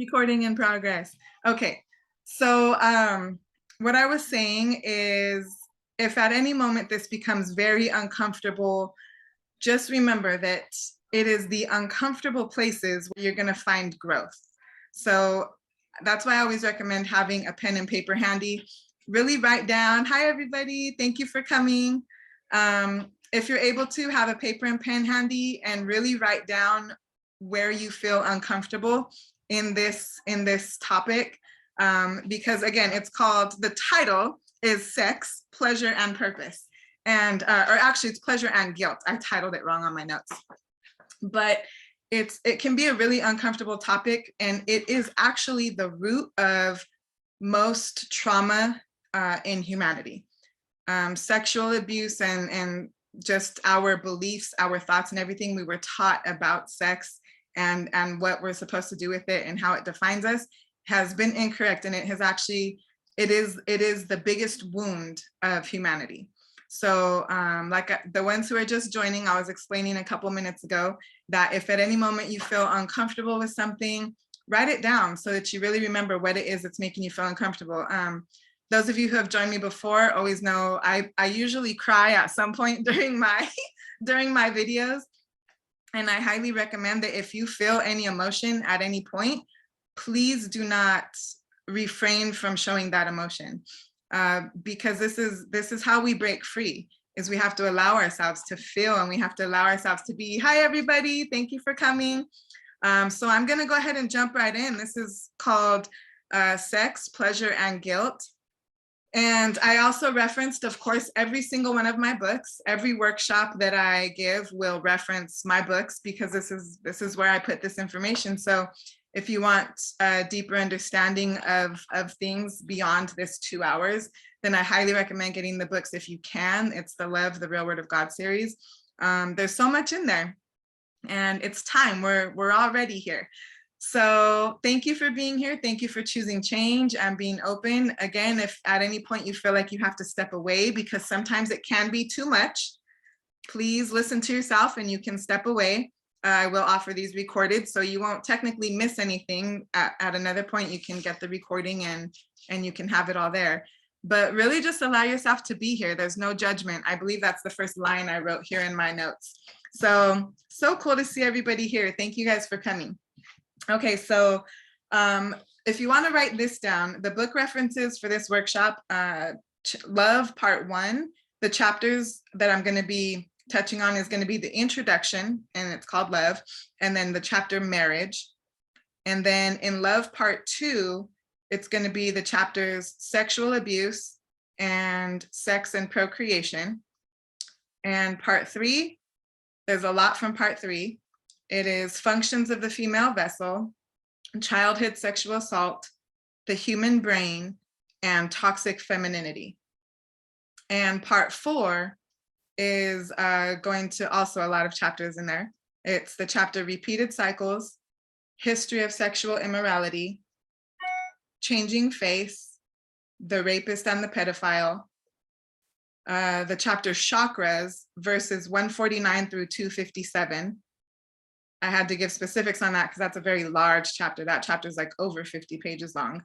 Recording in progress. Okay, so what I was saying is, if at any moment this becomes very uncomfortable, just remember that it is the uncomfortable places where you're going to find growth. So that's why I always recommend having a pen and paper handy. Really write down, hi everybody, thank you for coming. If you're able to, have a paper and pen handy and really write down where you feel uncomfortable in this topic, because again, it's called, the title is Sex, Pleasure, and Purpose. And, or actually it's Pleasure and Guilt. I titled it wrong on my notes. But it can be a really uncomfortable topic, and it is actually the root of most trauma in humanity. Sexual abuse and just our beliefs, our thoughts, and everything we were taught about sex and what we're supposed to do with it and how it defines us has been incorrect, and it has actually, it is the biggest wound of humanity. So like the ones who are just joining, I was explaining a couple minutes ago that if at any moment you feel uncomfortable with something, write it down so that you really remember what it is that's making you feel uncomfortable. Those of you who have joined me before always know I usually cry at some point during my videos. And I highly recommend that if you feel any emotion at any point, please do not refrain from showing that emotion, because this is how we break free, is we have to allow ourselves to feel, and we have to allow ourselves to be, hi everybody, thank you for coming. So I'm gonna go ahead and jump right in. This is called Sex, Pleasure, and Guilt. And I also referenced, of course, every single one of my books. Every workshop that I give will reference my books, because this is where I put this information. So if you want a deeper understanding of things beyond this 2 hours, then I highly recommend getting the books if you can. It's the Love, the Real Word of God series. There's so much in there, and it's time. We're already here. So thank you for being here. Thank you for choosing change and being open. Again, if at any point you feel like you have to step away because sometimes it can be too much, please listen to yourself and you can step away. I will offer these recorded, so you won't technically miss anything. At another point, you can get the recording and you can have it all there. But really just allow yourself to be here. There's no judgment. I believe that's the first line I wrote here in my notes. So cool to see everybody here. Thank you guys for coming. Okay, so if you want to write this down, the book references for this workshop, Love Part 1, the chapters that I'm going to be touching on is going to be the introduction, and it's called Love, and then the chapter Marriage. And then in Love Part 2, it's going to be the chapters Sexual Abuse and Sex and Procreation. And Part 3, there's a lot from Part 3. It is Functions of the Female Vessel, Childhood Sexual Assault, the Human Brain, and Toxic Femininity. And Part 4 is going to also a lot of chapters in there. It's the chapter Repeated Cycles, History of Sexual Immorality, Changing Face, The Rapist and the Pedophile, the chapter Chakras, verses 149 through 257. I had to give specifics on that because that's a very large chapter. That chapter is like over 50 pages long.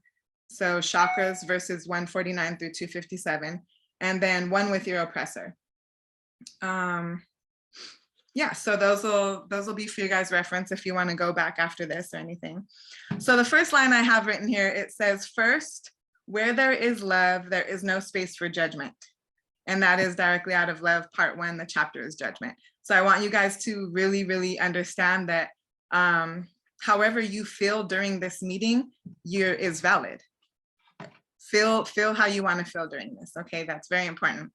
So Chakras, verses 149 through 257, and then One with Your Oppressor. Yeah, so those will be for you guys' reference if you want to go back after this or anything. So the first line I have written here, it says, first, where there is love, there is no space for judgment. And that is directly out of Love Part 1, the chapter is Judgment. So I want you guys to really, really understand that however you feel during this meeting is valid. Feel how you want to feel during this, okay? That's very important.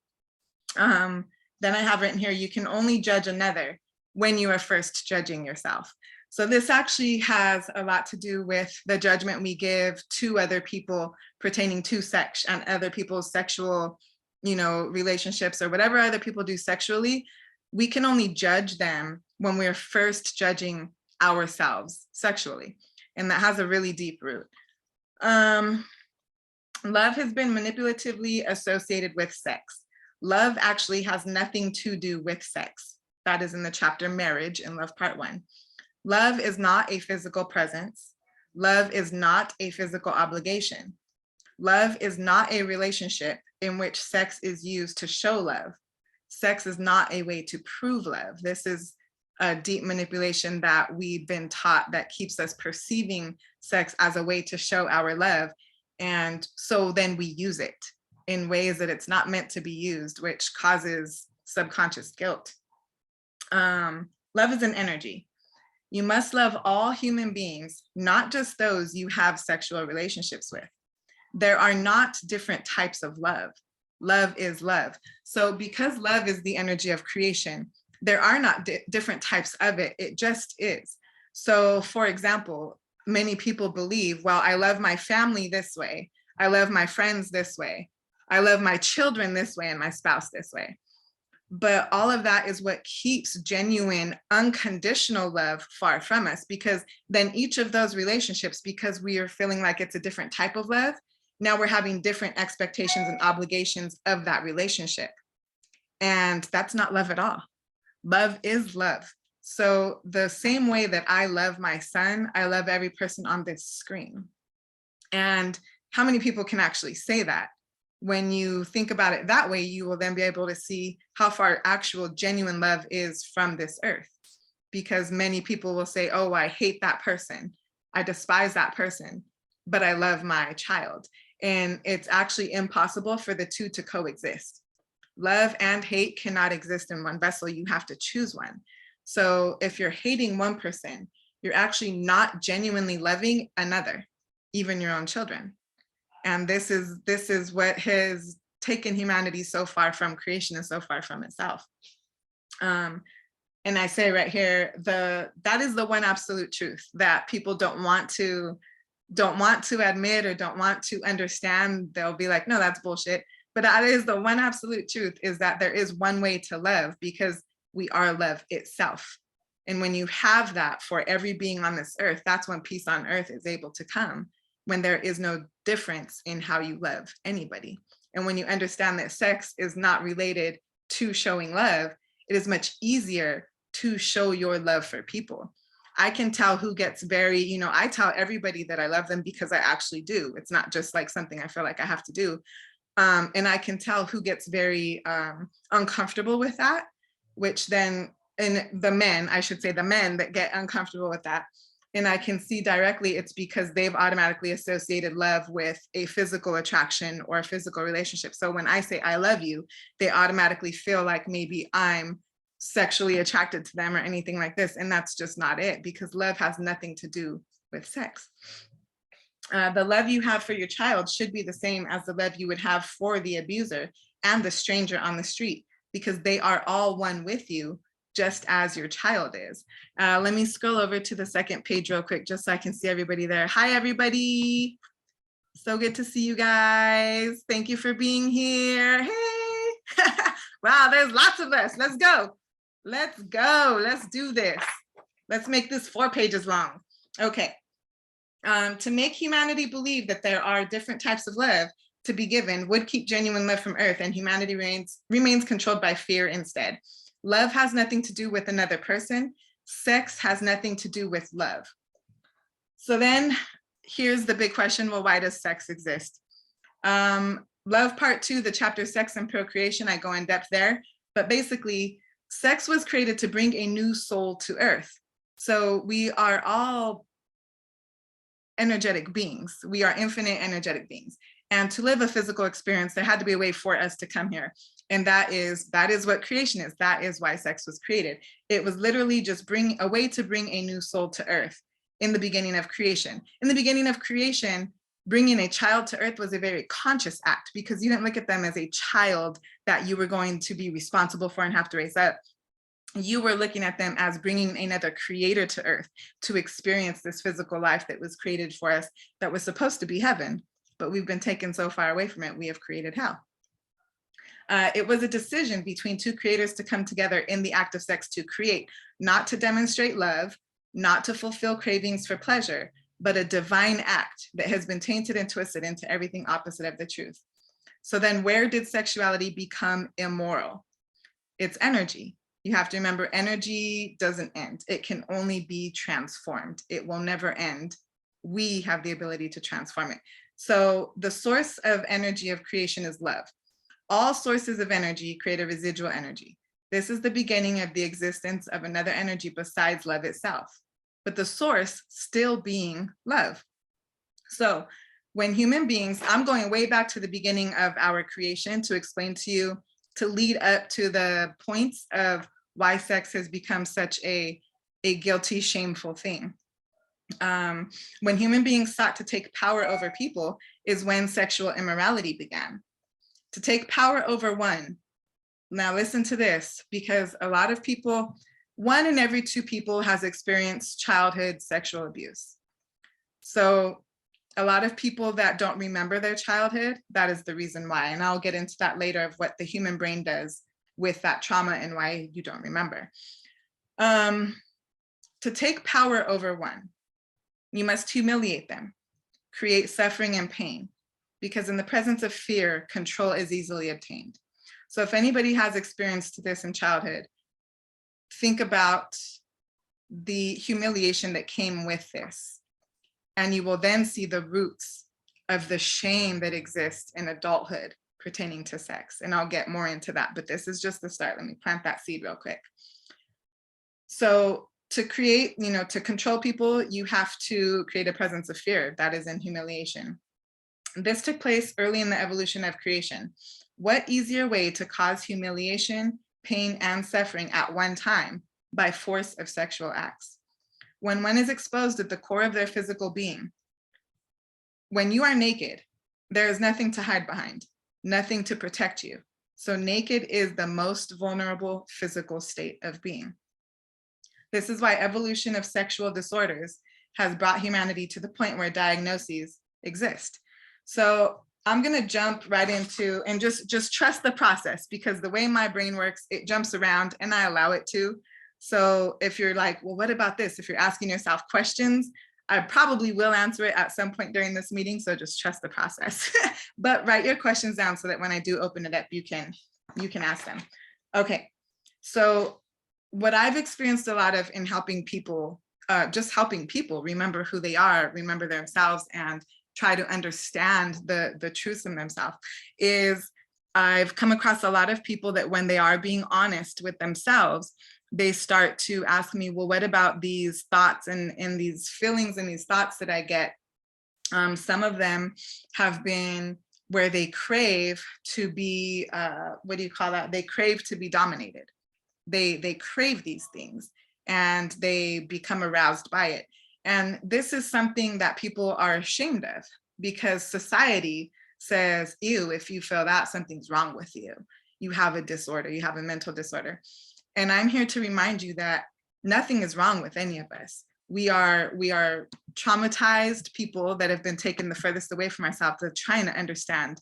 Then I have written here, you can only judge another when you are first judging yourself. So this actually has a lot to do with the judgment we give to other people pertaining to sex and other people's sexual, relationships or whatever other people do sexually. We can only judge them when we're first judging ourselves sexually. And that has a really deep root. Love has been manipulatively associated with sex. Love actually has nothing to do with sex. That is in the chapter Marriage in Love Part 1. Love is not a physical presence. Love is not a physical obligation. Love is not a relationship in which sex is used to show love. Sex is not a way to prove love. This is a deep manipulation that we've been taught that keeps us perceiving sex as a way to show our love. And so then we use it in ways that it's not meant to be used, which causes subconscious guilt. Love is an energy. You must love all human beings, not just those you have sexual relationships with. There are not different types of love. Love is love. So because love is the energy of creation, there are not different types of it. It just is. So for example, many people believe, well, I love my family this way. I love my friends this way. I love my children this way and my spouse this way. But all of that is what keeps genuine, unconditional love far from us, because then each of those relationships, because we are feeling like it's a different type of love, now we're having different expectations and obligations of that relationship. And that's not love at all. Love is love. So the same way that I love my son, I love every person on this screen. And how many people can actually say that? When you think about it that way, you will then be able to see how far actual genuine love is from this earth. Because many people will say, oh, I hate that person. I despise that person, but I love my child. And it's actually impossible for the two to coexist. Love and hate cannot exist in one vessel. You have to choose one. So if you're hating one person, you're actually not genuinely loving another, even your own children. And this is what has taken humanity so far from creation and so far from itself. And I say right here, that is the one absolute truth that people don't want to admit or don't want to understand. They'll be like, no, that's bullshit. But that is the one absolute truth, is that there is one way to love, because we are love itself. And when you have that for every being on this earth, that's when peace on earth is able to come, when there is no difference in how you love anybody. And when you understand that sex is not related to showing love, it is much easier to show your love for people. I can tell who gets very, I tell everybody that I love them because I actually do. It's not just like something I feel like I have to do. And I can tell who gets very uncomfortable with that, which then, and the men that get uncomfortable with that, and I can see directly it's because they've automatically associated love with a physical attraction or a physical relationship. So when I say I love you, they automatically feel like maybe I'm sexually attracted to them or anything like this. And that's just not it, because love has nothing to do with sex. The love you have for your child should be the same as the love you would have for the abuser and the stranger on the street, because they are all one with you, just as your child is. Let me scroll over to the second page real quick, just so I can see everybody there. Hi, everybody. So good to see you guys. Thank you for being here. Hey. Wow, there's lots of us. Let's go. Let's go. Let's do this. Let's make this 4 pages long. Okay. To make humanity believe that there are different types of love to be given would keep genuine love from earth, and humanity remains controlled by fear instead. Love has nothing to do with another person. Sex has nothing to do with love. So then here's the big question, well, why does sex exist? Love part 2, the chapter Sex and Procreation, I go in depth there. But basically, sex was created to bring a new soul to earth. So we are all energetic beings. We are infinite energetic beings. And to live a physical experience, there had to be a way for us to come here. And that is what creation is. That is why sex was created. It was literally just a way to bring a new soul to earth in the beginning of creation. In the beginning of creation, bringing a child to earth was a very conscious act, because you didn't look at them as a child that you were going to be responsible for and have to raise up. You were looking at them as bringing another creator to earth to experience this physical life that was created for us, that was supposed to be heaven, but we've been taken so far away from it, we have created hell. It was a decision between 2 creators to come together in the act of sex to create, not to demonstrate love, not to fulfill cravings for pleasure, but a divine act that has been tainted and twisted into everything opposite of the truth. So then where did sexuality become immoral? It's energy. You have to remember, energy doesn't end. It can only be transformed. It will never end We have the ability to transform it. So the source of energy of creation is love. All sources of energy create a residual energy. This is the beginning of the existence of another energy besides love itself, but the source still being love. So when human beings, I'm going way back to the beginning of our creation to explain to you, to lead up to the points of why sex has become such a guilty, shameful thing. When human beings sought to take power over people is when sexual immorality began. To take power over one. Now listen to this, because a lot of people, 1 in every 2 people has experienced childhood sexual abuse. So a lot of people that don't remember their childhood, that is the reason why. And I'll get into that later of what the human brain does with that trauma and why you don't remember. To take power over one, you must humiliate them, create suffering and pain, because in the presence of fear, control is easily obtained. So if anybody has experienced this in childhood, think about the humiliation that came with this. And you will then see the roots of the shame that exists in adulthood pertaining to sex. And I'll get more into that, but this is just the start. Let me plant that seed real quick. So to create, to control people, you have to create a presence of fear. That is in humiliation. This took place early in the evolution of creation. What easier way to cause humiliation, pain, and suffering at one time by force of sexual acts? When one is exposed at the core of their physical being, when you are naked, there is nothing to hide behind, nothing to protect you. So naked is the most vulnerable physical state of being. This is why evolution of sexual disorders has brought humanity to the point where diagnoses exist. So I'm going to jump right into, and just trust the process, because the way my brain works, it jumps around and I allow it to. So if you're like, well, what about this? If you're asking yourself questions, I probably will answer it at some point during this meeting. So just trust the process, but write your questions down so that when I do open it up, you can ask them. Okay. So what I've experienced a lot of in helping people, just helping people remember who they are, remember themselves, and try to understand the truths in themselves, is I've come across a lot of people that when they are being honest with themselves, they start to ask me, well, what about these thoughts and these feelings and these thoughts that I get? Some of them have been where they crave to be, what do you call that? They crave to be dominated. They crave these things and they become aroused by it. And this is something that people are ashamed of, because society says, ew, if you feel that, something's wrong with you. You have a disorder, you have a mental disorder. And I'm here to remind you that nothing is wrong with any of us. We are traumatized people that have been taken the furthest away from ourselves, of trying to understand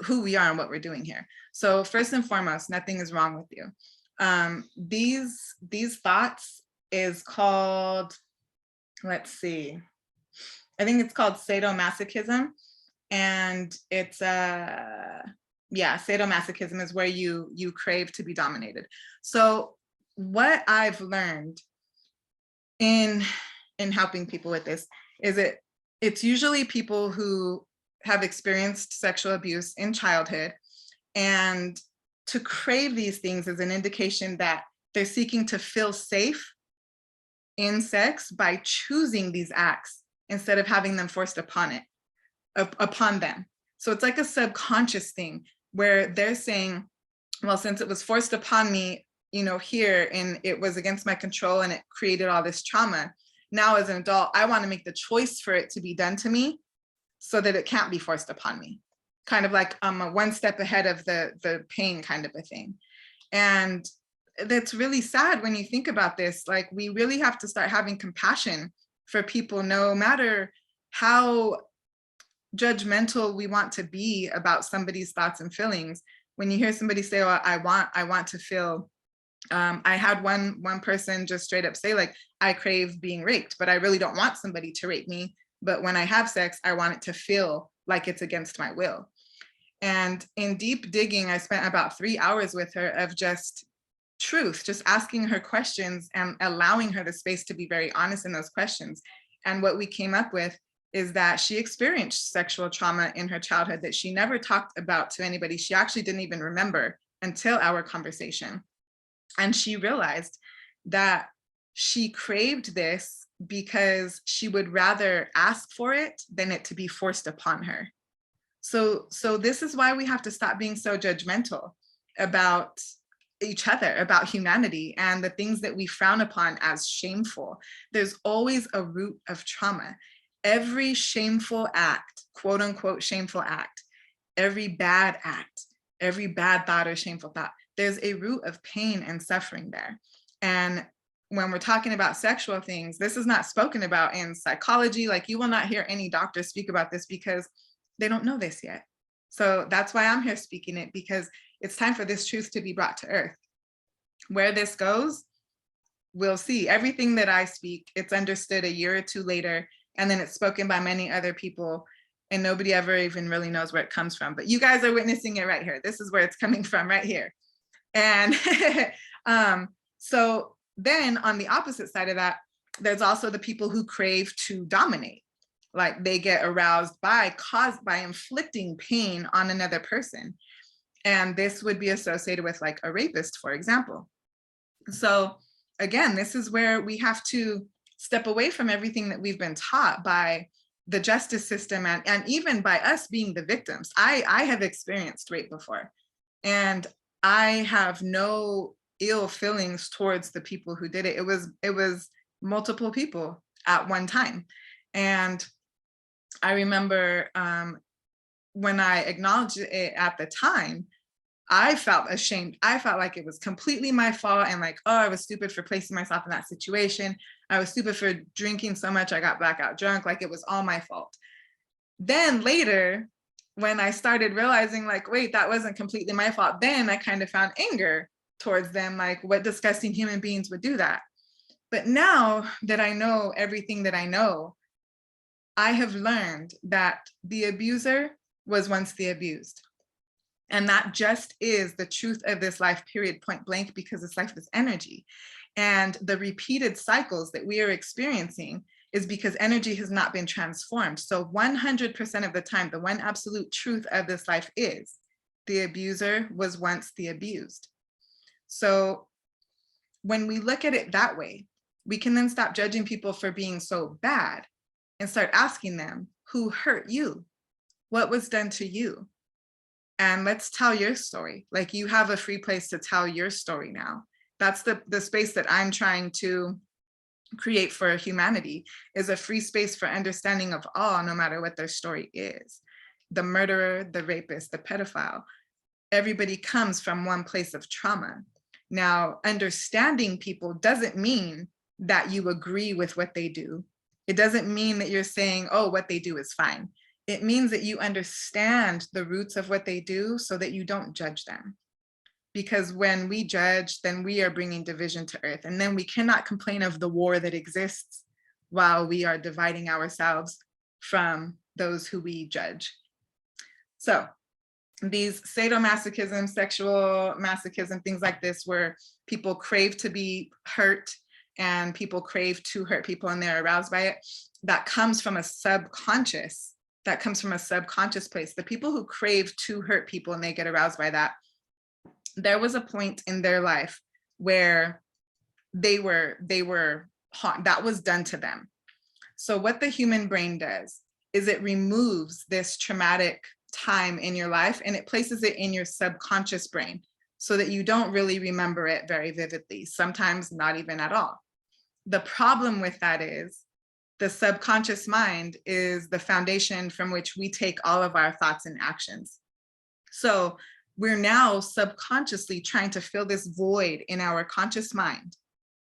who we are and what we're doing here. So first and foremost, nothing is wrong with you. These thoughts is called, let's see, I think it's called sadomasochism. And it's sadomasochism is where you crave to be dominated. So what I've learned in helping people with this is it's usually people who have experienced sexual abuse in childhood, and to crave these things is an indication that they're seeking to feel safe in sex by choosing these acts instead of having them forced upon them. So it's like a subconscious thing where they're saying, well, since it was forced upon me, here, and it was against my control and it created all this trauma, now as an adult, I want to make the choice for it to be done to me so that it can't be forced upon me. Kind of like one step ahead of the pain kind of a thing. And that's really sad when you think about this. Like, we really have to start having compassion for people, no matter how judgmental we want to be about somebody's thoughts and feelings. When you hear somebody say, oh, I want to feel, I had one person just straight up say, like, I crave being raped, but I really don't want somebody to rape me. But when I have sex, I want it to feel like it's against my will. And in deep digging, I spent about 3 hours with her of just truth, just asking her questions and allowing her the space to be very honest in those questions. And what we came up with is that she experienced sexual trauma in her childhood that she never talked about to anybody. She actually didn't even remember until our conversation. And she realized that she craved this because she would rather ask for it than it to be forced upon her. So this is why we have to stop being so judgmental about each other, about humanity, and the things that we frown upon as shameful. There's always a root of trauma. Every shameful act, quote unquote shameful act, every bad act, every bad thought or shameful thought, there's a root of pain and suffering there. And when we're talking about sexual things, this is not spoken about in psychology. Like, you will not hear any doctor speak about this because they don't know this yet. So that's why I'm here speaking it, because it's time for this truth to be brought to earth. Where this goes, we'll see. Everything that I speak, it's understood a year or two later, and then it's spoken by many other people, and nobody ever even really knows where it comes from. But you guys are witnessing it right here. This is where it's coming from right here. And so then on the opposite side of that, there's also the people who crave to dominate. Like, they get aroused by inflicting pain on another person. And this would be associated with like a rapist, for example. So again, this is where we have to step away from everything that we've been taught by the justice system, and even by us being the victims. I have experienced rape before, and I have no ill feelings towards the people who did it. It was multiple people at one time. And I remember when I acknowledged it at the time, I felt ashamed. I felt like it was completely my fault, and like, oh, I was stupid for placing myself in that situation. I was stupid for drinking so much I got blackout drunk. Like, it was all my fault. Then later, when I started realizing like, wait, that wasn't completely my fault, then I kind of found anger towards them. Like, what disgusting human beings would do that? But now that I know everything that I know, I have learned that the abuser was once the abused. And that just is the truth of this life, period, point blank, because this life is energy. And the repeated cycles that we are experiencing is because energy has not been transformed. So 100% of the time, the one absolute truth of this life is the abuser was once the abused. So when we look at it that way, we can then stop judging people for being so bad and start asking them, who hurt you? What was done to you? And let's tell your story. Like, you have a free place to tell your story now. That's the space that I'm trying to create for humanity, is a free space for understanding of all, no matter what their story is. The murderer, the rapist, the pedophile, everybody comes from one place of trauma. Now, understanding people doesn't mean that you agree with what they do. It doesn't mean that you're saying, oh, what they do is fine. It means that you understand the roots of what they do so that you don't judge them. Because when we judge, then we are bringing division to earth. And then we cannot complain of the war that exists while we are dividing ourselves from those who we judge. So these sadomasochism, sexual masochism, things like this, where people crave to be hurt and people crave to hurt people and they're aroused by it, that comes from a subconscious place. The people who crave to hurt people and they get aroused by that, there was a point in their life where that was done to them. So what the human brain does is it removes this traumatic time in your life and it places it in your subconscious brain so that you don't really remember it very vividly, sometimes not even at all. The problem with that is the subconscious mind is the foundation from which we take all of our thoughts and actions. So we're now subconsciously trying to fill this void in our conscious mind,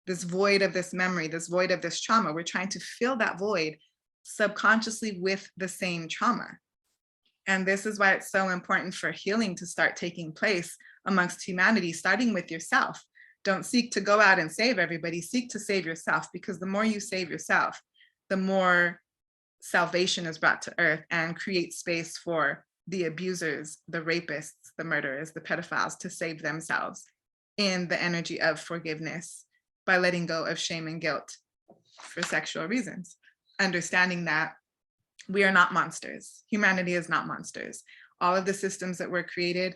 this void of this memory, this void of this trauma. We're trying to fill that void subconsciously with the same trauma. And this is why it's so important for healing to start taking place amongst humanity, starting with yourself. Don't seek to go out and save everybody, seek to save yourself, because the more you save yourself, the more salvation is brought to earth and create space for the abusers, the rapists, the murderers, the pedophiles to save themselves in the energy of forgiveness by letting go of shame and guilt for sexual reasons. understanding that we are not monsters. Humanity is not monsters. All of the systems that were created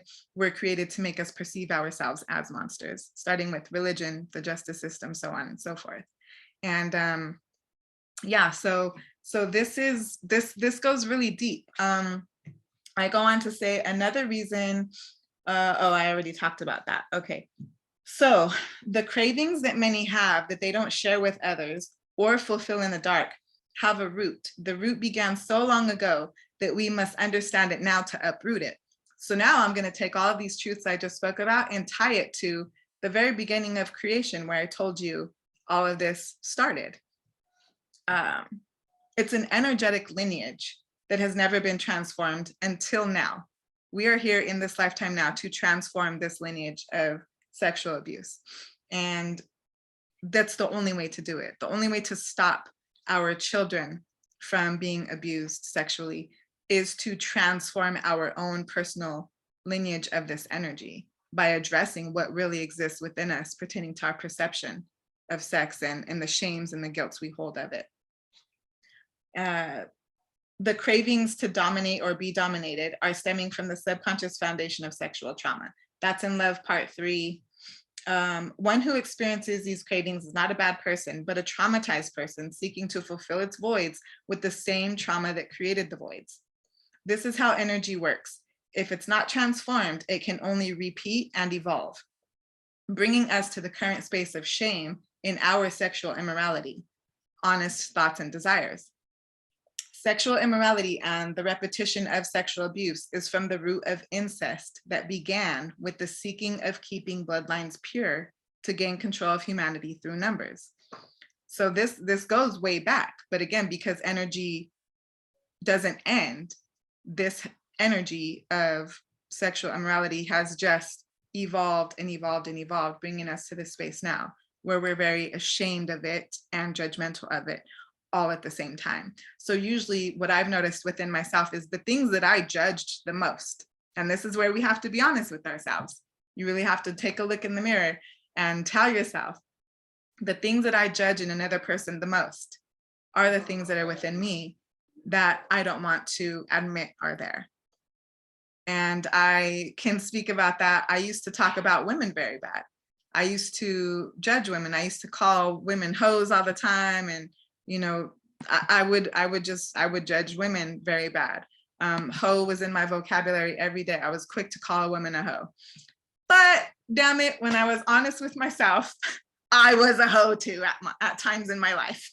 to make us perceive ourselves as monsters, starting with religion, the justice system, so on and so forth. And yeah, so this goes really deep. I go on to say another reason. Oh, I already talked about that. Okay. So the cravings that many have that they don't share with others or fulfill in the dark have a root. The root began so long ago that we must understand it now to uproot it. So now I'm going to take all of these truths I just spoke about and tie it to the very beginning of creation, where I told you all of this started. It's an energetic lineage that has never been transformed until now. We are here in this lifetime now to transform this lineage of sexual abuse. And that's the only way to do it. The only way to stop our children from being abused sexually is to transform our own personal lineage of this energy by addressing what really exists within us pertaining to our perception of sex and the shames and the guilts we hold of it. The cravings to dominate or be dominated are stemming from the subconscious foundation of sexual trauma. That's in Love Part 3. One who experiences these cravings is not a bad person, but a traumatized person seeking to fulfill its voids with the same trauma that created the voids. This is how energy works. If it's not transformed, it can only repeat and evolve, bringing us to the current space of shame in our sexual immorality, honest thoughts and desires. Sexual immorality and the repetition of sexual abuse is from the root of incest that began with the seeking of keeping bloodlines pure to gain control of humanity through numbers. So this goes way back, but again, because energy doesn't end, this energy of sexual immorality has just evolved and evolved and evolved, bringing us to this space now where we're very ashamed of it and judgmental of it, all at the same time. So usually what I've noticed within myself is the things that I judged the most. And this is where we have to be honest with ourselves. You really have to take a look in the mirror and tell yourself, the things that I judge in another person the most are the things that are within me that I don't want to admit are there. And I can speak about that. I used to talk about women very bad. I used to judge women. I used to call women hoes all the time, and you know, I would judge women very bad. Hoe was in my vocabulary every day. I was quick to call a woman a hoe. But damn it, when I was honest with myself, I was a hoe too at times in my life.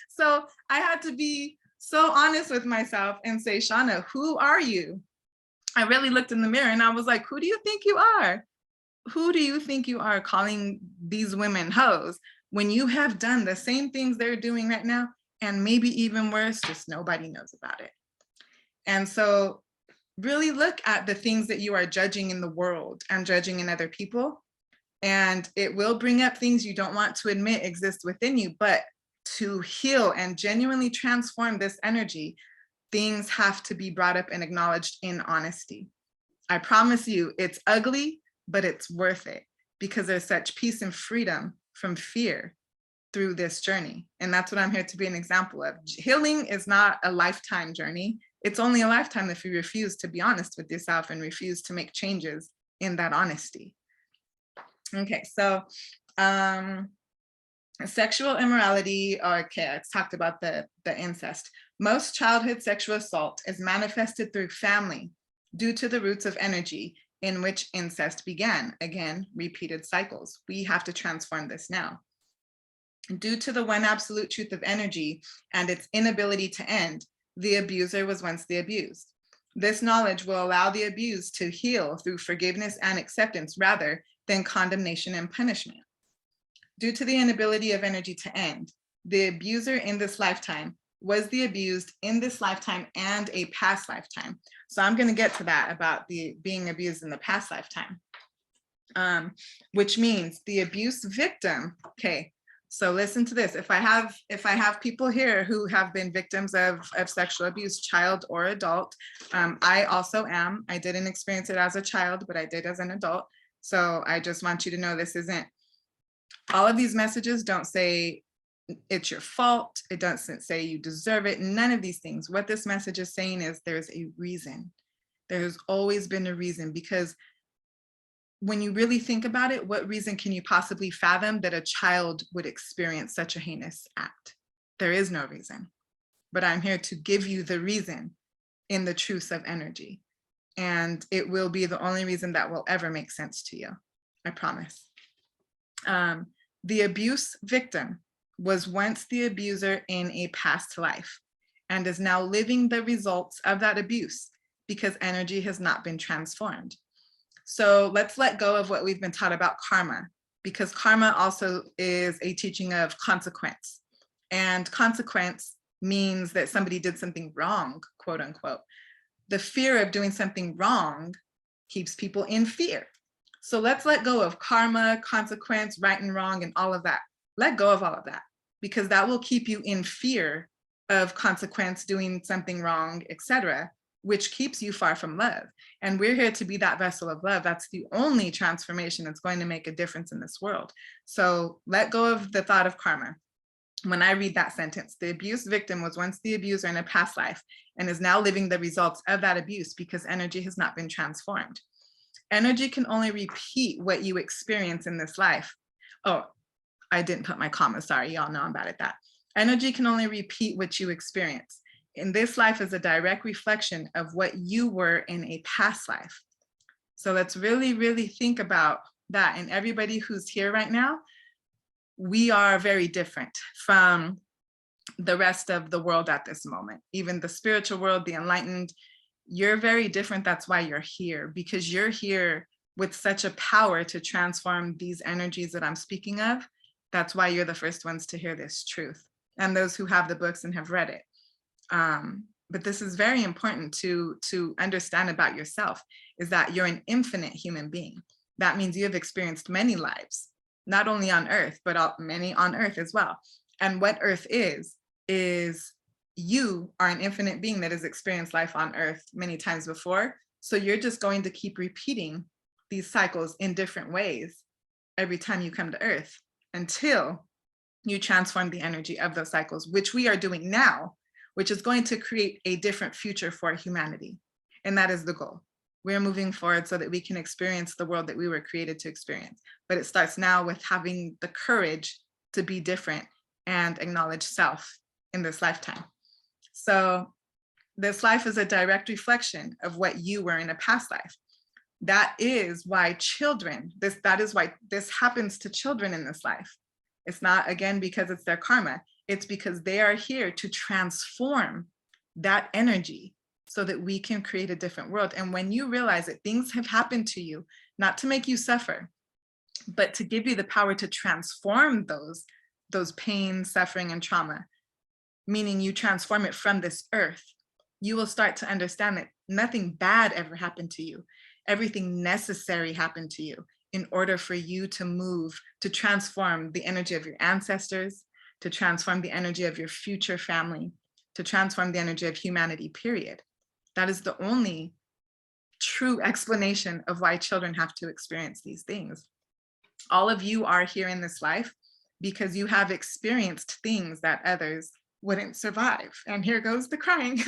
So I had to be so honest with myself and say, Shanna, who are you? I really looked in the mirror and I was like, who do you think you are? Who do you think you are calling these women hoes when you have done the same things they're doing right now, and maybe even worse, just nobody knows about it? And so really look at the things that you are judging in the world and judging in other people. And it will bring up things you don't want to admit exist within you, but to heal and genuinely transform this energy, things have to be brought up and acknowledged in honesty. I promise you, it's ugly, but it's worth it, because there's such peace and freedom from fear through this journey. And that's what I'm here to be an example of. Healing is not a lifetime journey. It's only a lifetime if you refuse to be honest with yourself and refuse to make changes in that honesty. Okay, so sexual immorality, okay, let's talk about the incest. Most childhood sexual assault is manifested through family due to the roots of energy in which incest began. Again, repeated cycles. We have to transform this now. Due to the one absolute truth of energy and its inability to end, the abuser was once the abused. This knowledge will allow the abused to heal through forgiveness and acceptance rather than condemnation and punishment. Due to the inability of energy to end, the abuser in this lifetime was the abused in this lifetime and a past lifetime. So I'm going to get to that about the being abused in the past lifetime, which means the abuse victim. Okay, so listen to this. If I have people here who have been victims of sexual abuse, child or adult, I also am. I didn't experience it as a child, but I did as an adult. So I just want you to know this isn't, all of these messages don't say it's your fault. It doesn't say you deserve it. None of these things. What this message is saying is there's a reason. There's always been a reason, because when you really think about it, what reason can you possibly fathom that a child would experience such a heinous act? There is no reason. But I'm here to give you the reason in the truths of energy. And it will be the only reason that will ever make sense to you. I promise. The abuse victim was once the abuser in a past life and is now living the results of that abuse because energy has not been transformed. So let's let go of what we've been taught about karma, because karma also is a teaching of consequence. And consequence means that somebody did something wrong, quote unquote. The fear of doing something wrong keeps people in fear. So let's let go of karma, consequence, right and wrong, and all of that. Let go of all of that, because that will keep you in fear of consequence, doing something wrong, etc., which keeps you far from love. And we're here to be that vessel of love. That's the only transformation that's going to make a difference in this world. So let go of the thought of karma. When I read that sentence, the abuse victim was once the abuser in a past life and is now living the results of that abuse because energy has not been transformed. Energy can only repeat what you experience in this life. Oh, I didn't put my comma, sorry, y'all know I'm bad at that. Energy can only repeat what you experience. In this life is a direct reflection of what you were in a past life. So let's really, really think about that. And everybody who's here right now, we are very different from the rest of the world at this moment. Even the spiritual world, the enlightened, you're very different. That's why you're here, because you're here with such a power to transform these energies that I'm speaking of. That's why you're the first ones to hear this truth, and those who have the books and have read it. But this is very important to understand about yourself, is that you're an infinite human being. That means you have experienced many lives, not only on earth, but many on earth as well. And what earth is you are an infinite being that has experienced life on earth many times before. So you're just going to keep repeating these cycles in different ways every time you come to earth until you transform the energy of those cycles, which we are doing now, which is going to create a different future for humanity. And that is the goal. We're moving forward so that we can experience the world that we were created to experience. But it starts now with having the courage to be different and acknowledge self in this lifetime. So this life is a direct reflection of what you were in a past life. That is why that is why this happens to children in this life. It's not, again, because it's their karma. It's because they are here to transform that energy so that we can create a different world. And when you realize that things have happened to you, not to make you suffer, but to give you the power to transform those pain, suffering, and trauma, meaning you transform it from this earth, you will start to understand that nothing bad ever happened to you. Everything necessary happened to you in order for you to move, to transform the energy of your ancestors, to transform the energy of your future family, to transform the energy of humanity, period. That is the only true explanation of why children have to experience these things. All of you are here in this life because you have experienced things that others wouldn't survive. And here goes the crying.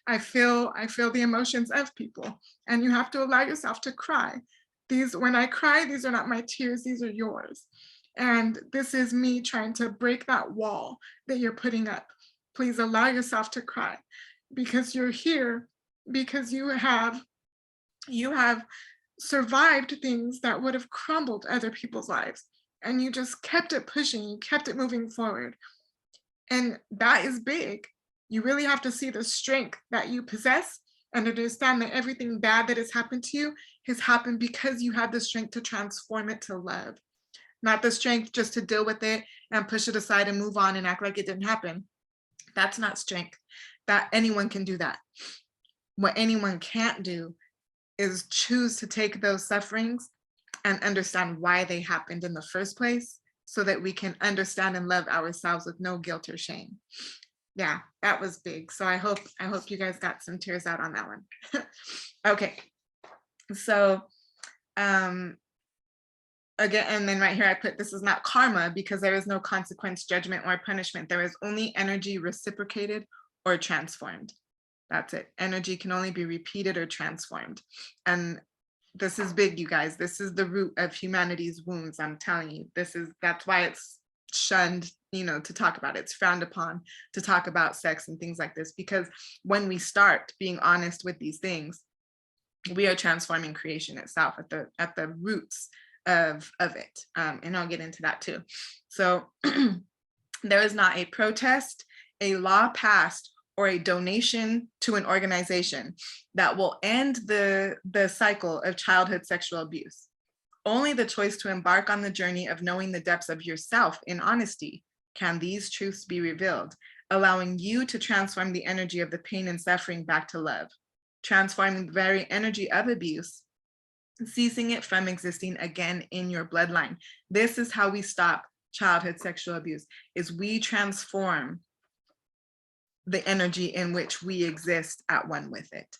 I feel the emotions of people, and you have to allow yourself to cry. When I cry, these are not my tears, these are yours. And this is me trying to break that wall that you're putting up. Please allow yourself to cry, because you're here, because you have survived things that would have crumbled other people's lives. And you just kept it pushing, you kept it moving forward. And that is big. You really have to see the strength that you possess and understand that everything bad that has happened to you has happened because you had the strength to transform it to love. Not the strength just to deal with it and push it aside and move on and act like it didn't happen. That's not strength. That anyone can do that. What anyone can't do is choose to take those sufferings and understand why they happened in the first place, so that we can understand and love ourselves with no guilt or shame. Yeah, that was big. So I hope you guys got some tears out on that one. Okay, so again, and then right here I put, this is not karma because there is no consequence, judgment, or punishment. There is only energy reciprocated or transformed. That's it. Energy can only be repeated or transformed. And this is big, you guys. This is the root of humanity's wounds. I'm telling you, that's why it's shunned, to talk about it. It's frowned upon to talk about sex and things like this, because when we start being honest with these things, we are transforming creation itself at the roots of it. And I'll get into that too. So there is not a protest, a law passed, or a donation to an organization that will end the cycle of childhood sexual abuse. Only the choice to embark on the journey of knowing the depths of yourself in honesty can these truths be revealed, allowing you to transform the energy of the pain and suffering back to love, transforming the very energy of abuse, ceasing it from existing again in your bloodline. This is how we stop childhood sexual abuse, is we transform the energy in which we exist at one with it.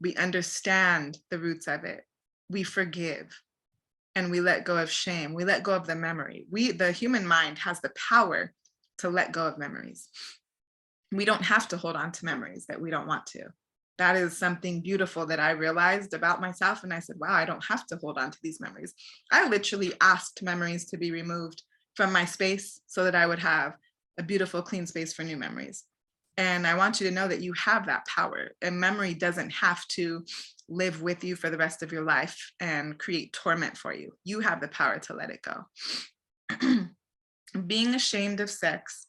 We understand the roots of it. We forgive and we let go of shame. We let go of the memory. The human mind has the power to let go of memories. We don't have to hold on to memories that we don't want to. That is something beautiful that I realized about myself. And I said, wow, I don't have to hold on to these memories. I literally asked memories to be removed from my space so that I would have a beautiful, clean space for new memories. And I want you to know that you have that power. A memory doesn't have to live with you for the rest of your life and create torment for you. You have the power to let it go. Being ashamed of sex.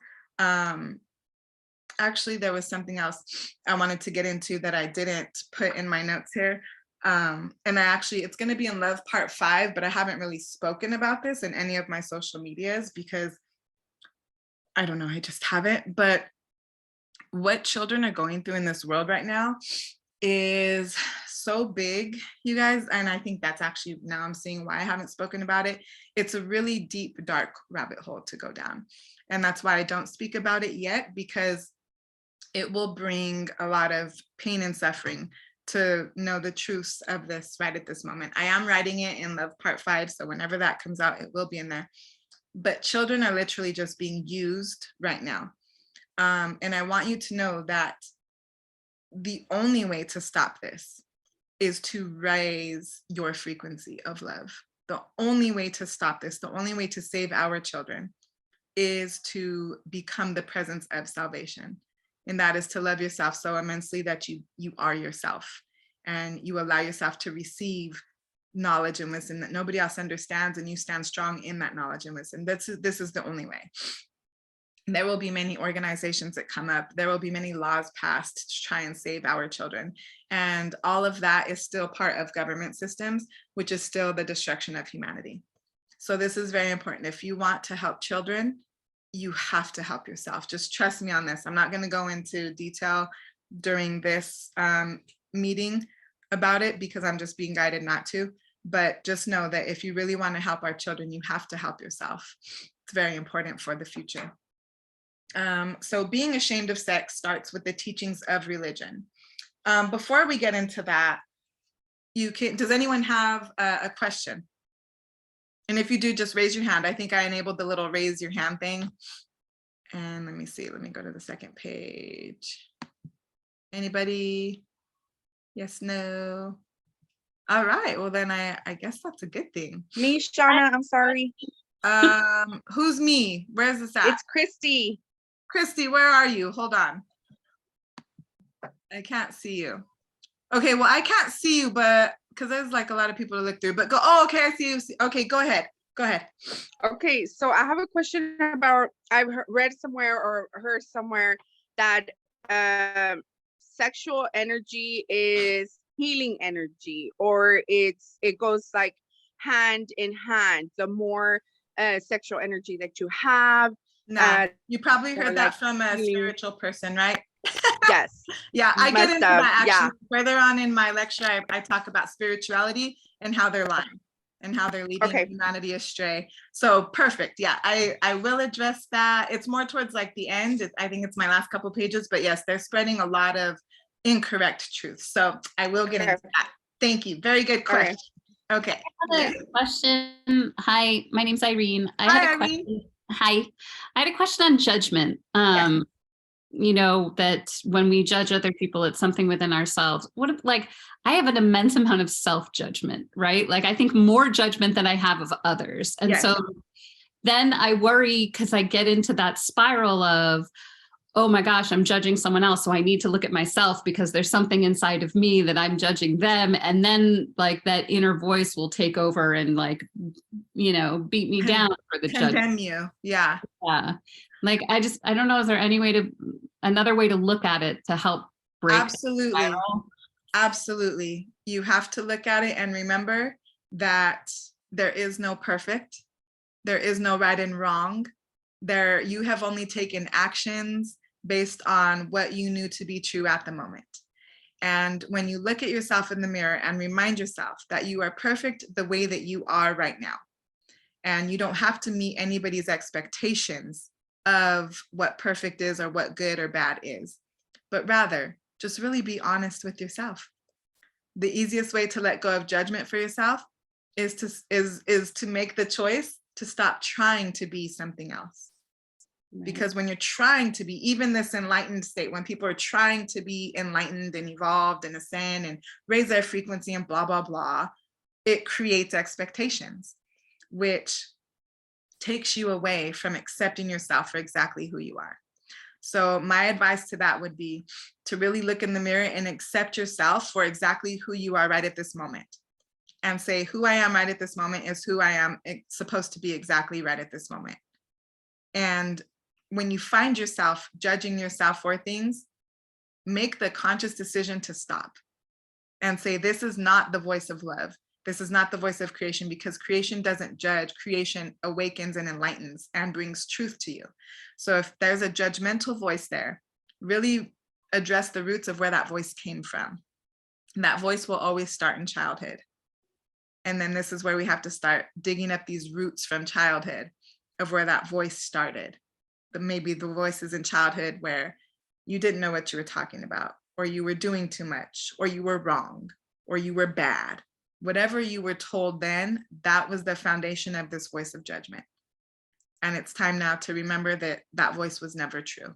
Actually, there was something else I wanted to get into that I didn't put in my notes here. And it's going to be in Love Part 5, but I haven't really spoken about this in any of my social medias because I don't know, I just haven't. But what children are going through in this world right now is so big, you guys. And I think that's actually, now I'm seeing why I haven't spoken about it. It's a really deep, dark rabbit hole to go down. And that's why I don't speak about it yet, because it will bring a lot of pain and suffering to know the truths of this right at this moment. I am writing it in Love Part 5, so whenever that comes out, it will be in there. But children are literally just being used right now. And I want you to know that the only way to stop this is to raise your frequency of love. The only way to stop this, the only way to save our children is to become the presence of salvation. And that is to love yourself so immensely that you are yourself and you allow yourself to receive knowledge and wisdom that nobody else understands, and you stand strong in that knowledge and wisdom. This is the only way. There will be many organizations that come up. There will be many laws passed to try and save our children. And all of that is still part of government systems, which is still the destruction of humanity. So this is very important. If you want to help children, you have to help yourself. Just trust me on this. I'm not going to go into detail during this meeting about it because I'm just being guided not to. But just know that if you really want to help our children, you have to help yourself. It's very important for the future. So being ashamed of sex starts with the teachings of religion. Before we get into that, does anyone have a question? And if you do, just raise your hand. I think I enabled the little raise your hand thing. And let me see, let me go to the second page. Anybody? Yes, no? All right, well then I guess that's a good thing. Me, Shanna, I'm sorry. Who's me? Where's this at? It's Christy. Christy, where are you? Hold on. I can't see you. Okay, well, I can't see you, but because there's like a lot of people to look through, but go, oh, okay, I see you. Okay, go ahead. Go ahead. Okay, so I have a question about, I've read somewhere or heard somewhere that sexual energy is healing energy, or it goes like hand in hand. The more sexual energy that you have. No, you probably heard that like from a spiritual person, right? Yes. Yeah, I get into that actually. Further on in my lecture, I talk about spirituality and how they're lying and how they're leading humanity astray. So perfect. Yeah, I will address that. It's more towards like the end. I think it's my last couple pages, but yes, they're spreading a lot of incorrect truth. So I will get into that. Thank you. Very good question. Okay. I Yes. had a question. Hi, my name's Irene. I Hi, had a Irene. question. Hi. I had a question on judgment. Yes. You know, that when we judge other people, it's something within ourselves. What if, like, I have an immense amount of self-judgment, right? Like, I think more judgment than I have of others. And Yes. so then I worry because I get into that spiral of, oh my gosh, I'm judging someone else. So I need to look at myself because there's something inside of me that I'm judging them. And then like that inner voice will take over and like, you know, beat me down for the judgment. Condemn you. Yeah. Yeah. Like, I don't know, is there another way to look at it to help break? Absolutely. Absolutely. You have to look at it and remember that there is no perfect. There is no right and wrong. You have only taken actions based on what you knew to be true at the moment. And when you look at yourself in the mirror and remind yourself that you are perfect the way that you are right now, and you don't have to meet anybody's expectations of what perfect is or what good or bad is, but rather just really be honest with yourself. The easiest way to let go of judgment for yourself is to make the choice to stop trying to be something else. Because when you're trying to be, even this enlightened state, when people are trying to be enlightened and evolved and ascend and raise their frequency and blah, blah, blah, it creates expectations, which takes you away from accepting yourself for exactly who you are. So my advice to that would be to really look in the mirror and accept yourself for exactly who you are right at this moment. And say, who I am right at this moment is who I am supposed to be exactly right at this moment. And when you find yourself judging yourself for things, make the conscious decision to stop and say, this is not the voice of love. This is not the voice of creation, because creation doesn't judge. Creation awakens and enlightens and brings truth to you. So if there's a judgmental voice there, really address the roots of where that voice came from. And that voice will always start in childhood. And then this is where we have to start digging up these roots from childhood of where that voice started. But maybe the voices in childhood where you didn't know what you were talking about, or you were doing too much, or you were wrong, or you were bad. Whatever you were told then, that was the foundation of this voice of judgment. And it's time now to remember that that voice was never true.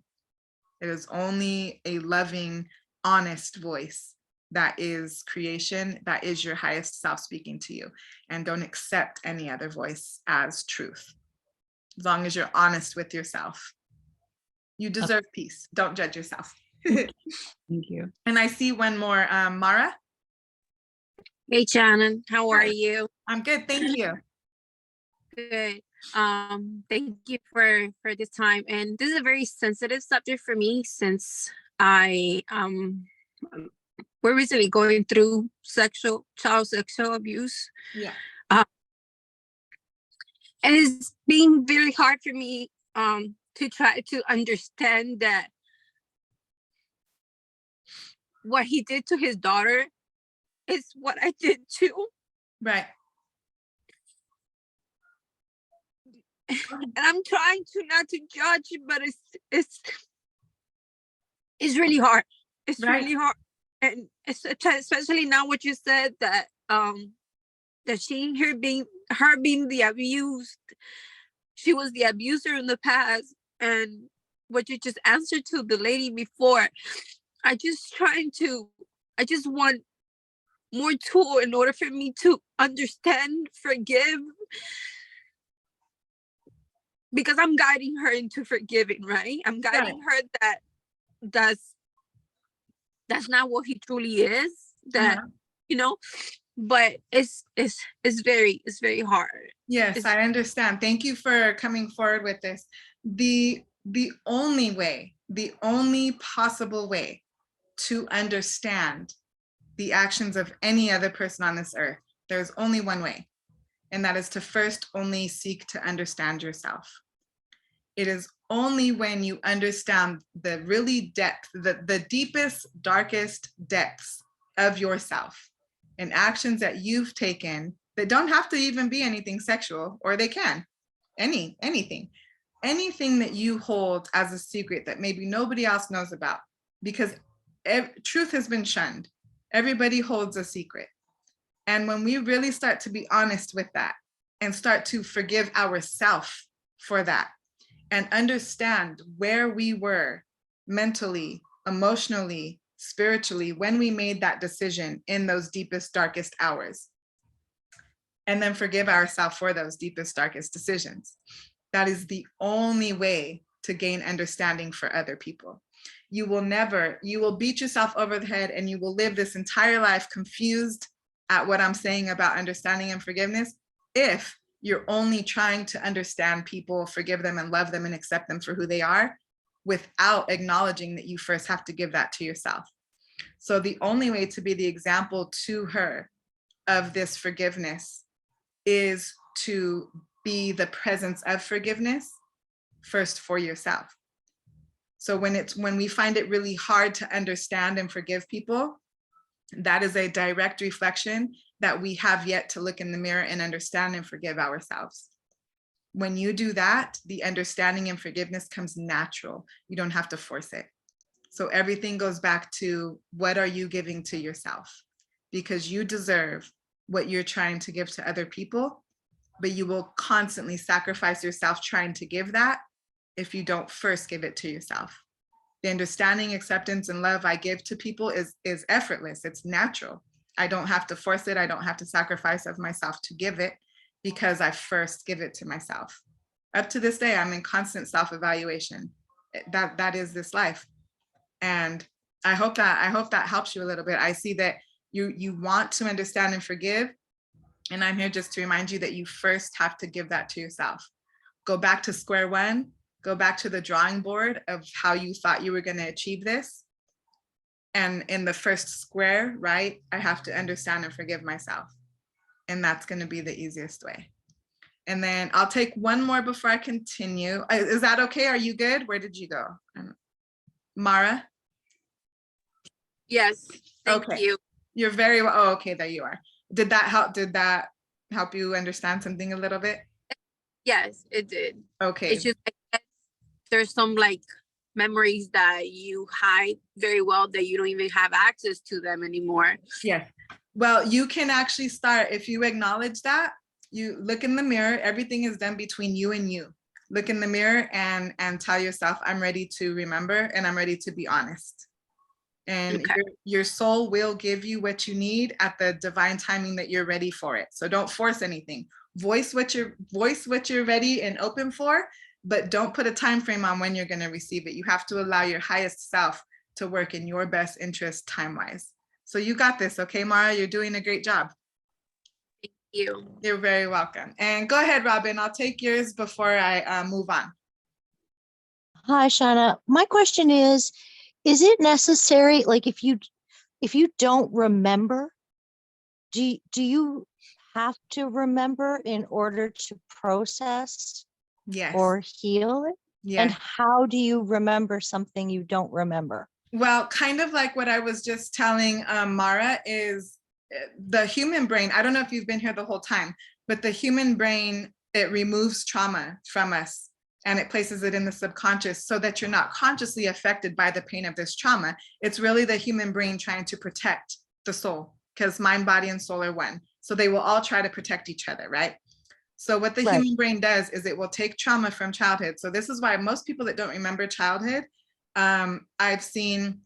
It is only a loving, honest voice that is creation, that is your highest self speaking to you. And don't accept any other voice as truth. As long as you're honest with yourself. You deserve peace. Don't judge yourself. Thank you. And I see one more, Mara. Hey, Shannon, how are you? I'm good, thank you. Good. Thank you for this time. And this is a very sensitive subject for me, since we're recently going through child sexual abuse. Yeah. And it's being very hard for me to try to understand that what he did to his daughter is what I did too. Right. And I'm trying to not to judge, but it's really hard. It's Right. really hard. And especially now what you said, that her being the abused, she was the abuser in the past, and what you just answered to the lady before, I just want more tool in order for me to understand, forgive, because I'm guiding her into forgiving, right? I'm guiding her that that's not what he truly is, that you know, but it's very hard. Yes, I understand. Thank you for coming forward with this. The only possible way to understand the actions of any other person on this earth, there's only one way, and that is to first only seek to understand yourself. It is only when you understand the really depth, the deepest, darkest depths of yourself and actions that you've taken that don't have to even be anything sexual, or they can, anything that you hold as a secret that maybe nobody else knows about, because truth has been shunned. Everybody holds a secret. And when we really start to be honest with that and start to forgive ourselves for that and understand where we were mentally, emotionally, spiritually, when we made that decision in those deepest, darkest hours, and then forgive ourselves for those deepest, darkest decisions. That is the only way to gain understanding for other people. You will beat yourself over the head and you will live this entire life confused at what I'm saying about understanding and forgiveness if you're only trying to understand people, forgive them and love them and accept them for who they are without acknowledging that you first have to give that to yourself. So the only way to be the example to her of this forgiveness is to be the presence of forgiveness first for yourself. So when we find it really hard to understand and forgive people, that is a direct reflection that we have yet to look in the mirror and understand and forgive ourselves. When you do that, the understanding and forgiveness comes natural. You don't have to force it. So everything goes back to, what are you giving to yourself? Because you deserve what you're trying to give to other people, but you will constantly sacrifice yourself trying to give that if you don't first give it to yourself. The understanding, acceptance, and love I give to people is effortless. It's natural. I don't have to force it. I don't have to sacrifice of myself to give it, because I first give it to myself. Up to this day, I'm in constant self-evaluation. That is this life. And I hope that helps you a little bit. I see that you want to understand and forgive. And I'm here just to remind you that you first have to give that to yourself. Go back to square one, go back to the drawing board of how you thought you were going to achieve this. And in the first square, right, I have to understand and forgive myself. And that's going to be the easiest way. And then I'll take one more before I continue. Is that okay? Are you good? Where did you go? Mara? Yes, thank Okay. you. You're very well. Oh, okay, there you are. Did that help you understand something a little bit? Yes, it did. Okay. It's just, I guess there's some like memories that you hide very well that you don't even have access to them anymore. Yes. Well, you can actually start, if you acknowledge that, you look in the mirror, everything is done between you and you. Look in the mirror and tell yourself, I'm ready to remember and I'm ready to be honest. And Okay. your soul will give you what you need at the divine timing that you're ready for it. So don't force anything. Voice what you're ready and open for, but don't put a time frame on when you're going to receive it. You have to allow your highest self to work in your best interest time-wise. So you got this, okay, Mara? You're doing a great job. Thank you. You're very welcome. And go ahead, Robin. I'll take yours before I move on. Hi, Shanna. My question is it necessary, like if you don't remember, do you have to remember in order to process Yes. or heal it? Yes. And how do you remember something you don't remember? Well, kind of like what I was just telling Mara is the human brain. I don't know if you've been here the whole time, but the human brain, it removes trauma from us and it places it in the subconscious so that you're not consciously affected by the pain of this trauma. It's really the human brain trying to protect the soul, because mind, body, and soul are one. So they will all try to protect each other, right? So what the human brain does is it will take trauma from childhood. So this is why most people that don't remember childhood, I've seen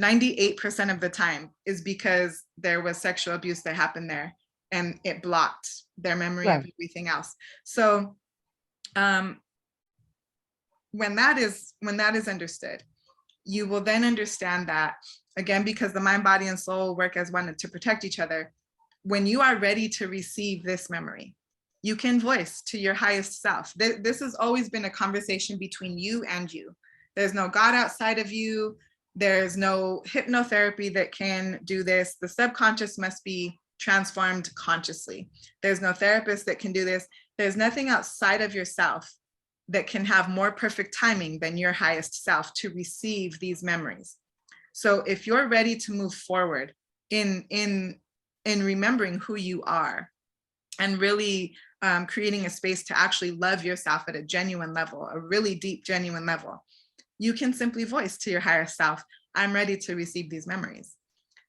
98% of the time is because there was sexual abuse that happened there and it blocked their memory of everything else. So when that is understood, you will then understand that, again, because the mind, body, and soul work as one to protect each other, when you are ready to receive this memory, you can voice to your highest self. This has always been a conversation between you and you. There's no God outside of you. There's no hypnotherapy that can do this. The subconscious must be transformed consciously. There's no therapist that can do this. There's nothing outside of yourself that can have more perfect timing than your highest self to receive these memories. So if you're ready to move forward in remembering who you are and really creating a space to actually love yourself at a genuine level, a really deep, genuine level, you can simply voice to your higher self, I'm ready to receive these memories.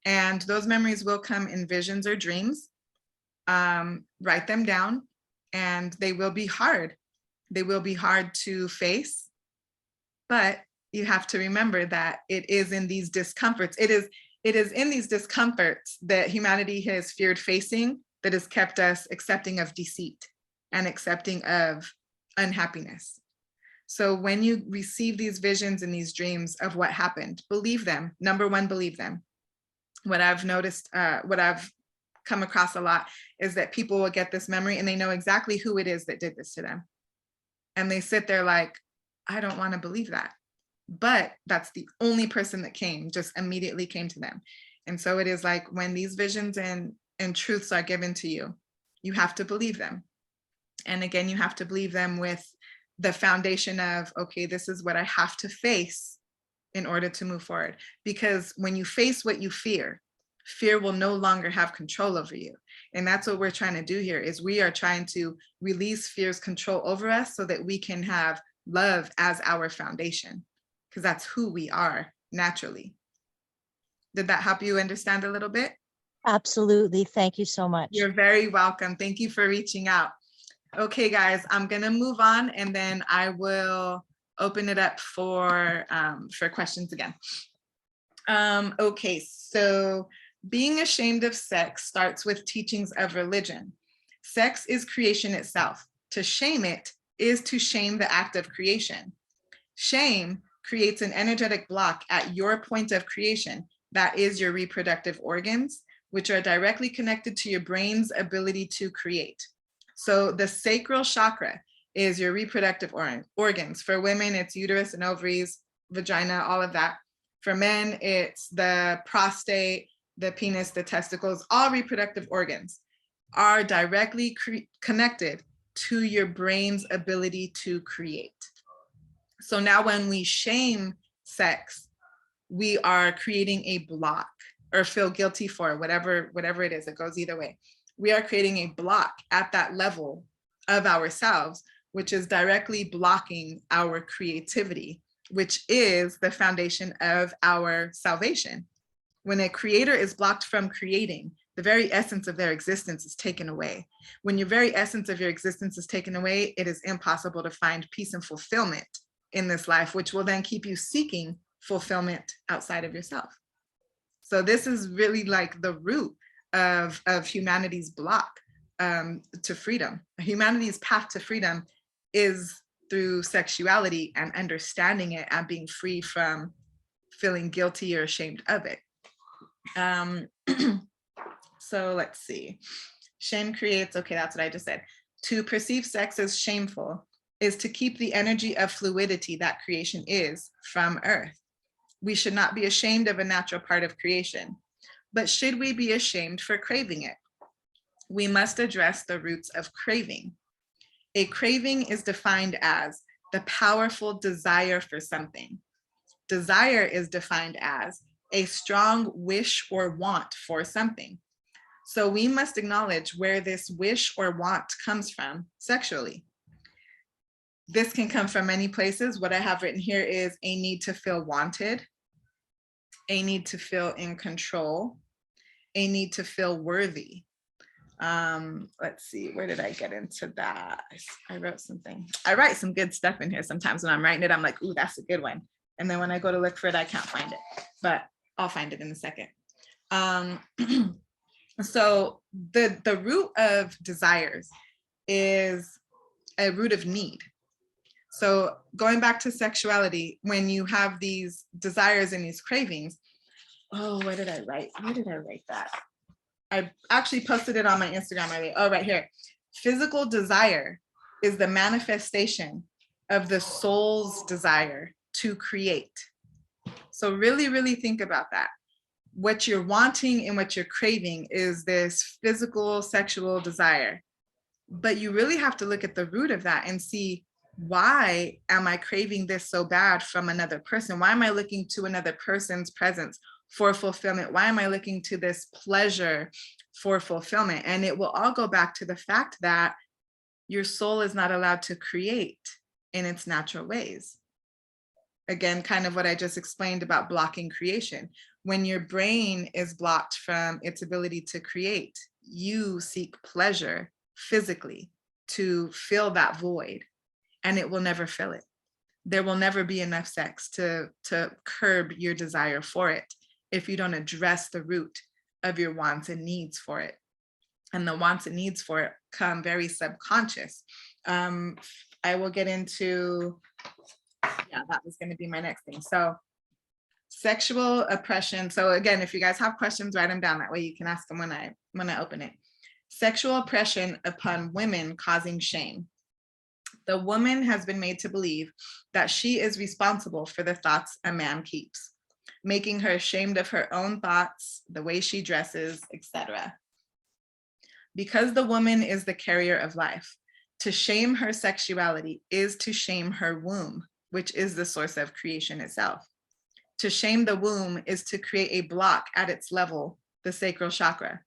And those memories will come in visions or dreams. write them down, and they will be hard. They will be hard to face, but you have to remember that it is in these discomforts. It is in these discomforts that humanity has feared facing that has kept us accepting of deceit and accepting of unhappiness. So when you receive these visions and these dreams of what happened, believe them. Number one, believe them. What I've noticed, what I've come across a lot is that people will get this memory and they know exactly who it is that did this to them. And they sit there like, I don't want to believe that. But that's the only person that came, just immediately came to them. And so it is like when these visions and truths are given to you, you have to believe them. And again, you have to believe them with the foundation of, okay, this is what I have to face in order to move forward. Because when you face what you fear, fear will no longer have control over you. And that's what we're trying to do here, is we are trying to release fear's control over us so that we can have love as our foundation, because that's who we are naturally. Did that help you understand a little bit? Absolutely. Thank you so much. You're very welcome. Thank you for reaching out. Okay, guys, I'm gonna move on and then I will open it up for questions again. Okay, so being ashamed of sex starts with teachings of religion. Sex is creation itself. To shame it is to shame the act of creation. Shame creates an energetic block at your point of creation, that is your reproductive organs, which are directly connected to your brain's ability to create. So the sacral chakra is your reproductive organs. For women, it's uterus and ovaries, vagina, all of that. For men, it's the prostate, the penis, the testicles. All reproductive organs are directly connected to your brain's ability to create. So now when we shame sex, we are creating a block, or feel guilty for whatever it is. It goes either way. We are creating a block at that level of ourselves, which is directly blocking our creativity, which is the foundation of our salvation. When a creator is blocked from creating, the very essence of their existence is taken away. When your very essence of your existence is taken away, it is impossible to find peace and fulfillment in this life, which will then keep you seeking fulfillment outside of yourself. So this is really like the root of humanity's block to freedom. Humanity's path to freedom is through sexuality and understanding it and being free from feeling guilty or ashamed of it. So let's see. Shame creates, okay, that's what I just said. To perceive sex as shameful is to keep the energy of fluidity that creation is from earth. We should not be ashamed of a natural part of creation, but should we be ashamed for craving it? We must address the roots of craving. A craving is defined as the powerful desire for something. Desire is defined as a strong wish or want for something. So we must acknowledge where this wish or want comes from sexually. This can come from many places. What I have written here is a need to feel wanted, a need to feel in control, a need to feel worthy. Let's see, where did I get into that? I wrote something. I write some good stuff in here sometimes when I'm writing it. I'm like, ooh, that's a good one. And then when I go to look for it, I can't find it, but I'll find it in a second. So the root of desires is a root of need. So going back to sexuality, when you have these desires and these cravings, oh, where did I write? Where did I write that? I actually posted it on my Instagram. Oh, right here. Physical desire is the manifestation of the soul's desire to create. So really, really think about that. What you're wanting and what you're craving is this physical, sexual desire. But you really have to look at the root of that and see, why am I craving this so bad from another person? Why am I looking to another person's presence for fulfillment? Why am I looking to this pleasure for fulfillment? And it will all go back to the fact that your soul is not allowed to create in its natural ways. Again, kind of what I just explained about blocking creation. When your brain is blocked from its ability to create, you seek pleasure physically to fill that void, and it will never fill it. There will never be enough sex to curb your desire for it if you don't address the root of your wants and needs for it. And the wants and needs for it come very subconscious. I will get into, yeah, that was going to be my next thing. So sexual oppression. So again, if you guys have questions, write them down. That way you can ask them when I open it. Sexual oppression upon women causing shame. The woman has been made to believe that she is responsible for the thoughts a man keeps, making her ashamed of her own thoughts, the way she dresses, etc. Because the woman is the carrier of life, to shame her sexuality is to shame her womb, which is the source of creation itself. To shame the womb is to create a block at its level, the sacral chakra,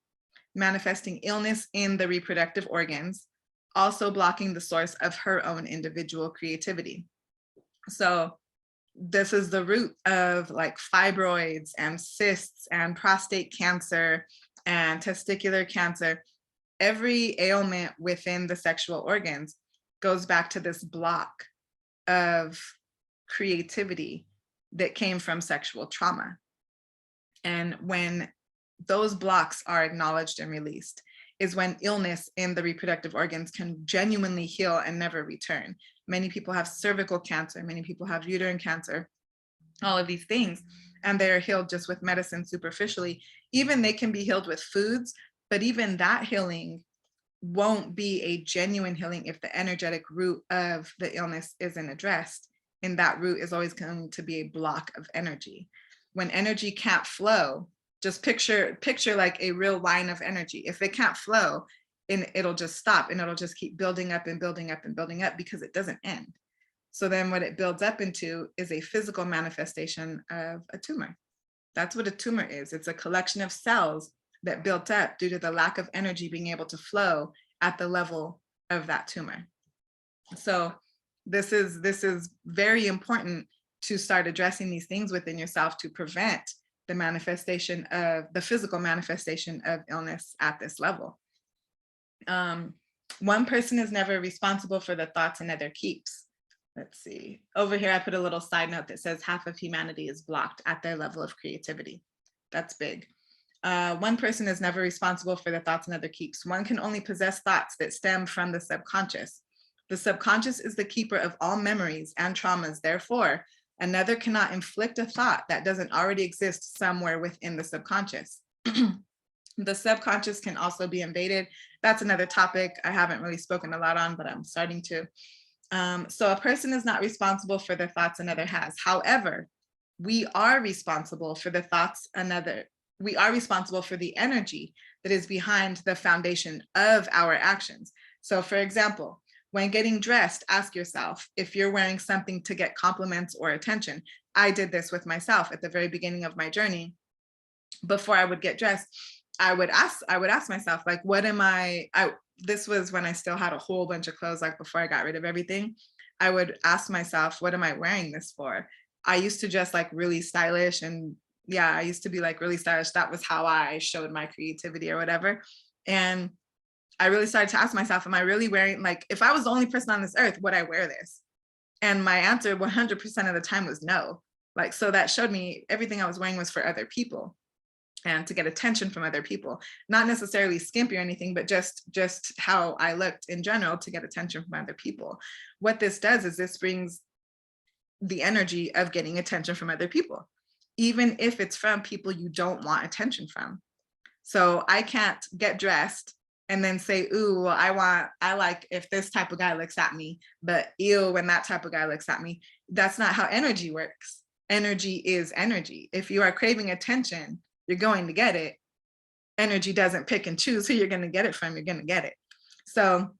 manifesting illness in the reproductive organs, also blocking the source of her own individual creativity. So this is the root of like fibroids and cysts and prostate cancer and testicular cancer. Every ailment within the sexual organs goes back to this block of creativity that came from sexual trauma. And when those blocks are acknowledged and released is when illness in the reproductive organs can genuinely heal and never return. Many people have cervical cancer, many people have uterine cancer, all of these things, and they're healed just with medicine superficially. Even they can be healed with foods, but even that healing won't be a genuine healing if the energetic root of the illness isn't addressed. And that root is always going to be a block of energy. When energy can't flow, just picture like a real line of energy. If it can't flow, it'll just stop, and it'll just keep building up and building up and building up because it doesn't end. So then what it builds up into is a physical manifestation of a tumor. That's what a tumor is. It's a collection of cells that built up due to the lack of energy being able to flow at the level of that tumor. So this is very important to start addressing these things within yourself to prevent the manifestation of the physical manifestation of illness at this level. One person is never responsible for the thoughts another keeps. Let's see. Over here, I put a little side note that says half of humanity is blocked at their level of creativity. That's big. One person is never responsible for the thoughts another keeps. One can only possess thoughts that stem from the subconscious. The subconscious is the keeper of all memories and traumas. Therefore, another cannot inflict a thought that doesn't already exist somewhere within the subconscious. The subconscious can also be invaded. That's another topic I haven't really spoken a lot on, but I'm starting to. So a person is not responsible for the thoughts another has. However, we are responsible for the thoughts we are responsible for the energy that is behind the foundation of our actions. So for example, when getting dressed, ask yourself if you're wearing something to get compliments or attention. I did this with myself at the very beginning of my journey. Before I would get dressed, I would ask myself, like, what am this was when I still had a whole bunch of clothes, like before I got rid of everything. I would ask myself, what am I wearing this for? I used to dress like really stylish, and yeah, I used to be like really stylish. That was how I showed my creativity or whatever. And I really started to ask myself, am I really wearing, like, if I was the only person on this earth, would I wear this? And my answer 100% of the time was no. Like, so that showed me everything I was wearing was for other people and to get attention from other people, not necessarily skimpy or anything, but just how I looked in general to get attention from other people. What this does is this brings the energy of getting attention from other people, even if it's from people you don't want attention from. So I can't get dressed and then say, ooh, well, I like if this type of guy looks at me, but ew, when that type of guy looks at me. That's not how energy works. Energy is energy. If you are craving attention, you're going to get it. Energy doesn't pick and choose who you're going to get it from, you're going to get it. So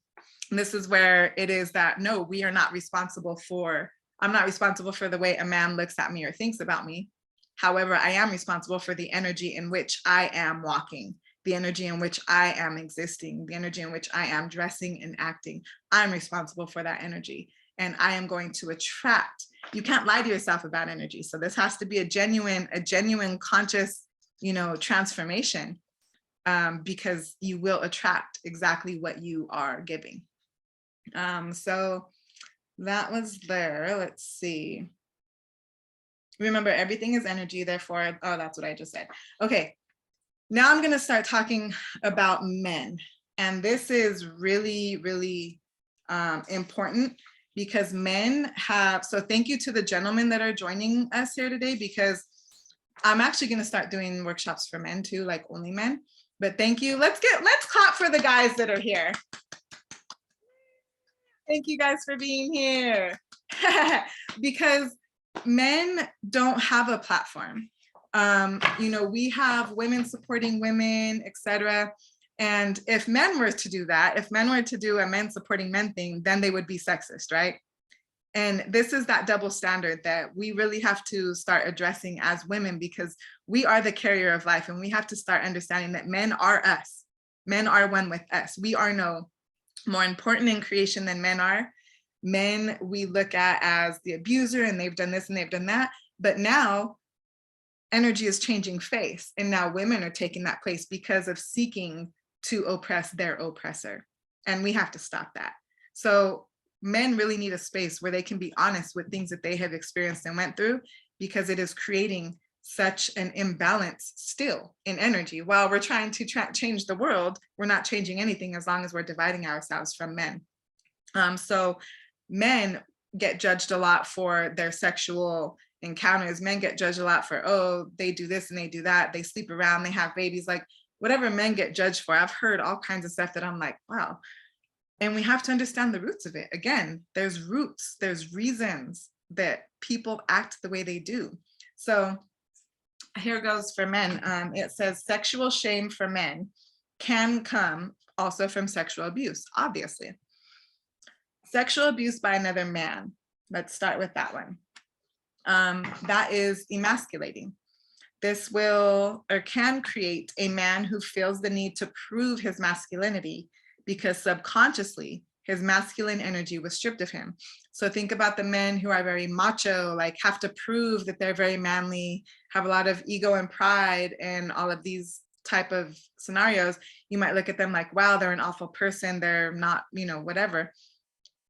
this is where it is that, no, we are not responsible for, I'm not responsible for the way a man looks at me or thinks about me. However, I am responsible for the energy in which I am walking, the energy in which I am existing, the energy in which I am dressing and acting. I'm responsible for that energy, and I am going to attract. You can't lie to yourself about energy. So this has to be a genuine conscious, transformation. because you will attract exactly what you are giving. So that was there. Let's see. Remember, everything is energy, therefore, oh, that's what I just said. Okay, now I'm gonna start talking about men. And this is really, really important because men have, so thank you to the gentlemen that are joining us here today, because I'm actually gonna start doing workshops for men too, like only men. But thank you. Let's clap for the guys that are here. Thank you guys for being here. Because men don't have a platform. You know, we have women supporting women, etc. And if men were to do that, if men were to do a men supporting men thing, then they would be sexist, right? And this is that double standard that we really have to start addressing as women, because we are the carrier of life, and we have to start understanding that men are us. Men are one with us. We are no more important in creation than men are. Men we look at as the abuser, and they've done this and they've done that. But now energy is changing face, and now women are taking that place because of seeking to oppress their oppressor. And we have to stop that. So men really need a space where they can be honest with things that they have experienced and went through, because it is creating such an imbalance still in energy. While we're trying to change the world, we're not changing anything as long as we're dividing ourselves from men. So men get judged a lot for their sexual encounters. Men get judged a lot for, oh, they do this and they do that. They sleep around, they have babies, like whatever men get judged for. I've heard all kinds of stuff that I'm like, wow. And we have to understand the roots of it. Again, there's roots, there's reasons that people act the way they do. So here goes for men. It says sexual shame for men can come also from sexual abuse, obviously. Sexual abuse by another man. Let's start with that one. That is emasculating. This will or can create a man who feels the need to prove his masculinity because subconsciously his masculine energy was stripped of him. So think about the men who are very macho, like have to prove that they're very manly, have a lot of ego and pride and all of these type of scenarios. You might look at them like, wow, they're an awful person. They're not, you know, whatever.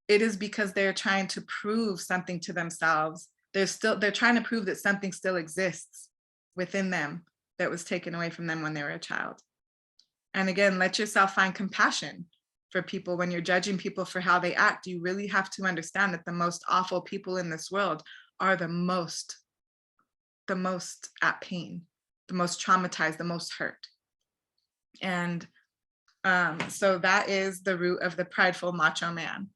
It is because they're trying to prove something to themselves. They're trying to prove that something still exists within them that was taken away from them when they were a child. And again, let yourself find compassion for people. When you're judging people for how they act, you really have to understand that the most awful people in this world are the most at pain, the most traumatized, the most hurt. And so that is the root of the prideful macho man.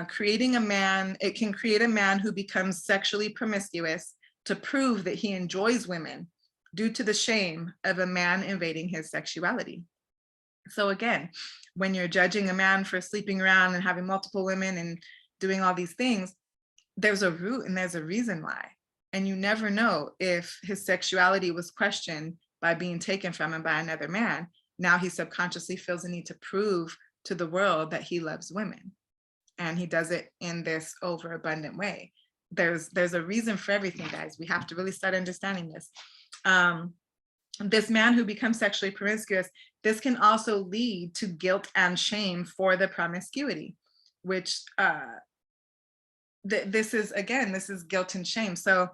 Creating a man, it can create a man who becomes sexually promiscuous to prove that he enjoys women due to the shame of a man invading his sexuality. So again, when you're judging a man for sleeping around and having multiple women and doing all these things, there's a root and there's a reason why. And you never know if his sexuality was questioned by being taken from him by another man. Now he subconsciously feels the need to prove to the world that he loves women. And he does it in this overabundant way. There's a reason for everything, guys. We have to really start understanding this. This man who becomes sexually promiscuous, this can also lead to guilt and shame for the promiscuity, which this is guilt and shame. So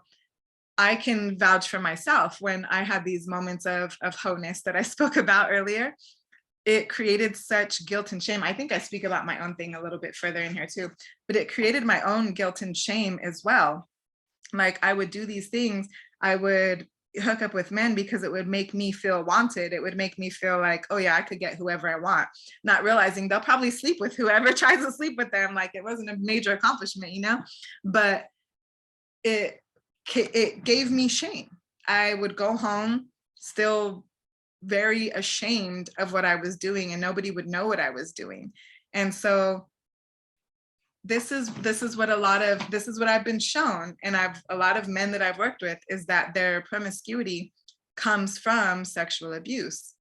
I can vouch for myself when I had these moments of wholeness that I spoke about earlier. It created such guilt and shame. I think I speak about my own thing a little bit further in here too, but it created my own guilt and shame as well. Like I would do these things, I would hook up with men because it would make me feel wanted. It would make me feel like, oh yeah, I could get whoever I want, not realizing they'll probably sleep with whoever tries to sleep with them. Like it wasn't a major accomplishment, you know, but it gave me shame. I would go home still very ashamed of what I was doing, and nobody would know what I was doing. And so this is what I've been shown, and a lot of men that I've worked with is that their promiscuity comes from sexual abuse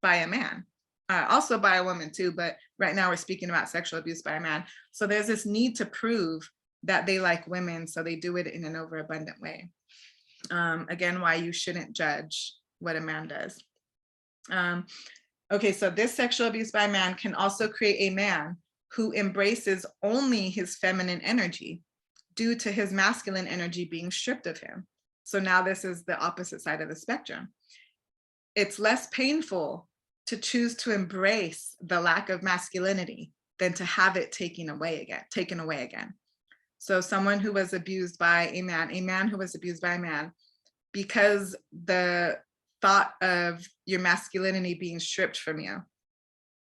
by a man, also by a woman too, but right now we're speaking about sexual abuse by a man. So there's this need to prove that they like women, so they do it in an overabundant way. Again, why you shouldn't judge what a man does. Okay, so this sexual abuse by a man can also create a man who embraces only his feminine energy due to his masculine energy being stripped of him. So now this is the opposite side of the spectrum. It's less painful to choose to embrace the lack of masculinity than to have it taken away again. So someone who was abused by a man who was abused by a man, because the thought of your masculinity being stripped from you,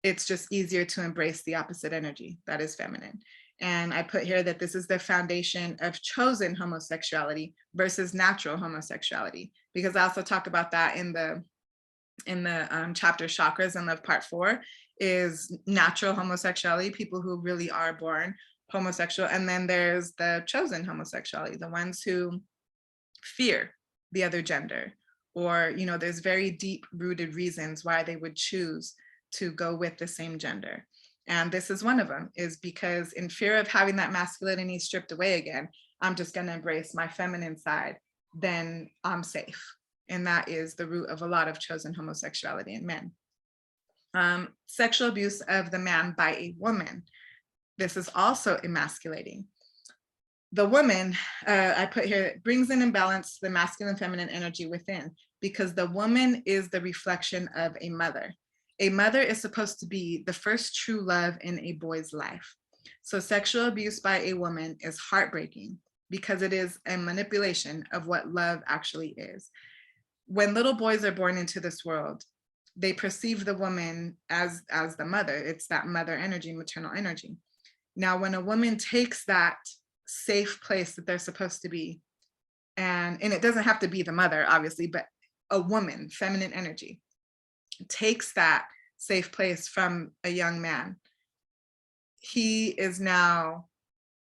it's just easier to embrace the opposite energy that is feminine. And I put here that this is the foundation of chosen homosexuality versus natural homosexuality, because I also talk about that in the chapter Chakras in Love Part 4, is natural homosexuality, people who really are born homosexual. And then there's the chosen homosexuality, the ones who fear the other gender, or, you know, there's very deep rooted reasons why they would choose to go with the same gender. And this is one of them, is because in fear of having that masculinity stripped away again, I'm just going to embrace my feminine side, then I'm safe. And that is the root of a lot of chosen homosexuality in men. Sexual abuse of the man by a woman. This is also emasculating. The woman, I put here, brings an imbalance to the masculine feminine energy within, because the woman is the reflection of a mother. A mother is supposed to be the first true love in a boy's life. So sexual abuse by a woman is heartbreaking because it is a manipulation of what love actually is. When little boys are born into this world, they perceive the woman as the mother. It's that mother energy, maternal energy. Now, when a woman takes that safe place that they're supposed to be, and it doesn't have to be the mother, obviously, but a woman, feminine energy, takes that safe place from a young man, he is now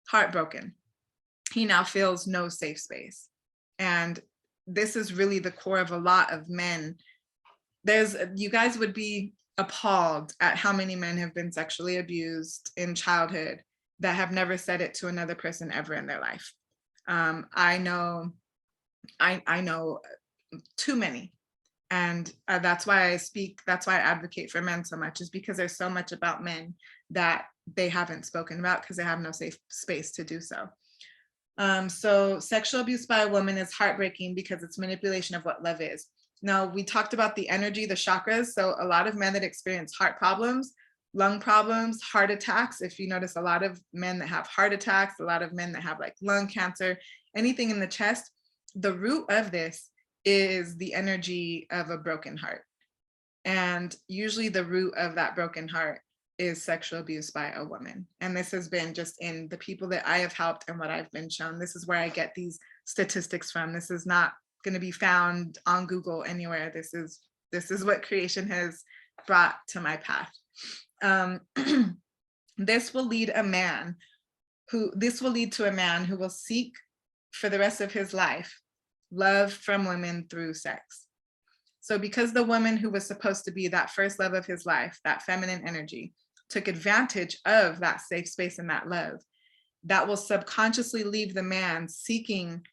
heartbroken. He now feels no safe space. And this is really the core of a lot of men. You guys would be appalled at how many men have been sexually abused in childhood that have never said it to another person ever in their life. I know too many. And that's why I advocate for men so much, is because there's so much about men that they haven't spoken about because they have no safe space to do so. So sexual abuse by a woman is heartbreaking because it's manipulation of what love is. Now, we talked about the energy, the chakras. So a lot of men that experience heart problems, lung problems, heart attacks. If you notice, a lot of men that have heart attacks, a lot of men that have like lung cancer, anything in the chest, the root of this is the energy of a broken heart. And usually the root of that broken heart is sexual abuse by a woman. And this has been just in the people that I have helped and what I've been shown. This is where I get these statistics from. This is not going to be found on Google anywhere. This is what creation has brought to my path. This will lead to a man who will seek for the rest of his life love from women through sex. So because the woman who was supposed to be that first love of his life, that feminine energy, took advantage of that safe space and that love, that will subconsciously leave the man seeking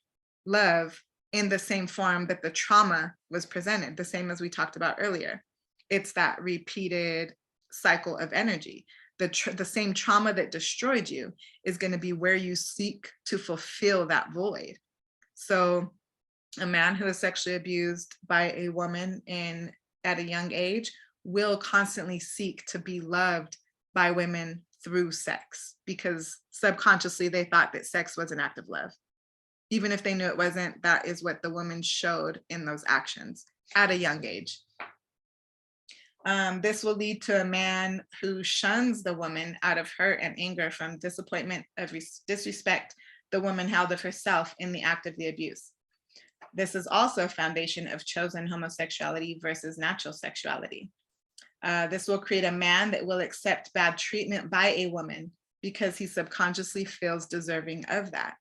love in the same form that the trauma was presented, the same as we talked about earlier. It's that repeated cycle of energy. The same trauma that destroyed you is going to be where you seek to fulfill that void. So a man who is sexually abused by a woman at a young age will constantly seek to be loved by women through sex, because subconsciously they thought that sex was an act of love. Even if they knew it wasn't, that is what the woman showed in those actions at a young age. This will lead to a man who shuns the woman out of hurt and anger from disappointment of disrespect the woman held of herself in the act of the abuse. This is also a foundation of chosen homosexuality versus natural sexuality. This will create a man that will accept bad treatment by a woman because he subconsciously feels deserving of that.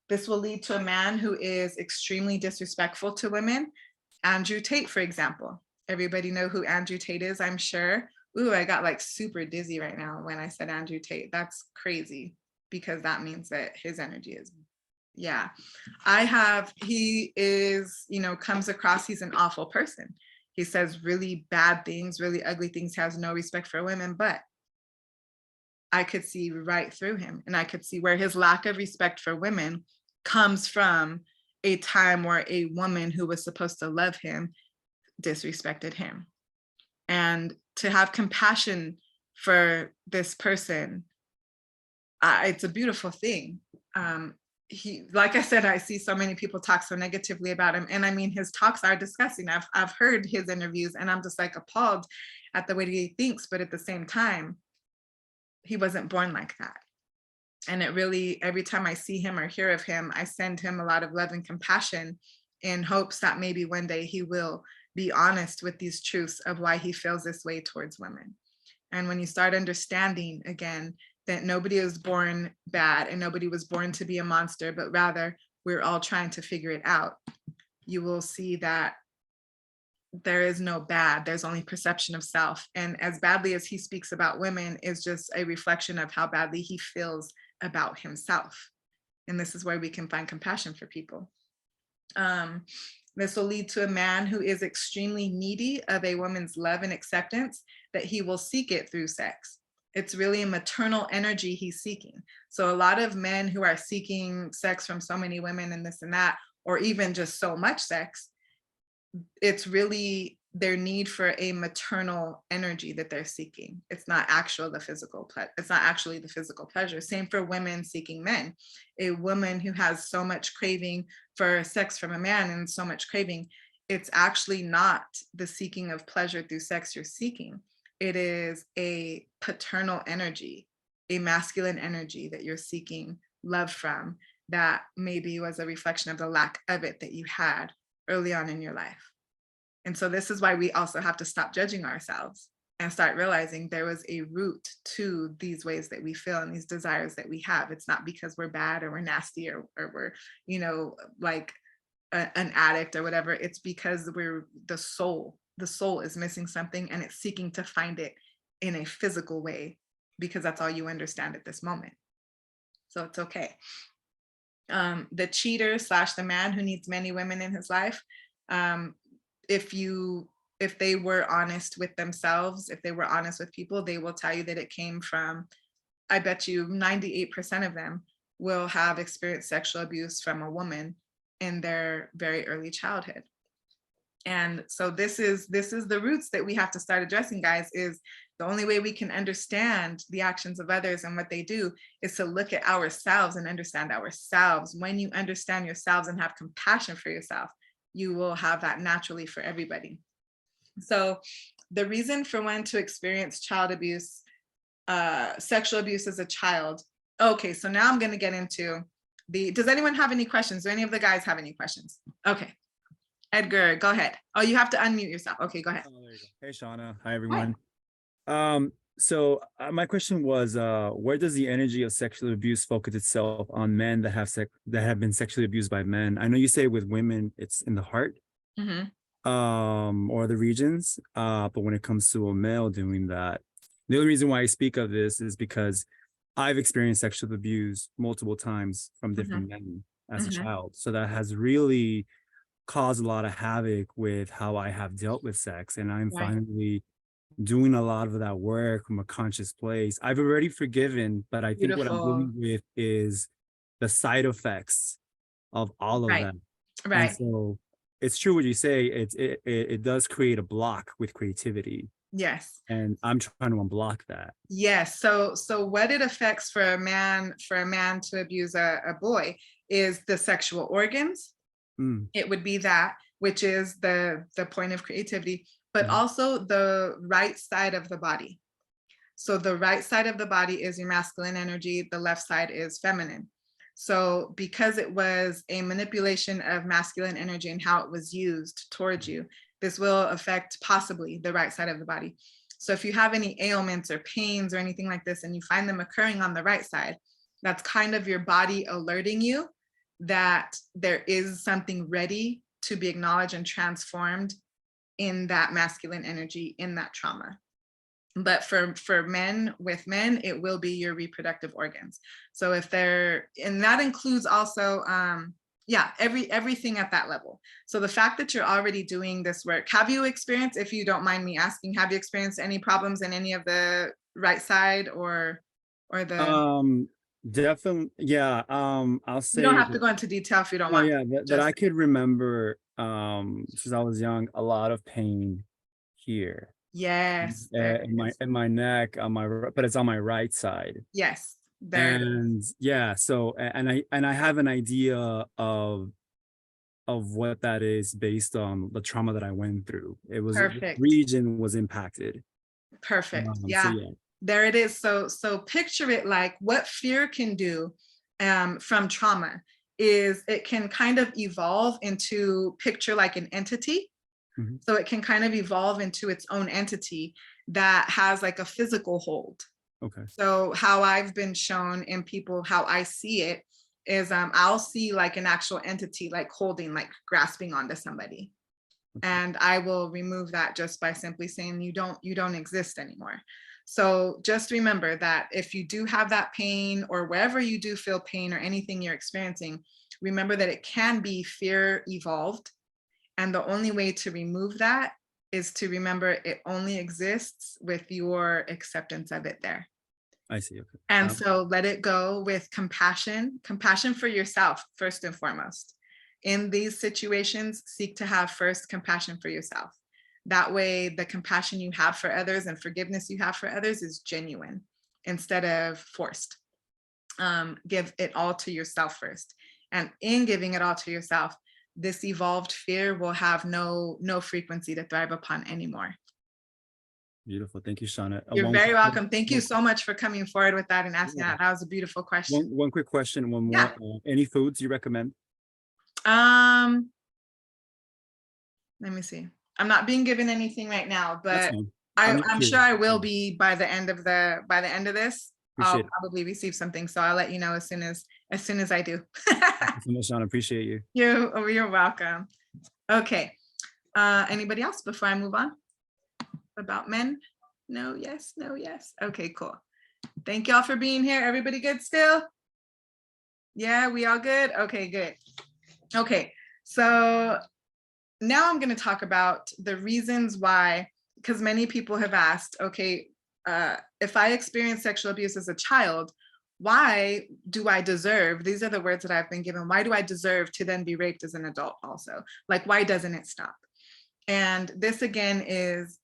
This will lead to a man who is extremely disrespectful to women. Andrew Tate, for example. Everybody know who Andrew Tate is, I'm sure. Ooh, I got like super dizzy right now when I said Andrew Tate. That's crazy, because that means that his energy is, yeah. He is, comes across, he's an awful person. He says really bad things, really ugly things, has no respect for women, but I could see right through him, and I could see where his lack of respect for women comes from a time where a woman who was supposed to love him disrespected him. And to have compassion for this person, it's a beautiful thing. He, like I said, I see so many people talk so negatively about him, and I mean, his talks are disgusting. I've heard his interviews, and I'm just like appalled at the way he thinks. But at the same time, he wasn't born like that. And it really, every time I see him or hear of him, I send him a lot of love and compassion in hopes that maybe one day he will be honest with these truths of why he feels this way towards women. And when you start understanding again that nobody was born bad and nobody was born to be a monster, but rather we're all trying to figure it out, you will see that there is no bad, there's only perception of self. And as badly as he speaks about women is just a reflection of how badly he feels about himself. And this is where we can find compassion for people. This will lead to a man who is extremely needy of a woman's love and acceptance, that he will seek it through sex. It's really a maternal energy he's seeking. So a lot of men who are seeking sex from so many women and this and that, or even just so much sex, it's really their need for a maternal energy that they're seeking. It's not actually the physical pleasure. Same for women seeking men. A woman who has so much craving for sex from a man and so much craving, it's actually not the seeking of pleasure through sex you're seeking. It is a paternal energy, a masculine energy that you're seeking love from, that maybe was a reflection of the lack of it that you had early on in your life. And so this is why we also have to stop judging ourselves and start realizing there was a root to these ways that we feel and these desires that we have. It's not because we're bad or we're nasty or we're, you know, like an addict or whatever. It's because we're the soul is missing something and it's seeking to find it in a physical way because that's all you understand at this moment. So it's okay. The cheater / the man who needs many women in his life, if they were honest with themselves, if they were honest with people, they will tell you that it came from, I bet you 98% of them will have experienced sexual abuse from a woman in their very early childhood. And so this is the roots that we have to start addressing, guys. Is the only way we can understand the actions of others and what they do is to look at ourselves and understand ourselves. When you understand yourselves and have compassion for yourself, you will have that naturally for everybody. So the reason for one to experience child abuse, sexual abuse as a child. Okay, so now I'm going to get into does anyone have any questions? Do any of the guys have any questions? Okay. Edgar, go ahead. Oh, you have to unmute yourself. Okay, go ahead. Oh, there you go. Hey, Shauna. Hi, everyone. Hi. So my question was, where does the energy of sexual abuse focus itself on men that have been sexually abused by men? I know you say with women, it's in the heart, or the regions, but when it comes to a male doing that, the only reason why I speak of this is because I've experienced sexual abuse multiple times from different men as a child. So that has really caused a lot of havoc with how I have dealt with sex. And I'm finally doing a lot of that work from a conscious place. I've already forgiven, but I think what I'm dealing with is the side effects of all of that. Right. And so it's true what you say. It does create a block with creativity. Yes. And I'm trying to unblock that. Yes. So what it affects for a man to abuse a boy is the sexual organs. It would be that, which is the point of creativity, but also the right side of the body. So the right side of the body is your masculine energy. The left side is feminine. So because it was a manipulation of masculine energy and how it was used towards you, this will affect possibly the right side of the body. So if you have any ailments or pains or anything like this, and you find them occurring on the right side, that's kind of your body alerting you that there is something ready to be acknowledged and transformed in that masculine energy, in that trauma. But for men, with men, it will be your reproductive organs. So if they're, and that includes also Yeah, everything at that level. So the fact that you're already doing this work, have you experienced, if you don't mind me asking, have you experienced any problems in any of the right side or the, Definitely, yeah. I'll you don't say have to go into detail if you don't no, want, yeah, that just, I could remember since I was young, a lot of pain here. yes, there it is. In my neck, on my but it's on my right side. Yes, there it is. And yeah, so and I have an idea of what that is based on the trauma that I went through. It was Perfect. region was impacted. Perfect. So Yeah, yeah, there it is. So picture it like what fear can do from trauma is it can kind of evolve into, picture like an entity. Mhm. So it can kind of evolve into its own entity that has like a physical hold. Okay. So how I've been shown in people, how I see it is I'll see like an actual entity like holding, like grasping onto somebody. And I will remove that just by simply saying you don't exist anymore. So just remember that if you do have that pain or wherever you do feel pain or anything you're experiencing, remember that it can be fear evolved. And the only way to remove that is to remember it only exists with your acceptance of it there. I see. Okay. And so let it go with compassion for yourself, first and foremost. In these situations, seek to have first compassion for yourself. That way, the compassion you have for others and forgiveness you have for others is genuine instead of forced. Give it all to yourself first. And in giving it all to yourself, this evolved fear will have no frequency to thrive upon anymore. Beautiful. Thank you, Shanna. You're very welcome. Thank you so much for coming forward with that and asking that. That was a beautiful question. One quick question, one more. Yeah. Any foods you recommend? Let me see. I'm not being given anything right now, That's but fine. I'm sure I will be by the end of this. I'll Appreciate it. probably receive something, so I'll let you know as soon as I do. Thank you so much, Shanna. Appreciate you. You're welcome. Okay. Anybody else before I move on? About men? No, yes, no, yes. Okay, cool. Thank y'all for being here. Everybody good still? Yeah, we all good? Okay, good. Okay, so now I'm going to talk about the reasons why, because many people have asked, okay, if I experienced sexual abuse as a child, why do I deserve, these are the words that I've been given, why do I deserve to then be raped as an adult also? Like, why doesn't it stop? And this again is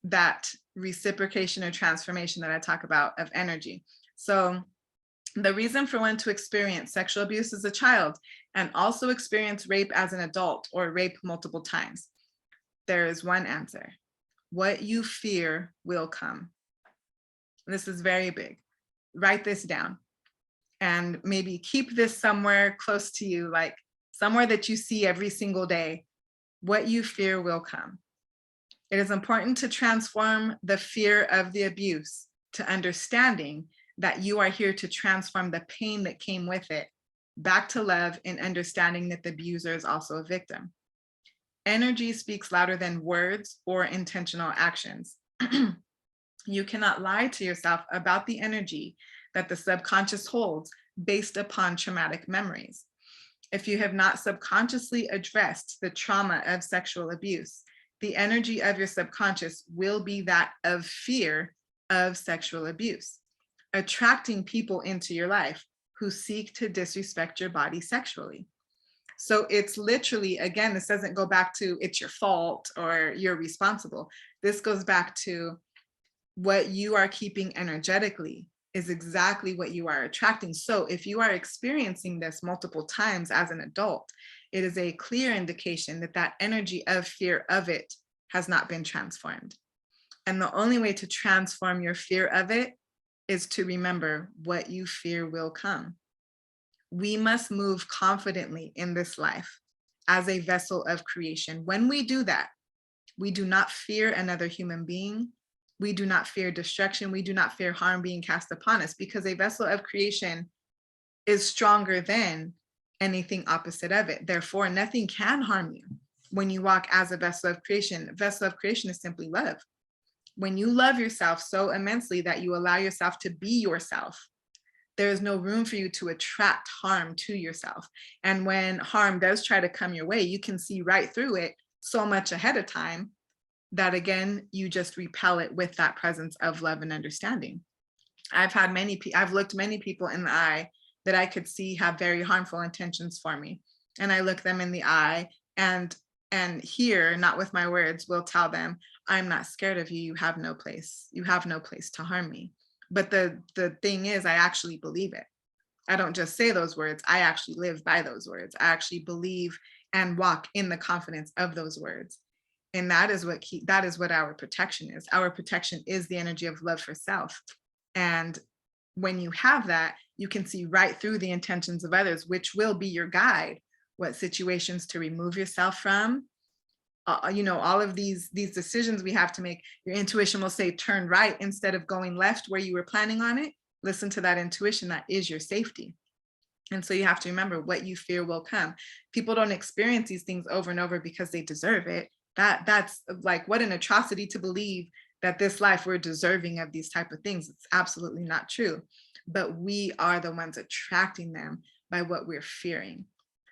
that reciprocation or transformation that I talk about of energy. So the reason for one to experience sexual abuse as a child and also experience rape as an adult or rape multiple times, there is one answer. What you fear will come. This is very big. Write this down and maybe keep this somewhere close to you, like somewhere that you see every single day. What you fear will come. It is important to transform the fear of the abuse to understanding that you are here to transform the pain that came with it back to love and understanding that the abuser is also a victim. Energy speaks louder than words or intentional actions. You cannot lie to yourself about the energy that the subconscious holds based upon traumatic memories. If you have not subconsciously addressed the trauma of sexual abuse, the energy of your subconscious will be that of fear of sexual abuse, attracting people into your life who seek to disrespect your body sexually. So it's literally, again, this doesn't go back to it's your fault or you're responsible. This goes back to what you are keeping energetically is exactly what you are attracting. So if you are experiencing this multiple times as an adult, it is a clear indication that that energy of fear of it has not been transformed. And the only way to transform your fear of it is to remember what you fear will come. We must move confidently in this life as a vessel of creation. When we do that, we do not fear another human being. We do not fear destruction. We do not fear harm being cast upon us because a vessel of creation is stronger than anything opposite of it. Therefore, nothing can harm you when you walk as a vessel of creation. A vessel of creation is simply love. When you love yourself so immensely that you allow yourself to be yourself, there is no room for you to attract harm to yourself. And when harm does try to come your way, you can see right through it so much ahead of time that, again, you just repel it with that presence of love and understanding. I've looked many people in the eye that I could see have very harmful intentions for me. And I look them in the eye and here, not with my words, will tell them, I'm not scared of you. You have no place. You have no place to harm me. But the thing is, I actually believe it. I don't just say those words. I actually live by those words. I actually believe and walk in the confidence of those words. And that is what our protection is. Our protection is the energy of love for self. And when you have that, you can see right through the intentions of others, which will be your guide, what situations to remove yourself from. All of these decisions we have to make. Your intuition will say turn right instead of going left where you were planning on it. Listen to that intuition. That is your safety. And so you have to remember, what you fear will come. People don't experience these things over and over because they deserve it. That's like, what an atrocity to believe that this life we're deserving of these type of things. It's absolutely not true. But we are the ones attracting them by what we're fearing.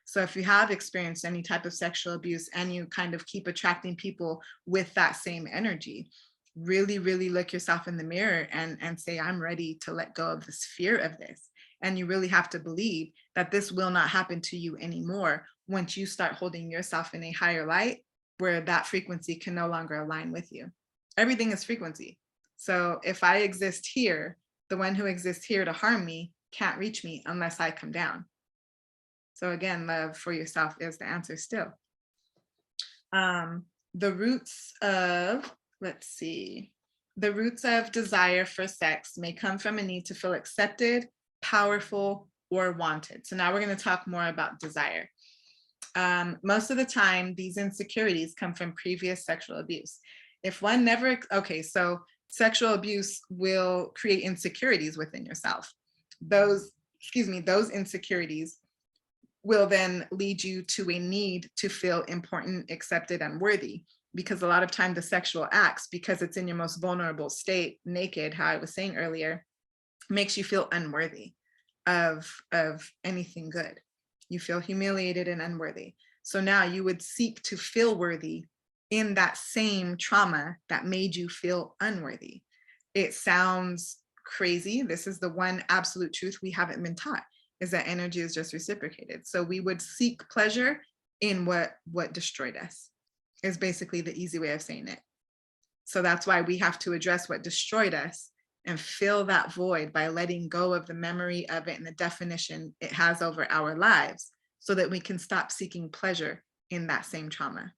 So if you have experienced any type of sexual abuse and you kind of keep attracting people with that same energy, really, really look yourself in the mirror and say, I'm ready to let go of this fear of this. And you really have to believe that this will not happen to you anymore once you start holding yourself in a higher light where that frequency can no longer align with you. Everything is frequency. So if I exist here, the one who exists here to harm me can't reach me unless I come down. So again, love for yourself is the answer still. The roots of, the roots of desire for sex may come from a need to feel accepted, powerful, or wanted. So now we're going to talk more about desire. Most of the time, these insecurities come from previous sexual abuse. If one never, so sexual abuse will create insecurities within yourself. Those insecurities will then lead you to a need to feel important, accepted, and worthy. Because a lot of time the sexual acts, because it's in your most vulnerable state, naked, how I was saying earlier, makes you feel unworthy of anything good. You feel humiliated and unworthy. So now you would seek to feel worthy in that same trauma that made you feel unworthy. It sounds crazy. This is the one absolute truth we haven't been taught, is that energy is just reciprocated. So we would seek pleasure in what destroyed us, is basically the easy way of saying it. So that's why we have to address what destroyed us and fill that void by letting go of the memory of it and the definition it has over our lives, so that we can stop seeking pleasure in that same trauma.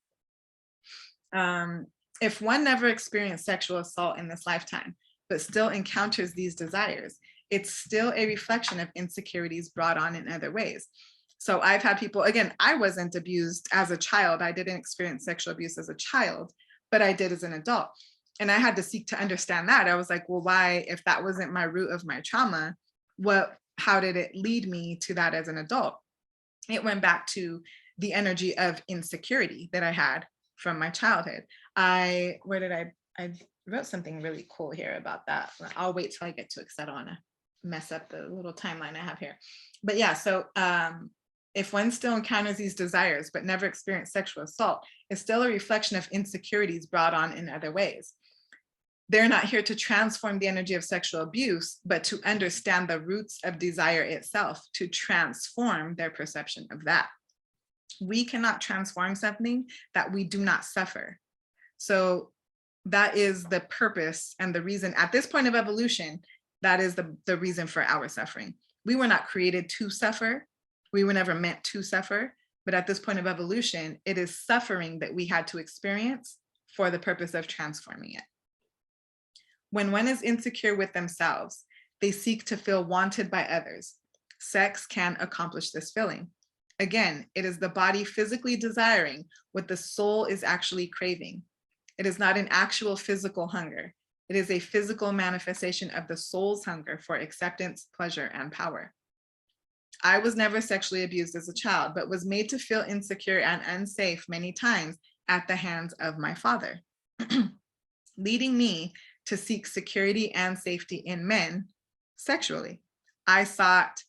If one never experienced sexual assault in this lifetime, but still encounters these desires, it's still a reflection of insecurities brought on in other ways. So I've had people, again, I wasn't abused as a child. I didn't experience sexual abuse as a child, but I did as an adult. And I had to seek to understand that. I was like, well, why, if that wasn't my root of my trauma, how did it lead me to that as an adult? It went back to the energy of insecurity that I had from my childhood. I wrote something really cool here about that. I'll wait till I get to it because I don't want to mess up the little timeline I have here. But yeah, so if one still encounters these desires but never experienced sexual assault, it's still a reflection of insecurities brought on in other ways. They're not here to transform the energy of sexual abuse, but to understand the roots of desire itself, to transform their perception of that. We cannot transform something that we do not suffer. So that is the purpose and the reason at this point of evolution, that is the reason for our suffering. We were not created to suffer. We were never meant to suffer. But at this point of evolution, it is suffering that we had to experience for the purpose of transforming it. When one is insecure with themselves, they seek to feel wanted by others. Sex can accomplish this feeling. Again, it is the body physically desiring what the soul is actually craving. It is not an actual physical hunger. It is a physical manifestation of the soul's hunger for acceptance, pleasure, and power. I was never sexually abused as a child, but was made to feel insecure and unsafe many times at the hands of my father, leading me to seek security and safety in men sexually. I sought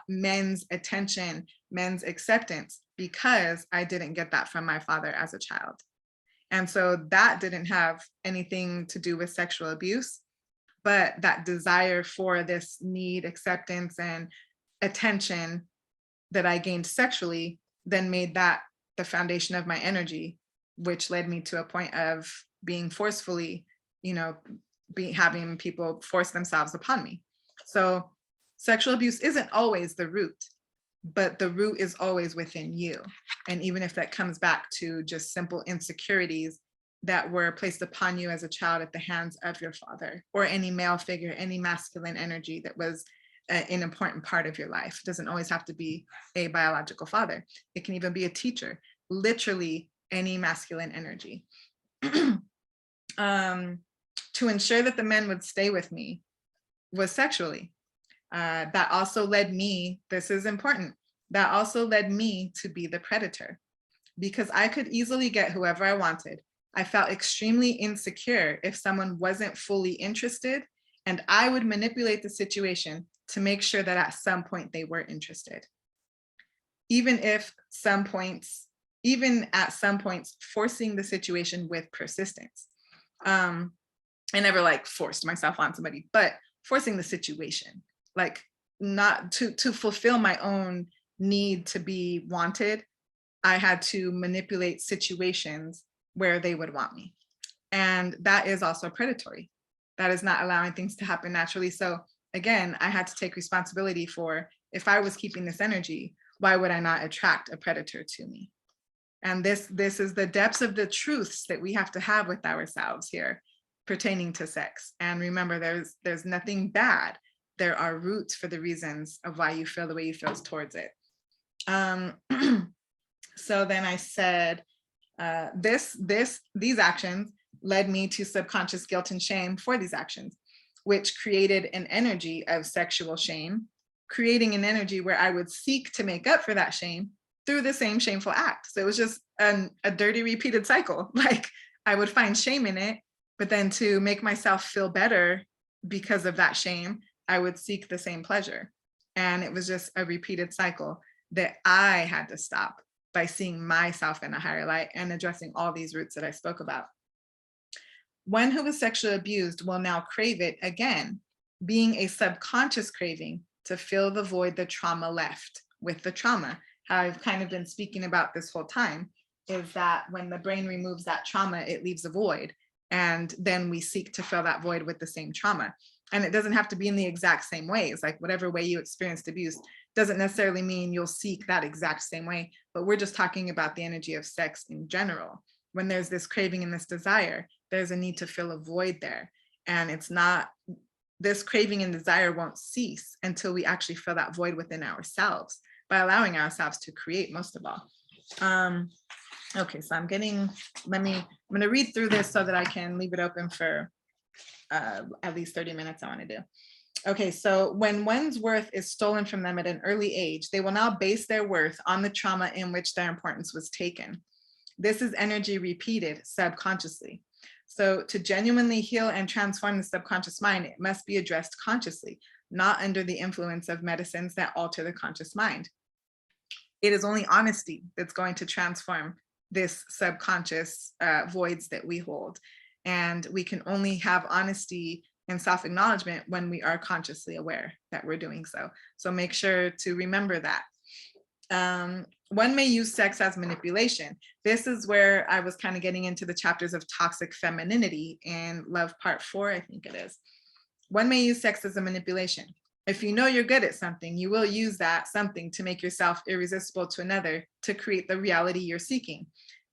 men's attention, men's acceptance, because I didn't get that from my father as a child. And so that didn't have anything to do with sexual abuse, but that desire for this need, acceptance, and attention that I gained sexually then made that the foundation of my energy, which led me to a point of being forcefully, having people force themselves upon me. So sexual abuse isn't always the root, but the root is always within you. And even if that comes back to just simple insecurities that were placed upon you as a child at the hands of your father, or any male figure, any masculine energy that was an important part of your life. It doesn't always have to be a biological father. It can even be a teacher, literally any masculine energy. To ensure that the men would stay with me was sexually. That also led me, this is important, that also led me to be the predator, because I could easily get whoever I wanted. I felt extremely insecure if someone wasn't fully interested, and I would manipulate the situation to make sure that at some point they were interested. Even at some points, forcing the situation with persistence. I never like forced myself on somebody, but forcing the situation, like not to fulfill my own need to be wanted, I had to manipulate situations where they would want me. And that is also predatory. That is not allowing things to happen naturally. So again, I had to take responsibility for, if I was keeping this energy, why would I not attract a predator to me? And this is the depths of the truths that we have to have with ourselves here pertaining to sex. And remember, there's nothing bad. There are roots for the reasons of why you feel the way you feel towards it. So then I said, these actions led me to subconscious guilt and shame for these actions, which created an energy of sexual shame, creating an energy where I would seek to make up for that shame through the same shameful act. So it was just a dirty repeated cycle. Like I would find shame in it, but then to make myself feel better because of that shame, I would seek the same pleasure. And it was just a repeated cycle that I had to stop by seeing myself in a higher light and addressing all these roots that I spoke about. One who was sexually abused will now crave it again, being a subconscious craving to fill the void the trauma left with the trauma. How I've kind of been speaking about this whole time is that when the brain removes that trauma, it leaves a void. And then we seek to fill that void with the same trauma. And it doesn't have to be in the exact same ways, like whatever way you experienced abuse doesn't necessarily mean you'll seek that exact same way, but we're just talking about the energy of sex in general. When there's this craving and this desire, there's a need to fill a void there. And it's not, this craving and desire won't cease until we actually fill that void within ourselves by allowing ourselves to create, most of all. Okay, so I'm going to read through this so that I can leave it open for at least 30 minutes I want to do. Okay, so when one's worth is stolen from them at an early age, they will now base their worth on the trauma in which their importance was taken. This is energy repeated subconsciously. So to genuinely heal and transform the subconscious mind, it must be addressed consciously, not under the influence of medicines that alter the conscious mind. It is only honesty that's going to transform this subconscious voids that we hold. And we can only have honesty and self-acknowledgement when we are consciously aware that we're doing so. So make sure to remember that. One may use sex as manipulation. This is where I was kind of getting into the chapters of toxic femininity in Love Part 4, I think it is. One may use sex as a manipulation. If you know you're good at something, you will use that something to make yourself irresistible to another to create the reality you're seeking.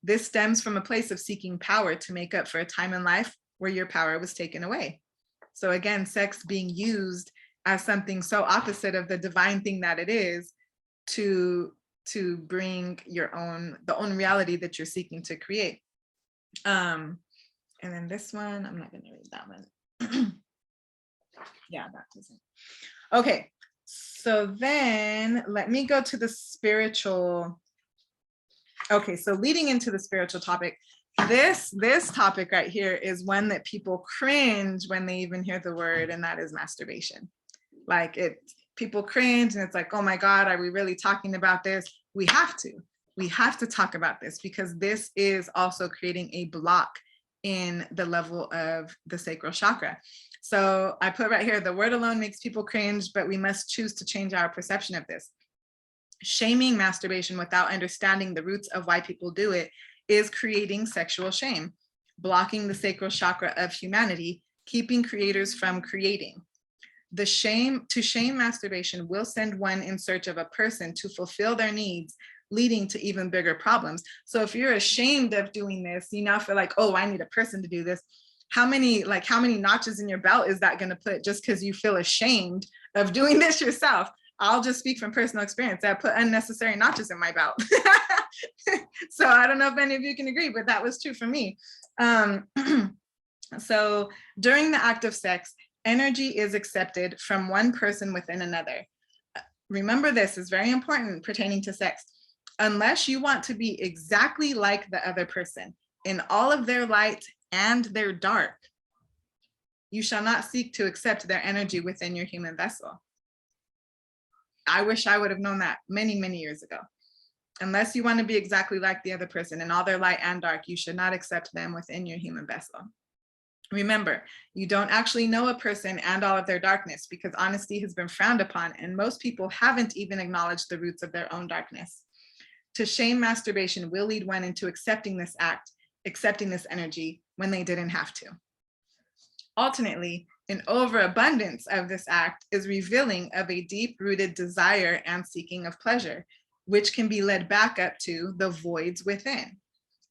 This stems from a place of seeking power to make up for a time in life where your power was taken away. So again, sex being used as something so opposite of the divine thing that it is to bring the own reality that you're seeking to create. And then this one, I'm not going to read that one. Yeah, that doesn't. Okay, so then let me go to the spiritual. Okay, so leading into the spiritual topic, this topic right here is one that people cringe when they even hear the word, and that is masturbation. Like people cringe and it's like, oh my God, are we really talking about this? We have to talk about this because this is also creating a block in the level of the sacral chakra. So I put right here, the word alone makes people cringe, but we must choose to change our perception of this. Shaming masturbation without understanding the roots of why people do it is creating sexual shame, blocking the sacral chakra of humanity, keeping creators from creating. To shame masturbation will send one in search of a person to fulfill their needs, leading to even bigger problems. So if you're ashamed of doing this, you now feel like, oh, I need a person to do this. How many notches in your belt is that going to put just because you feel ashamed of doing this yourself? I'll just speak from personal experience. I put unnecessary notches in my belt. So I don't know if any of you can agree, but that was true for me. So during the act of sex, energy is accepted from one person within another. Remember, this is very important pertaining to sex. Unless you want to be exactly like the other person in all of their light and their dark, you shall not seek to accept their energy within your human vessel. I wish I would have known that many, many years ago. Unless you want to be exactly like the other person in all their light and dark, you should not accept them within your human vessel. Remember, you don't actually know a person and all of their darkness because honesty has been frowned upon and most people haven't even acknowledged the roots of their own darkness. To shame masturbation will lead one into accepting this act, accepting this energy when they didn't have to. Alternately, an overabundance of this act is revealing of a deep-rooted desire and seeking of pleasure, which can be led back up to the voids within.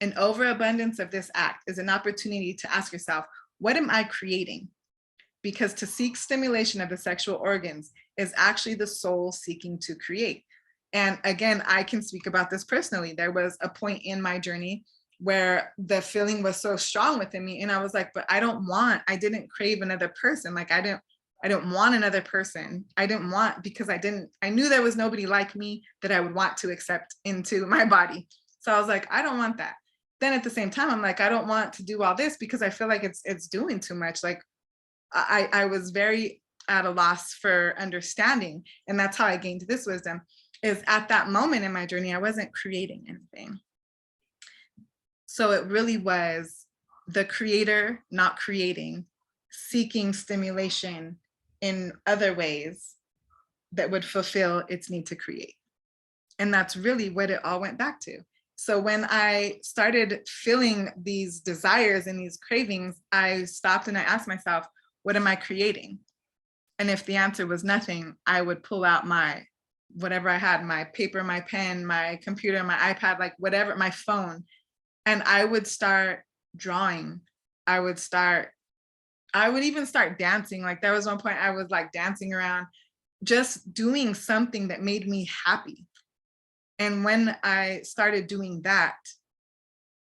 An overabundance of this act is an opportunity to ask yourself, what am I creating? Because to seek stimulation of the sexual organs is actually the soul seeking to create. And again, I can speak about this personally. There was a point in my journey where the feeling was so strong within me and I was like, but I didn't crave another person. Like I don't want another person. Because I knew there was nobody like me that I would want to accept into my body. So I was like, I don't want that. Then at the same time, I'm like, I don't want to do all this because I feel like it's doing too much. Like I was very at a loss for understanding. And that's how I gained this wisdom, is at that moment in my journey, I wasn't creating anything. So it really was the creator not creating, seeking stimulation in other ways that would fulfill its need to create. And that's really what it all went back to. So when I started feeling these desires and these cravings, I stopped and I asked myself, what am I creating? And if the answer was nothing, I would pull out whatever I had, my paper, my pen, my computer, my iPad, like whatever, my phone. And I would start drawing. I would even start dancing. Like there was one point I was like dancing around, just doing something that made me happy. And when I started doing that,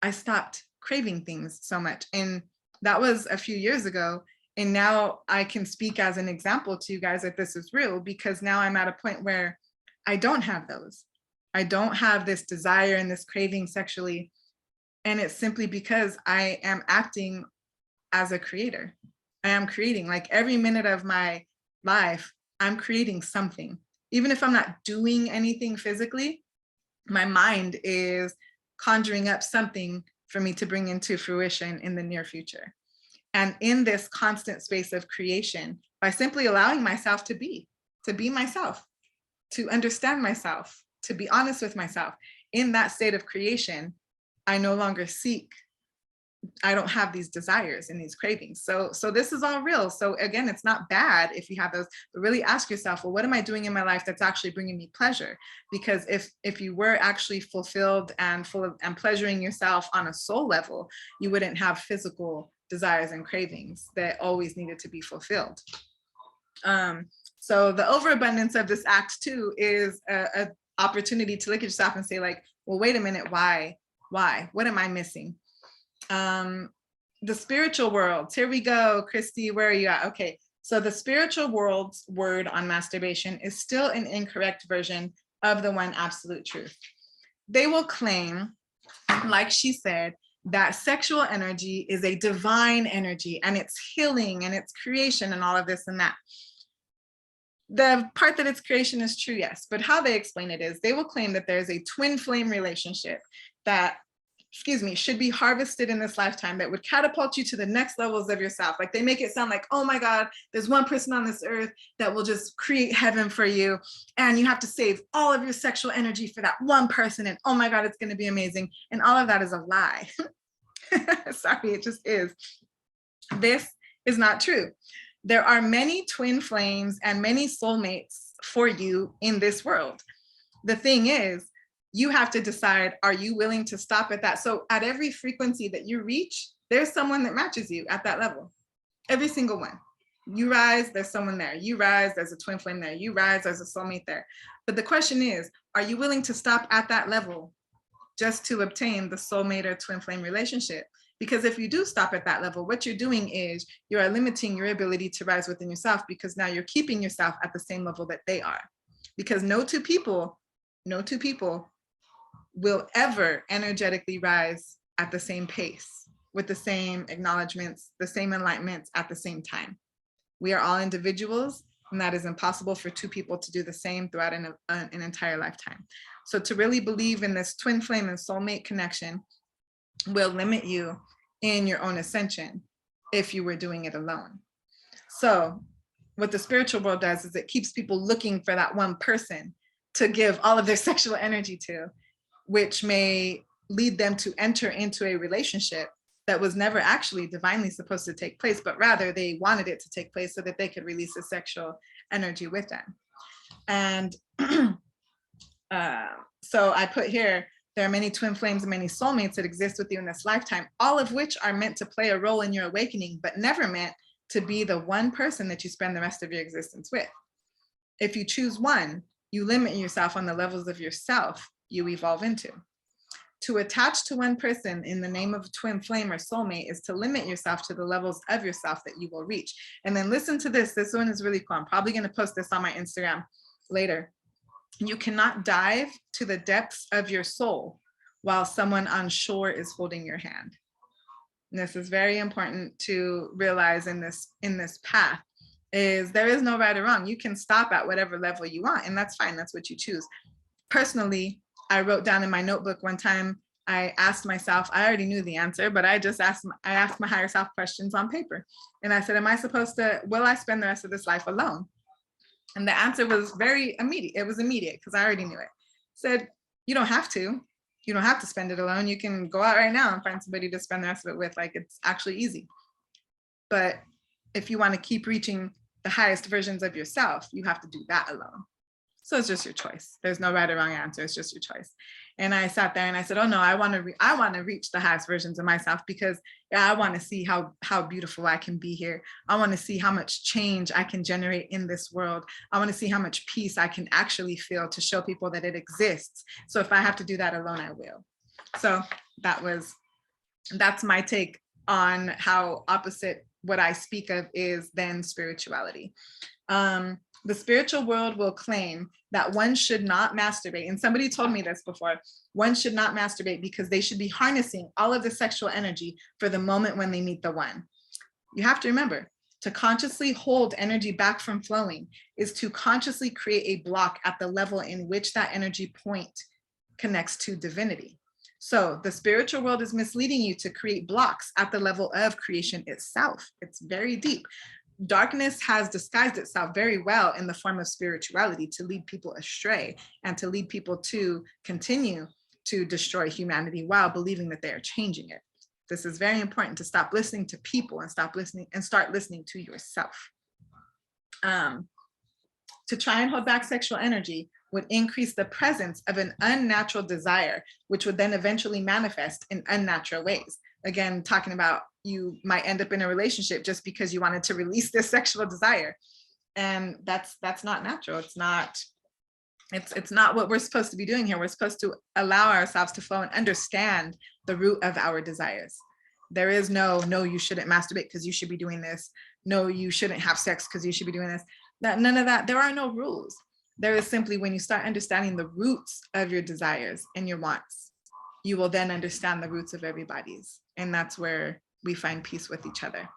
I stopped craving things so much. And that was a few years ago. And now I can speak as an example to you guys that this is real, because now I'm at a point where I don't have those. I don't have this desire and this craving sexually. And it's simply because I am acting as a creator. I am creating, like every minute of my life, I'm creating something. Even if I'm not doing anything physically, my mind is conjuring up something for me to bring into fruition in the near future. And in this constant space of creation, by simply allowing myself to be myself, to understand myself, to be honest with myself, in that state of creation, I no longer I don't have these desires and these cravings. So this is all real. So again, it's not bad if you have those, but really ask yourself, well, what am I doing in my life that's actually bringing me pleasure? Because if you were actually fulfilled and pleasuring yourself on a soul level, you wouldn't have physical desires and cravings that always needed to be fulfilled. So the overabundance of this act too is a opportunity to look at yourself and say like, well, wait a minute, why? What am I missing? The spiritual world. Here we go, Christy, where are you at? Okay, so the spiritual world's word on masturbation is still an incorrect version of the one absolute truth. They will claim, like she said, that sexual energy is a divine energy and it's healing and it's creation and all of this and that. The part that it's creation is true, yes. But how they explain it is they will claim that there's a twin flame relationship that, excuse me, should be harvested in this lifetime that would catapult you to the next levels of yourself. Like they make it sound like, oh my God, there's one person on this earth that will just create heaven for you. And you have to save all of your sexual energy for that one person. And oh my God, it's going to be amazing. And all of that is a lie. Sorry, it just is. This is not true. There are many twin flames and many soulmates for you in this world. The thing is, you have to decide, are you willing to stop at that? So at every frequency that you reach, there's someone that matches you at that level. Every single one. You rise, there's someone there. You rise, there's a twin flame there. You rise, there's a soulmate there. But the question is, are you willing to stop at that level just to obtain the soulmate or twin flame relationship? Because if you do stop at that level, what you're doing is you are limiting your ability to rise within yourself, because now you're keeping yourself at the same level that they are. Because no two people will ever energetically rise at the same pace, with the same acknowledgements, the same enlightenments at the same time. We are all individuals, and that is impossible for two people to do the same throughout an entire lifetime. So to really believe in this twin flame and soulmate connection will limit you in your own ascension if you were doing it alone. So what the spiritual world does is it keeps people looking for that one person to give all of their sexual energy to, which may lead them to enter into a relationship that was never actually divinely supposed to take place, but rather they wanted it to take place so that they could release the sexual energy with them. And so I put here, there are many twin flames and many soulmates that exist with you in this lifetime, all of which are meant to play a role in your awakening, but never meant to be the one person that you spend the rest of your existence with. If you choose one, you limit yourself on the levels of yourself you evolve into. To attach to one person in the name of a twin flame or soulmate is to limit yourself to the levels of yourself that you will reach. And then listen to this. This one is really cool. I'm probably going to post this on my Instagram later. You cannot dive to the depths of your soul while someone on shore is holding your hand. And this is very important to realize in this path, is there is no right or wrong. You can stop at whatever level you want, and that's fine. That's what you choose. Personally, I wrote down in my notebook one time, I asked myself, I already knew the answer, but I asked my higher self questions on paper. And I said, will I spend the rest of this life alone? And the answer was very immediate. It was immediate because I already knew it. Said, you don't have to. You don't have to spend it alone. You can go out right now and find somebody to spend the rest of it with. Like, it's actually easy. But if you want to keep reaching the highest versions of yourself, you have to do that alone. So it's just your choice. There's no right or wrong answer. It's just your choice. And I sat there and I said, oh no, I want to reach the highest versions of myself, because I want to see how beautiful I can be here. I want to see how much change I can generate in this world. I want to see how much peace I can actually feel to show people that it exists. So if I have to do that alone, I will. So that's my take on how opposite what I speak of is then spirituality. The spiritual world will claim that one should not masturbate. And somebody told me this before. One should not masturbate because they should be harnessing all of the sexual energy for the moment when they meet the one. You have to remember, to consciously hold energy back from flowing is to consciously create a block at the level in which that energy point connects to divinity. So the spiritual world is misleading you to create blocks at the level of creation itself. It's very deep. Darkness has disguised itself very well in the form of spirituality to lead people astray and to lead people to continue to destroy humanity while believing that they are changing it. This is very important, to stop listening to people and start listening to yourself. To try and hold back sexual energy would increase the presence of an unnatural desire, which would then eventually manifest in unnatural ways. Again, talking about you might end up in a relationship just because you wanted to release this sexual desire. And that's not natural. It's not what we're supposed to be doing here. We're supposed to allow ourselves to flow and understand the root of our desires. There is no, you shouldn't masturbate because you should be doing this. No, you shouldn't have sex because you should be doing this. None of that. There are no rules. There is simply, when you start understanding the roots of your desires and your wants, you will then understand the roots of everybody's. And that's where we find peace with each other.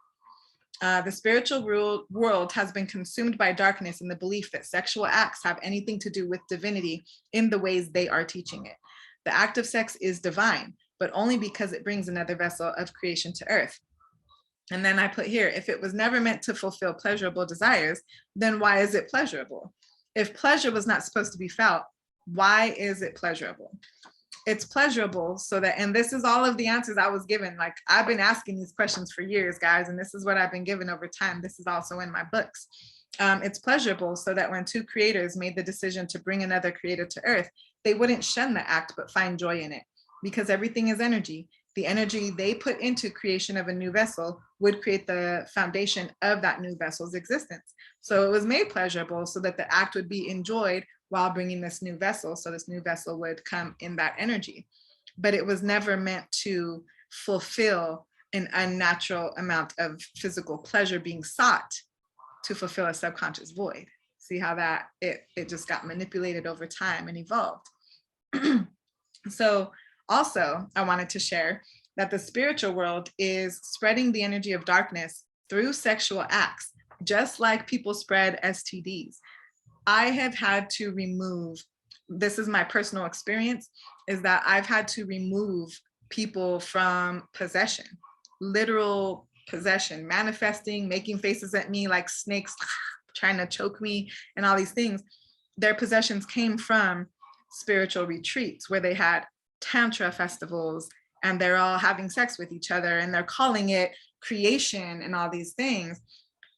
The spiritual world has been consumed by darkness in the belief that sexual acts have anything to do with divinity in the ways they are teaching it. The act of sex is divine, but only because it brings another vessel of creation to earth. And then I put here, if it was never meant to fulfill pleasurable desires, then why is it pleasurable? If pleasure was not supposed to be felt, why is it pleasurable? It's pleasurable so that, and this is all of the answers I was given. Like, I've been asking these questions for years, guys, and this is what I've been given over time. This is also in my books. It's pleasurable so that when two creators made the decision to bring another creator to earth, they wouldn't shun the act, but find joy in it, because everything is energy. The energy they put into creation of a new vessel would create the foundation of that new vessel's existence. So it was made pleasurable so that the act would be enjoyed while bringing this new vessel. So this new vessel would come in that energy, but it was never meant to fulfill an unnatural amount of physical pleasure being sought to fulfill a subconscious void. See how that it just got manipulated over time and evolved. So also, I wanted to share that the spiritual world is spreading the energy of darkness through sexual acts, just like people spread STDs. I have had to remove, this is my personal experience, is that I've had to remove people from possession, literal possession, manifesting, making faces at me like snakes, trying to choke me and all these things. Their possessions came from spiritual retreats where they had tantra festivals and they're all having sex with each other and they're calling it creation and all these things.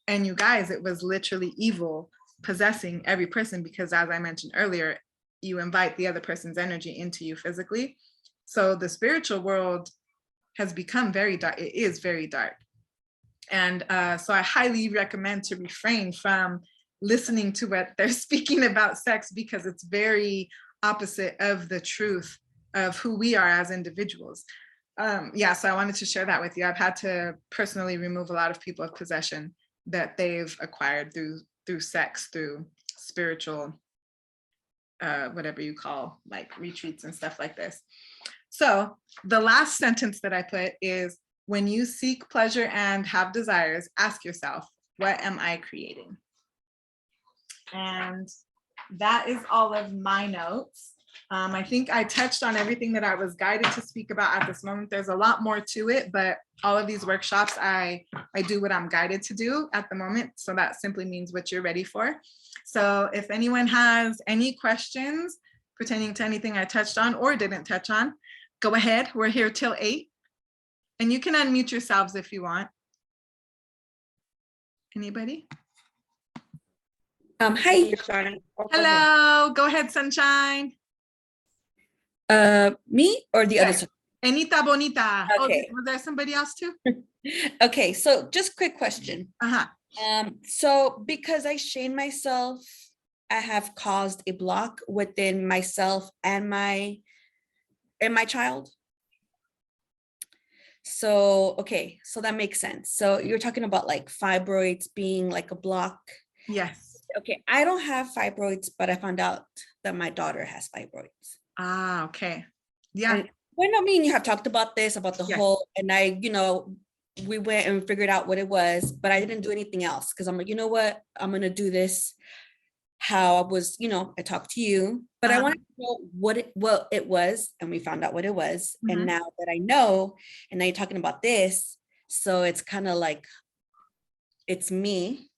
And you guys, it was literally evil possessing every person, because as I mentioned earlier, you invite the other person's energy into you physically. So the spiritual world has become very dark. It is very dark. And so I highly recommend to refrain from listening to what they're speaking about sex, because it's very opposite of the truth of who we are as individuals. Yeah, so I wanted to share that with you. I've had to personally remove a lot of people of possession that they've acquired through sex, through spiritual, whatever you call, like retreats and stuff like this. So the last sentence that I put is, when you seek pleasure and have desires, ask yourself, what am I creating? And that is all of my notes. I think I touched on everything that I was guided to speak about at this moment. There's a lot more to it, but all of these workshops, I do what I'm guided to do at the moment. So that simply means what you're ready for. So if anyone has any questions pertaining to anything I touched on or didn't touch on, go ahead. We're here till 8. And you can unmute yourselves if you want. Anybody? Hi. Hello, go ahead, Sunshine. Me or the other? Anita Bonita. Okay. Oh, was there somebody else too? Okay, so just quick question. Uh-huh. So because I shame myself, I have caused a block within myself and my child. So, okay, so that makes sense. So you're talking about like fibroids being like a block. Yes. Okay, I don't have fibroids, but I found out that my daughter has fibroids. Ah, okay. Yeah. And when I mean, you have talked about this, about the Yes. whole, and I, we went and figured out what it was, but I didn't do anything else because I'm like, you know what, I'm going to do this how I was, I talked to you, but I wanted to know what it was, and we found out what it was. Mhm. And now that I know, and now you're talking about this, so it's kind of like, it's me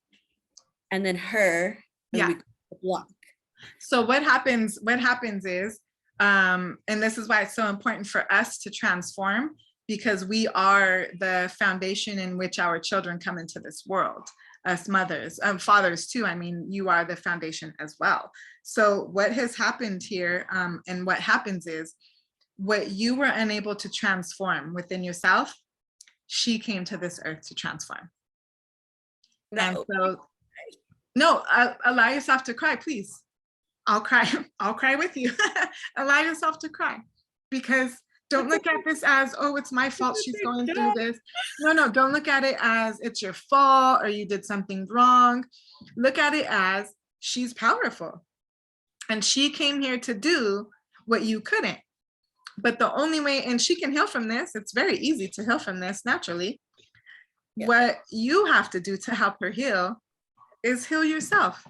and then her, and Yeah. we block. So what happens is, and this is why it's so important for us to transform, because we are the foundation in which our children come into this world. Us mothers, fathers too. I mean, you are the foundation as well. So what has happened here, and what happens is, what you were unable to transform within yourself, she came to this earth to transform. And so, no, allow yourself to cry, please. I'll cry. I'll cry with you. Allow yourself to cry, because don't look at this as, oh, it's my fault she's going through this. No, don't look at it as it's your fault or you did something wrong. Look at it as she's powerful and she came here to do what you couldn't. But the only way, and she can heal from this, it's very easy to heal from this naturally. Yeah. What you have to do to help her heal is heal yourself.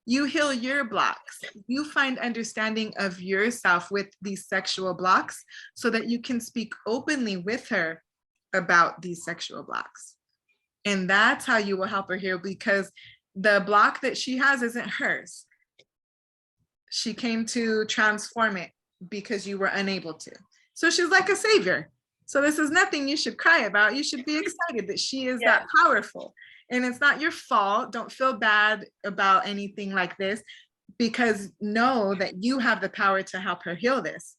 You heal your blocks. You find understanding of yourself with these sexual blocks so that you can speak openly with her about these sexual blocks. And that's how you will help her heal, because the block that she has isn't hers. She came to transform it because you were unable to. So she's like a savior. So this is nothing you should cry about. You should be excited that she is that powerful. And it's not your fault. Don't feel bad about anything like this, because know that you have the power to help her heal this.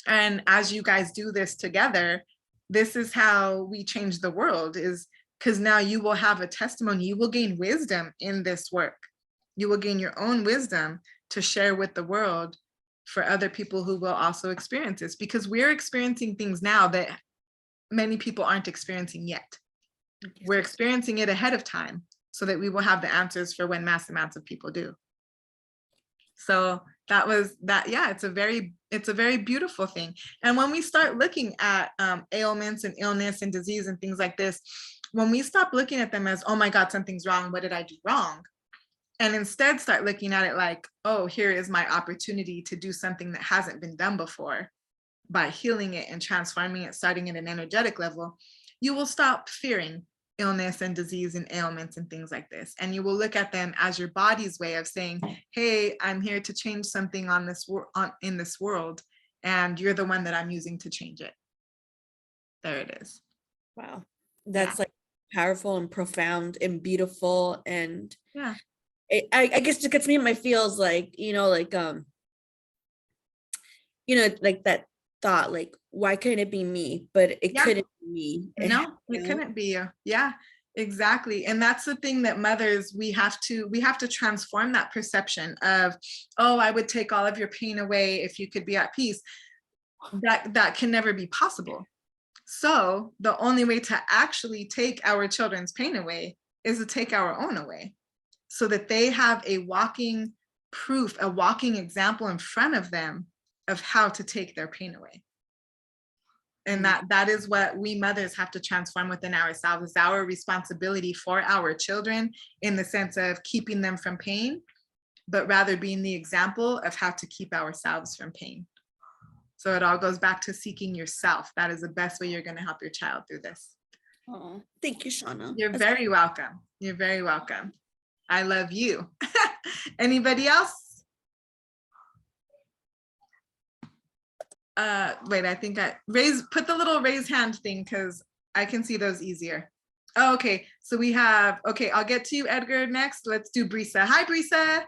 And as you guys do this together, this is how we change the world, is because now you will have a testimony. You will gain wisdom in this work. You will gain your own wisdom to share with the world for other people who will also experience this, because we're experiencing things now that many people aren't experiencing yet. We're experiencing it ahead of time so that we will have the answers for when mass amounts of people do. So that was that. Yeah, it's a very beautiful thing. And when we start looking at ailments and illness and disease and things like this, when we stop looking at them as, oh my God, something's wrong, what did I do wrong? And instead start looking at it like, oh, here is my opportunity to do something that hasn't been done before by healing it and transforming it, starting at an energetic level, you will stop fearing illness and disease and ailments and things like this. And you will look at them as your body's way of saying, hey, I'm here to change something on this in this world, and you're the one that I'm using to change it. There it is. Wow. That's like powerful and profound and beautiful. And yeah, I guess it gets me in my feels, like, like that thought, like, why couldn't it be me? But it couldn't be me. No, it couldn't be you. Yeah, exactly. And that's the thing that mothers, we have to transform that perception of, oh, I would take all of your pain away if you could be at peace. That can never be possible. So the only way to actually take our children's pain away is to take our own away, so that they have a walking proof, a walking example in front of them of how to take their pain away. And that is what we mothers have to transform within ourselves. It's our responsibility for our children, in the sense of keeping them from pain, but rather being the example of how to keep ourselves from pain. So it all goes back to seeking yourself. That is the best way you're going to help your child through this. Oh, thank you, Shanna. You're very welcome. You're very welcome. I love you. Anybody else? Wait, I think put the little raise hand thing, because I can see those easier. Oh, okay, so we have, okay, I'll get to you, Edgar, next. Let's do Brisa. Hi, Brisa.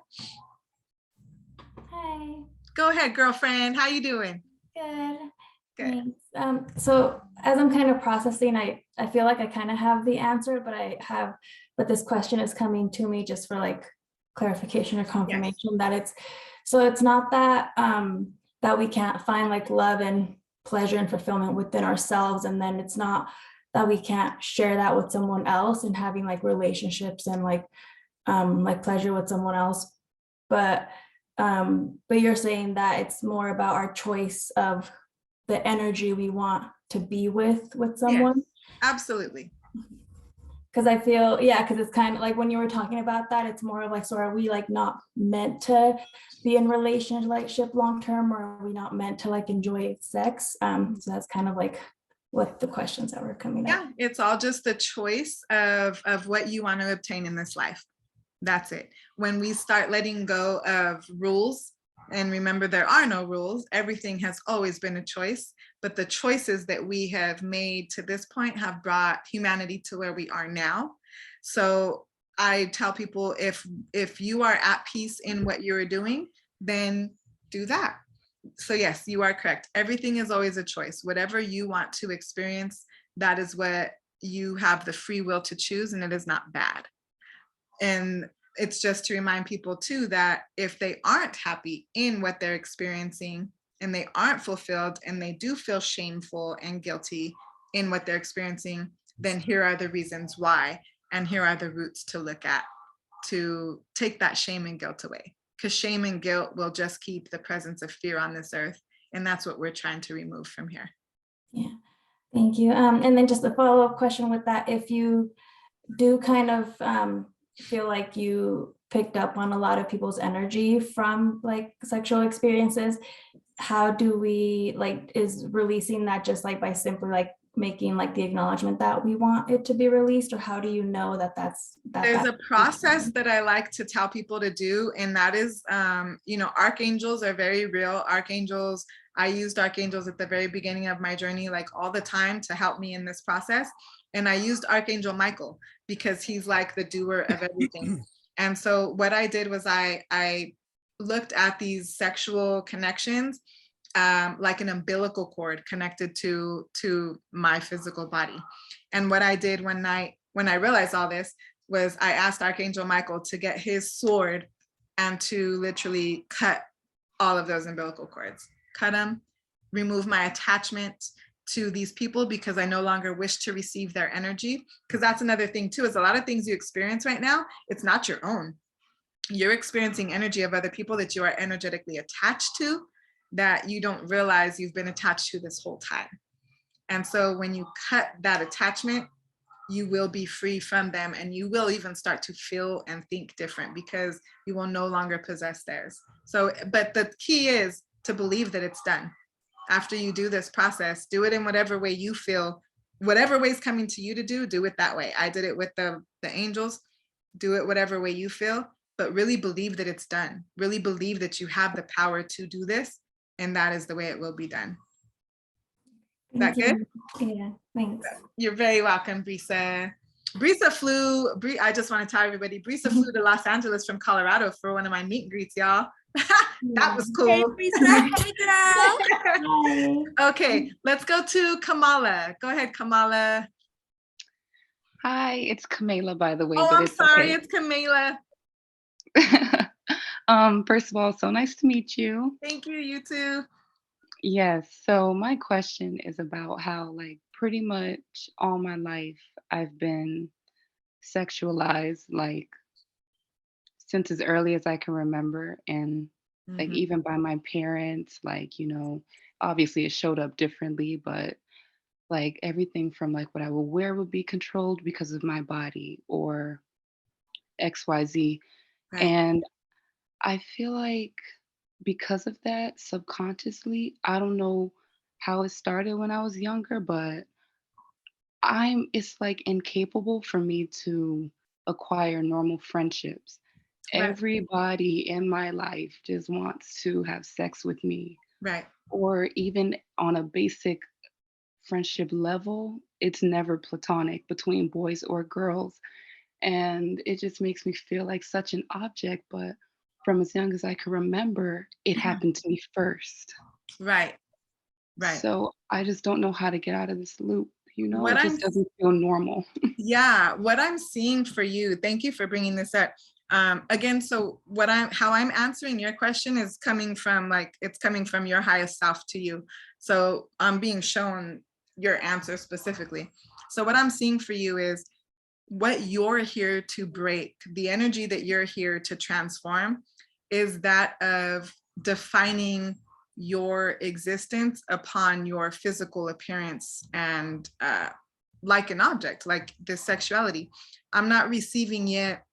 Hi. Go ahead, girlfriend. How you doing? Good. Good. Thanks. So as I'm kind of processing, I feel like I kind of have the answer, but this question is coming to me just for like clarification or confirmation that it's not that that we can't find like love and pleasure and fulfillment within ourselves, and then it's not that we can't share that with someone else and having like relationships and like pleasure with someone else, but you're saying that it's more about our choice of the energy we want to be with someone. Yes, absolutely. Because I feel, because it's kind of like when you were talking about that, it's more of like, so are we like not meant to be in relationship long term, or are we not meant to like enjoy sex? So that's kind of like what the questions that were coming up. Yeah, it's all just the choice of what you want to obtain in this life. That's it. When we start letting go of rules, and remember, there are no rules. Everything has always been a choice, but the choices that we have made to this point have brought humanity to where we are now. So I tell people, if you are at peace in what you're doing, then do that. So yes, you are correct. Everything is always a choice. Whatever you want to experience, that is what you have the free will to choose, and it is not bad. And it's just to remind people too that if they aren't happy in what they're experiencing, and they aren't fulfilled, and they do feel shameful and guilty in what they're experiencing, then here are the reasons why, and here are the roots to look at to take that shame and guilt away. Because shame and guilt will just keep the presence of fear on this earth, and that's what we're trying to remove from here. Yeah. Thank you. And then just a follow-up question with that, if you do kind of feel like you picked up on a lot of people's energy from like sexual experiences, how do we like, is releasing that just like by simply like making like the acknowledgement that we want it to be released, or how do you know that There's a process that I like to tell people to do, and that is, you know, archangels are very real. Archangels, I used archangels at the very beginning of my journey, like all the time, to help me in this process. And I used Archangel Michael because he's like the doer of everything. And so what I did was I looked at these sexual connections like an umbilical cord connected to my physical body. And what I did one night when I realized all this was I asked Archangel Michael to get his sword and to literally cut all of those umbilical cords, cut them, remove my attachment to these people because I no longer wish to receive their energy. Because that's another thing too, is a lot of things you experience right now, it's not your own. You're experiencing energy of other people that you are energetically attached to, that you don't realize you've been attached to this whole time. And so when you cut that attachment, you will be free from them, and you will even start to feel and think different because you will no longer possess theirs. So, but the key is to believe that it's done. After you do this process, do it in whatever way you feel, whatever way is coming to you to do it that way. I did it with the angels. Do it whatever way you feel, but really believe that it's done. Really believe that you have the power to do this, and that is the way it will be done. Is that good? Yeah, thanks. You're very welcome, Brisa. Brisa flew, I just want to tell everybody, Brisa flew to Los Angeles from Colorado for one of my meet and greets, y'all. That was cool. Hey, Brisa. Hey, girl. Hi. Okay, let's go to Kamala. Go ahead, Kamala. Hi, it's Kamala, by the way. Oh, but I'm it's sorry, okay. it's Kamala. First of all, so nice to meet you. Thank you, you too. Yes, so my question is about how, like, pretty much all my life I've been sexualized, like, since as early as I can remember. And, like, Mhm. even by my parents, like, obviously it showed up differently, but like everything from like what I will wear would be controlled because of my body or XYZ. Right. And I feel like because of that, subconsciously, I don't know how it started when I was younger, but it's like incapable for me to acquire normal friendships. Right. Everybody in my life just wants to have sex with me, Right. or even on a basic friendship level, it's never platonic between boys or girls. And it just makes me feel like such an object. But from as young as I can remember, it happened to me first. Right. Right. So I just don't know how to get out of this loop. What It just doesn't feel normal. Yeah, what I'm seeing for you, thank you for bringing this up. Again, so how I'm answering your question is coming from it's coming from your highest self to you. So I'm being shown your answer specifically. So what I'm seeing for you is what you're here to break, the energy that you're here to transform is that of defining your existence upon your physical appearance and like an object, like this sexuality. I'm not receiving yet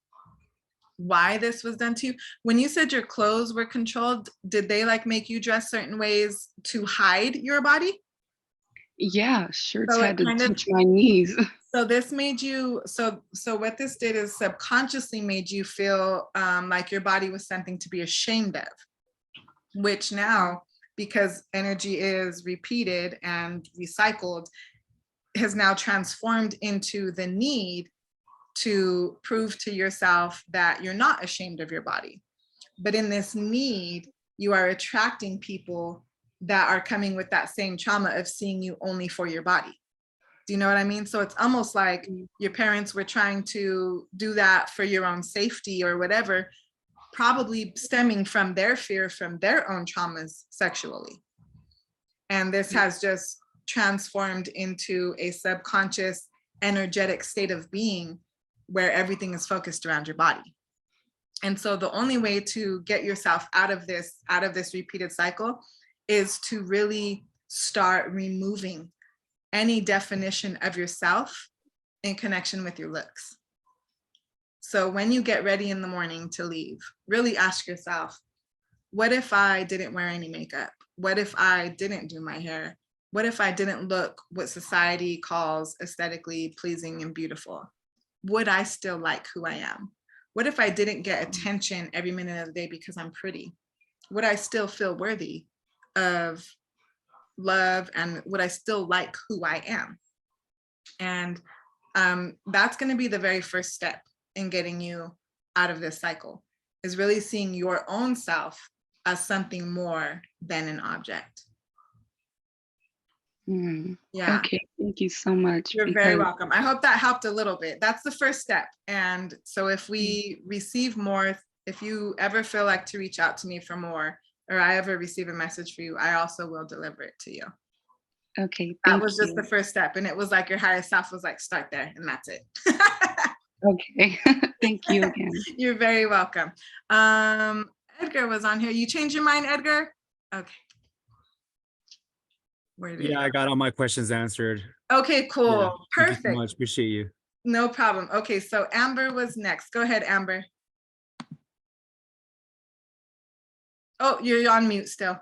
why this was done to you. When you said your clothes were controlled, did they like make you dress certain ways to hide your body? Yeah, shirts So had to touch my knees. So this made you, so what this did is subconsciously made you feel like your body was something to be ashamed of, which now, because energy is repeated and recycled, has now transformed into the need to prove to yourself that you're not ashamed of your body. But in this need, you are attracting people that are coming with that same trauma of seeing you only for your body. Do you know what I mean? So it's almost like your parents were trying to do that for your own safety or whatever, probably stemming from their fear from their own traumas sexually. And this has just transformed into a subconscious energetic state of being where everything is focused around your body. And so the only way to get yourself out of this repeated cycle is to really start removing any definition of yourself in connection with your looks. So when you get ready in the morning to leave, really ask yourself, what if I didn't wear any makeup? What if I didn't do my hair? What if I didn't look what society calls aesthetically pleasing and beautiful? Would I still like who I am? What if I didn't get attention every minute of the day because I'm pretty? Would I still feel worthy of love, and would I still like who I am? And that's going to be the very first step in getting you out of this cycle, is really seeing your own self as something more than an object. Yeah. Okay, thank you so much. You're very welcome. I hope that helped a little bit. That's the first step. And so if we receive more, if you ever feel like to reach out to me for more, or I ever receive a message for you, I also will deliver it to you. Okay, that was just the first step. And it was like your higher self was like, start there, and that's it. Okay, thank you again. You're very welcome. Edgar was on here. You changed your mind, Edgar? Okay. Where did Yeah, I got all my questions answered. Okay, cool. Yeah, Perfect. Thank you so much. Appreciate you. No problem. Okay, so Amber was next. Go ahead, Amber. Oh, you're on mute still.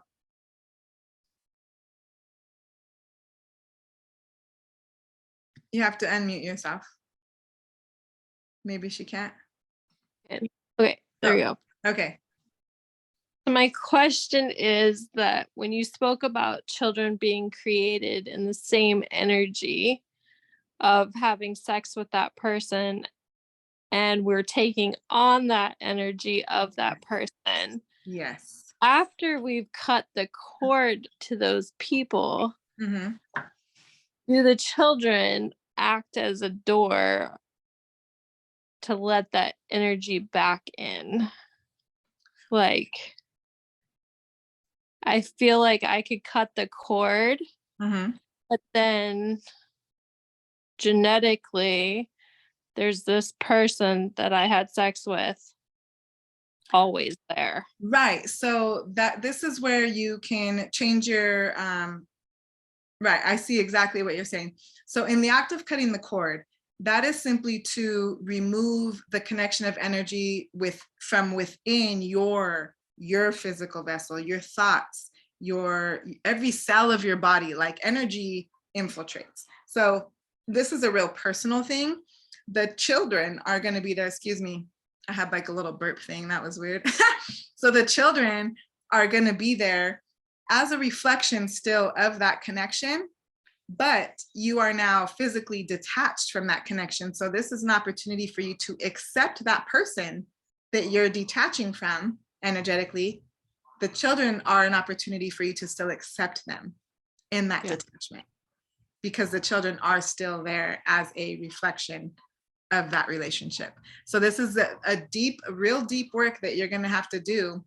You have to unmute yourself. Maybe she can't. Okay, there you go. Okay. So my question is that when you spoke about children being created in the same energy of having sex with that person, and we're taking on that energy of that person. Yes. After we've cut the cord to those people, Mm-hmm. do the children act as a door to let that energy back in? Like, I feel like I could cut the cord, Mm-hmm. but then genetically, there's this person that I had sex with always there. Right. So that this is where you can change your right. I see exactly what you're saying. So in the act of cutting the cord, that is simply to remove the connection of energy from within your physical vessel, your thoughts, your every cell of your body. Like, energy infiltrates. So this is a real personal thing. The children are going to be there. Excuse me, I had like a little burp thing. That was weird. So the children are going to be there as a reflection still of that connection, but you are now physically detached from that connection. So this is an opportunity for you to accept that person that you're detaching from energetically. The children are an opportunity for you to still accept them in that detachment, because the children are still there as a reflection of that relationship. So this is a real deep work that you're going to have to do,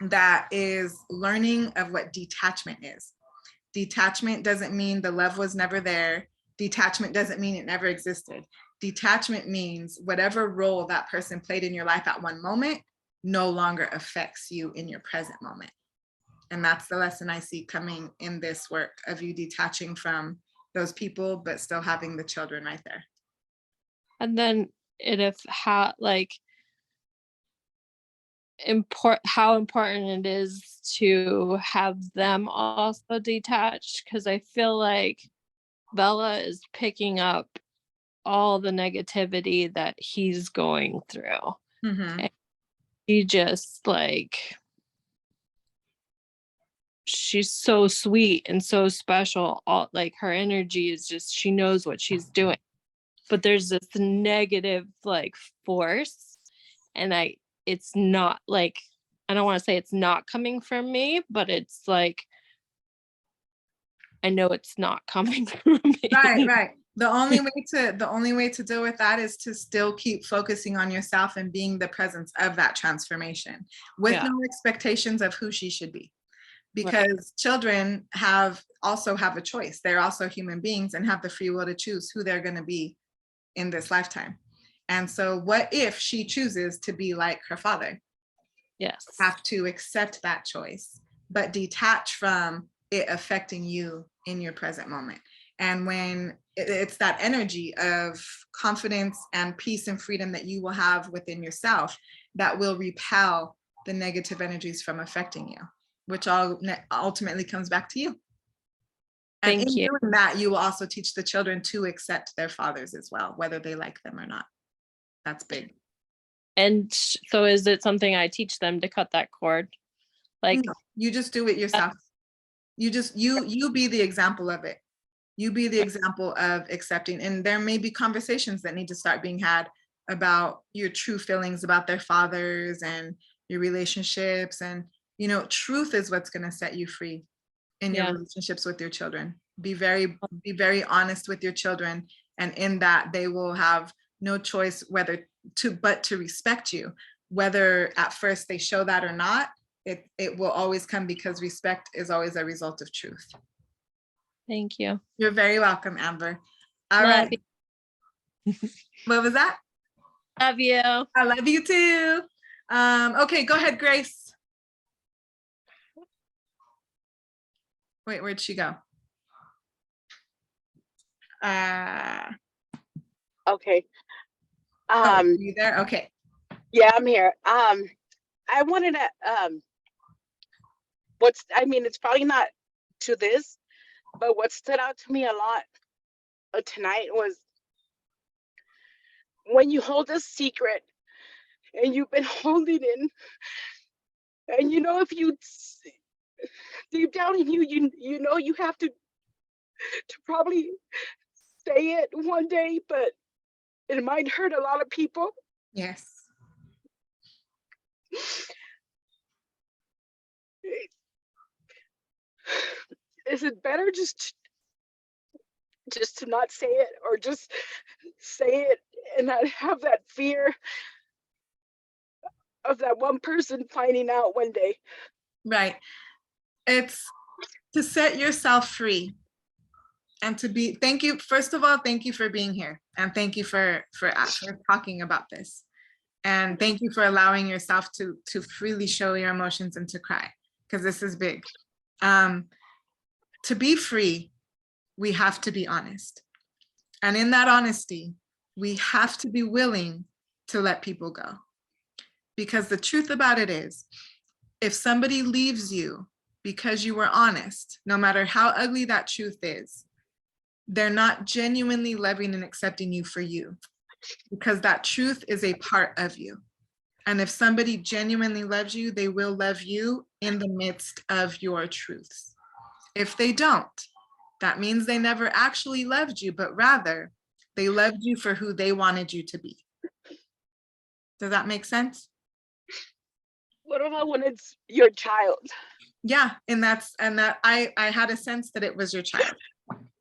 that is learning of what detachment is. Detachment doesn't mean the love was never there. Detachment doesn't mean it never existed. Detachment means whatever role that person played in your life at one moment no longer affects you in your present moment. And that's the lesson I see coming in this work, of you detaching from those people, but still having the children right there. And then how important it is to have them also detached, because I feel like Bella is picking up all the negativity that he's going through. Mm-hmm. And she just she's so sweet and so special. All her energy is just, she knows what she's doing. But there's this negative force, and it's not I don't want to say it's not coming from me, but it's I know it's not coming from me. Right. The only way to deal with that is to still keep focusing on yourself and being the presence of that transformation, with no expectations of who she should be. Because children also have a choice. They're also human beings and have the free will to choose who they're going to be in this lifetime. And so what if she chooses to be like her father? Yes. Have to accept that choice, but detach from it affecting you in your present moment. And when it's that energy of confidence and peace and freedom that you will have within yourself that will repel the negative energies from affecting you, which all ultimately comes back to you. And Thank in you. doing that, you will also teach the children to accept their fathers as well, whether they like them or not. That's big. And so is it something I teach them to cut that cord? Like, No, you just do it yourself. You just, you be the example of it. You be the example of accepting. And there may be conversations that need to start being had about your true feelings about their fathers and your relationships. And, you know, truth is what's going to set you free in your relationships with your children. Be very honest with your children. And in that, they will have no choice whether but to respect you. Whether at first they show that or not, it will always come, because respect is always a result of truth. thank you. You're very welcome, Amber. All Love right. What was that? Love you. I love you too. Okay, go ahead, Grace. Wait, where'd she go? Okay. Oh, you there? Okay. Yeah, I'm here. I wanted to it's probably not to this, but what stood out to me a lot tonight was when you hold a secret and you've been holding it, and you know, if you deep down in you, you know you have to probably say it one day, but it might hurt a lot of people. Yes. Is it better just to not say it, or just say it and not have that fear of that one person finding out one day? Right. It's to set yourself free and to be, thank you. First of all, thank you for being here. And thank you for talking about this. And thank you for allowing yourself to freely show your emotions and to cry, because this is big. To be free, we have to be honest. And in that honesty, we have to be willing to let people go. Because the truth about it is, if somebody leaves you because you were honest, no matter how ugly that truth is, they're not genuinely loving and accepting you for you, because that truth is a part of you. And if somebody genuinely loves you, they will love you in the midst of your truths. If they don't, that means they never actually loved you, but rather they loved you for who they wanted you to be. Does that make sense? What about when it's your child? Yeah, and that I had a sense that it was your child.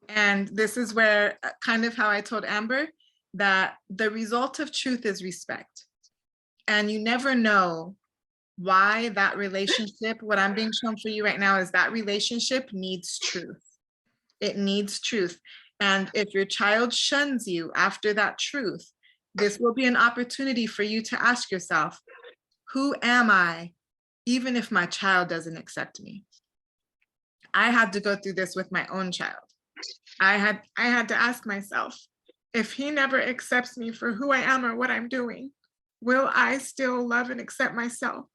And this is where kind of how I told Amber that the result of truth is respect. And you never know why that relationship, what I'm being shown for you right now is that relationship needs truth. It needs truth. And if your child shuns you after that truth, this will be an opportunity for you to ask yourself, who am I, even if my child doesn't accept me? I had to go through this with my own child. I had to ask myself, if he never accepts me for who I am or what I'm doing, will I still love and accept myself?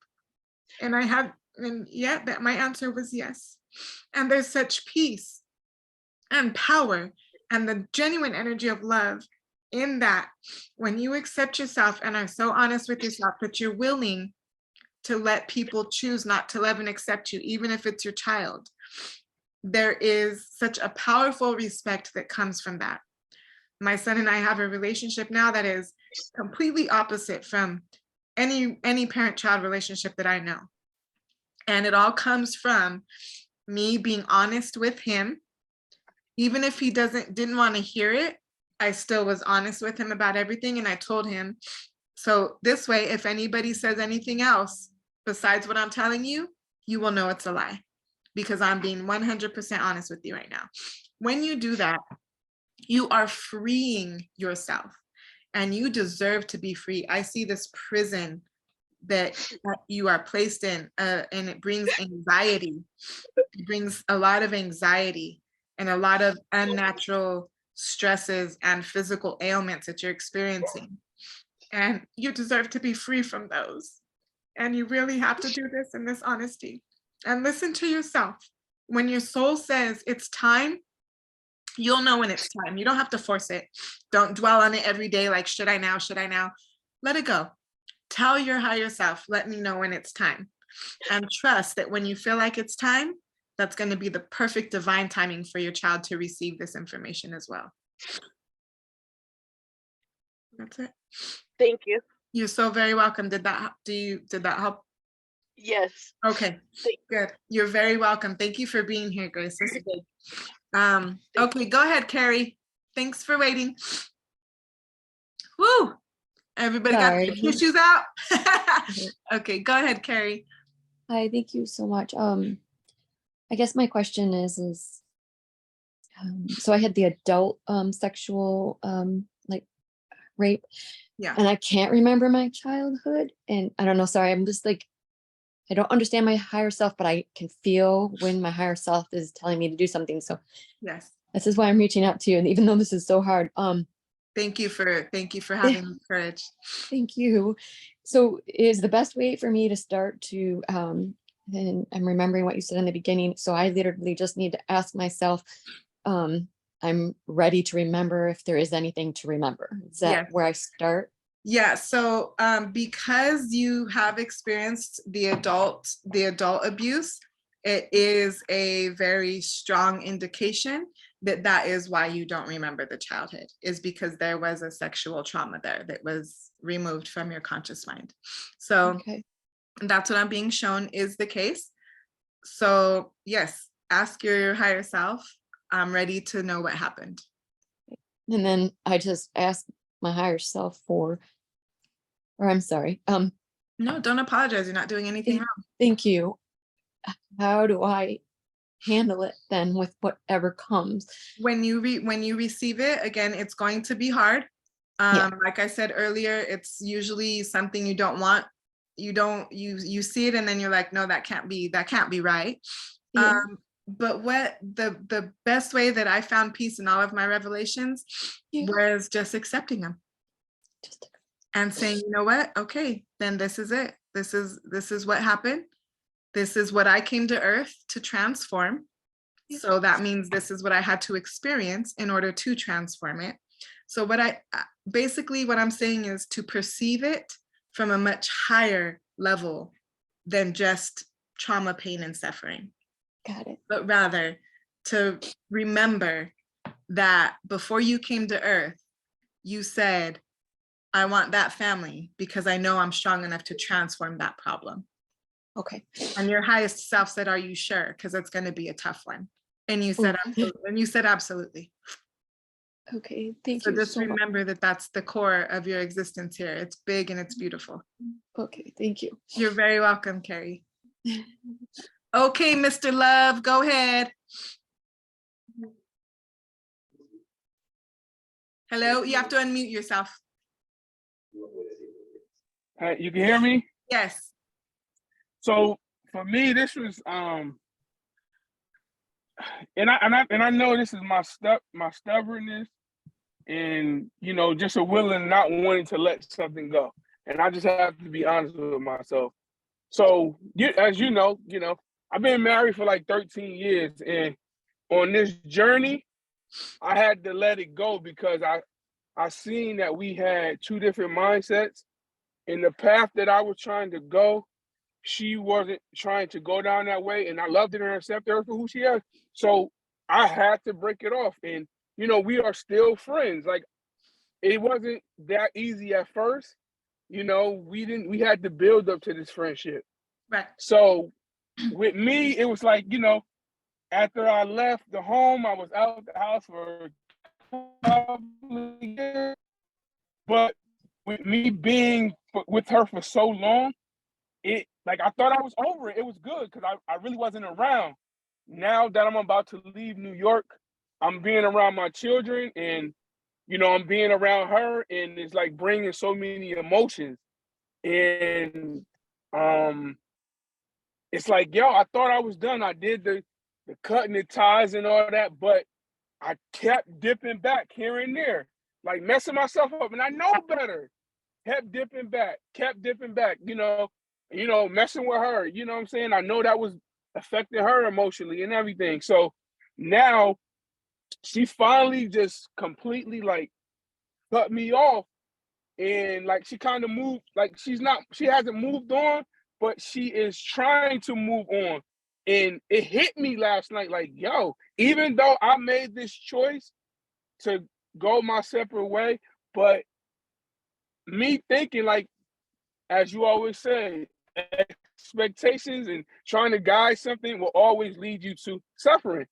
And that my answer was yes. And there's such peace and power and the genuine energy of love in that when you accept yourself and are so honest with yourself that you're willing to let people choose not to love and accept you, even if it's your child. There is such a powerful respect that comes from that. My son and I have a relationship now that is completely opposite from any parent-child relationship that I know. And it all comes from me being honest with him. Even if he didn't want to hear it, I still was honest with him about everything. And I told him, so this way, if anybody says anything else besides what I'm telling you, you will know it's a lie, because I'm being 100% honest with you right now. When you do that, you are freeing yourself, and you deserve to be free. I see this prison that you are placed in, and it brings anxiety. It brings a lot of anxiety. and a lot of unnatural stresses and physical ailments that you're experiencing. And you deserve to be free from those. And you really have to do this in this honesty. And listen to yourself. When your soul says it's time, you'll know when it's time. You don't have to force it. Don't dwell on it every day like, should I now? Should I now? Let it go. Tell your higher self, let me know when it's time. And trust that when you feel like it's time, that's going to be the perfect divine timing for your child to receive this information as well. That's it. Thank you. You're so very welcome. Did that help? Yes. Okay, good. You're very welcome. Thank you for being here, Grace. This is good. Okay, go ahead, Carrie. Thanks for waiting. Woo! Everybody got their tissues out? Okay, go ahead, Carrie. Hi, thank you so much. I guess my question is so I had the adult sexual like rape, Yeah. and I can't remember my childhood, and I don't know, sorry, I'm just like, I don't understand my higher self, but I can feel when my higher self is telling me to do something. So yes, this is why I'm reaching out to you, and even though this is so hard, thank you for having the courage. Thank you. So is the best way for me to start to and I'm remembering what you said in the beginning, so I literally just need to ask myself, I'm ready to remember if there is anything to remember. Is that where I start? Yeah, so because you have experienced the adult abuse, it is a very strong indication that that is why you don't remember the childhood, is because there was a sexual trauma there that was removed from your conscious mind. So that's what I'm being shown is the case. So yes, ask your higher self, I'm ready to know what happened. And then I just ask my higher self or I'm sorry. No, don't apologize. You're not doing anything wrong. Thank you. How do I handle it then with whatever comes? When you receive it, again, it's going to be hard. Like I said earlier, it's usually something you don't want. You see it and then you're like, no, that can't be right. But what the best way that I found peace in all of my revelations was just accepting them. And saying, you know what? Okay, then this is it. This is what happened. This is what I came to Earth to transform. So that means this is what I had to experience in order to transform it. So what I'm saying is to perceive it from a much higher level than just trauma, pain, and suffering. Got it. But rather to remember that before you came to Earth, you said, I want that family because I know I'm strong enough to transform that problem. Okay. And your highest self said, are you sure? Because it's going to be a tough one. And you said, absolutely. And you said, absolutely. Okay, thank so you. So just much. remember that that's the core of your existence here. It's big and it's beautiful. Okay, thank you. You're very welcome, Carrie. Okay, Mr. Love, go ahead. Hello, you have to unmute yourself. You can hear me? Yes. So for me, this was and I know this is my stubbornness and just a willing not wanting to let something go. And I just have to be honest with myself. So as you know, I've been married for like 13 years, and on this journey, I had to let it go because I seen that we had two different mindsets. In the path that I was trying to go, she wasn't trying to go down that way, and I loved her and accepted her for who she is. So I had to break it off, and we are still friends. Like, it wasn't that easy at first. We had to build up to this friendship. Right. So with me, it was like, after I left the home, I was out the house for a couple of years. But with me being with her for so long, I thought I was over it. It was good because I really wasn't around. Now that I'm about to leave New York, I'm being around my children and, I'm being around her, and it's like bringing so many emotions. And it's like, yo, I thought I was done. I did the the cutting the ties and all that, but I kept dipping back here and there, like messing myself up, and I know better. Kept dipping back, messing with her. You know what I'm saying? I know that was affecting her emotionally and everything. So now she finally just completely like cut me off, and like she kind of moved, like she hasn't moved on, but she is trying to move on. And it hit me last night, like, yo, even though I made this choice to go my separate way, but me thinking, like, as you always say, expectations and trying to guide something will always lead you to suffering.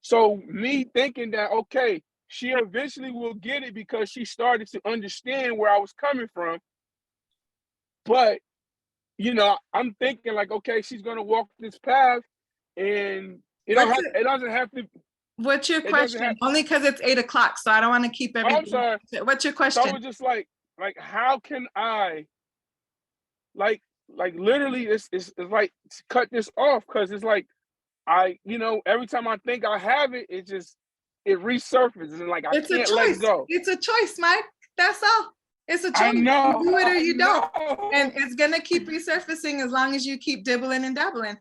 So me thinking that, okay, she eventually will get it because she started to understand where I was coming from. But, I'm thinking like, okay, she's going to walk this path, and it doesn't have to. What's your question? Only because it's 8 o'clock, so I don't want to keep everything. I'm sorry. What's your question? So I was just like, how can I, like literally, it's like cut this off, because it's like every time I think I have it, it resurfaces, and like I can't let go. It's a choice, Mike. That's all. It's a choice. I know. You do it or you don't, and it's gonna keep resurfacing as long as you keep dibbling and dabbling.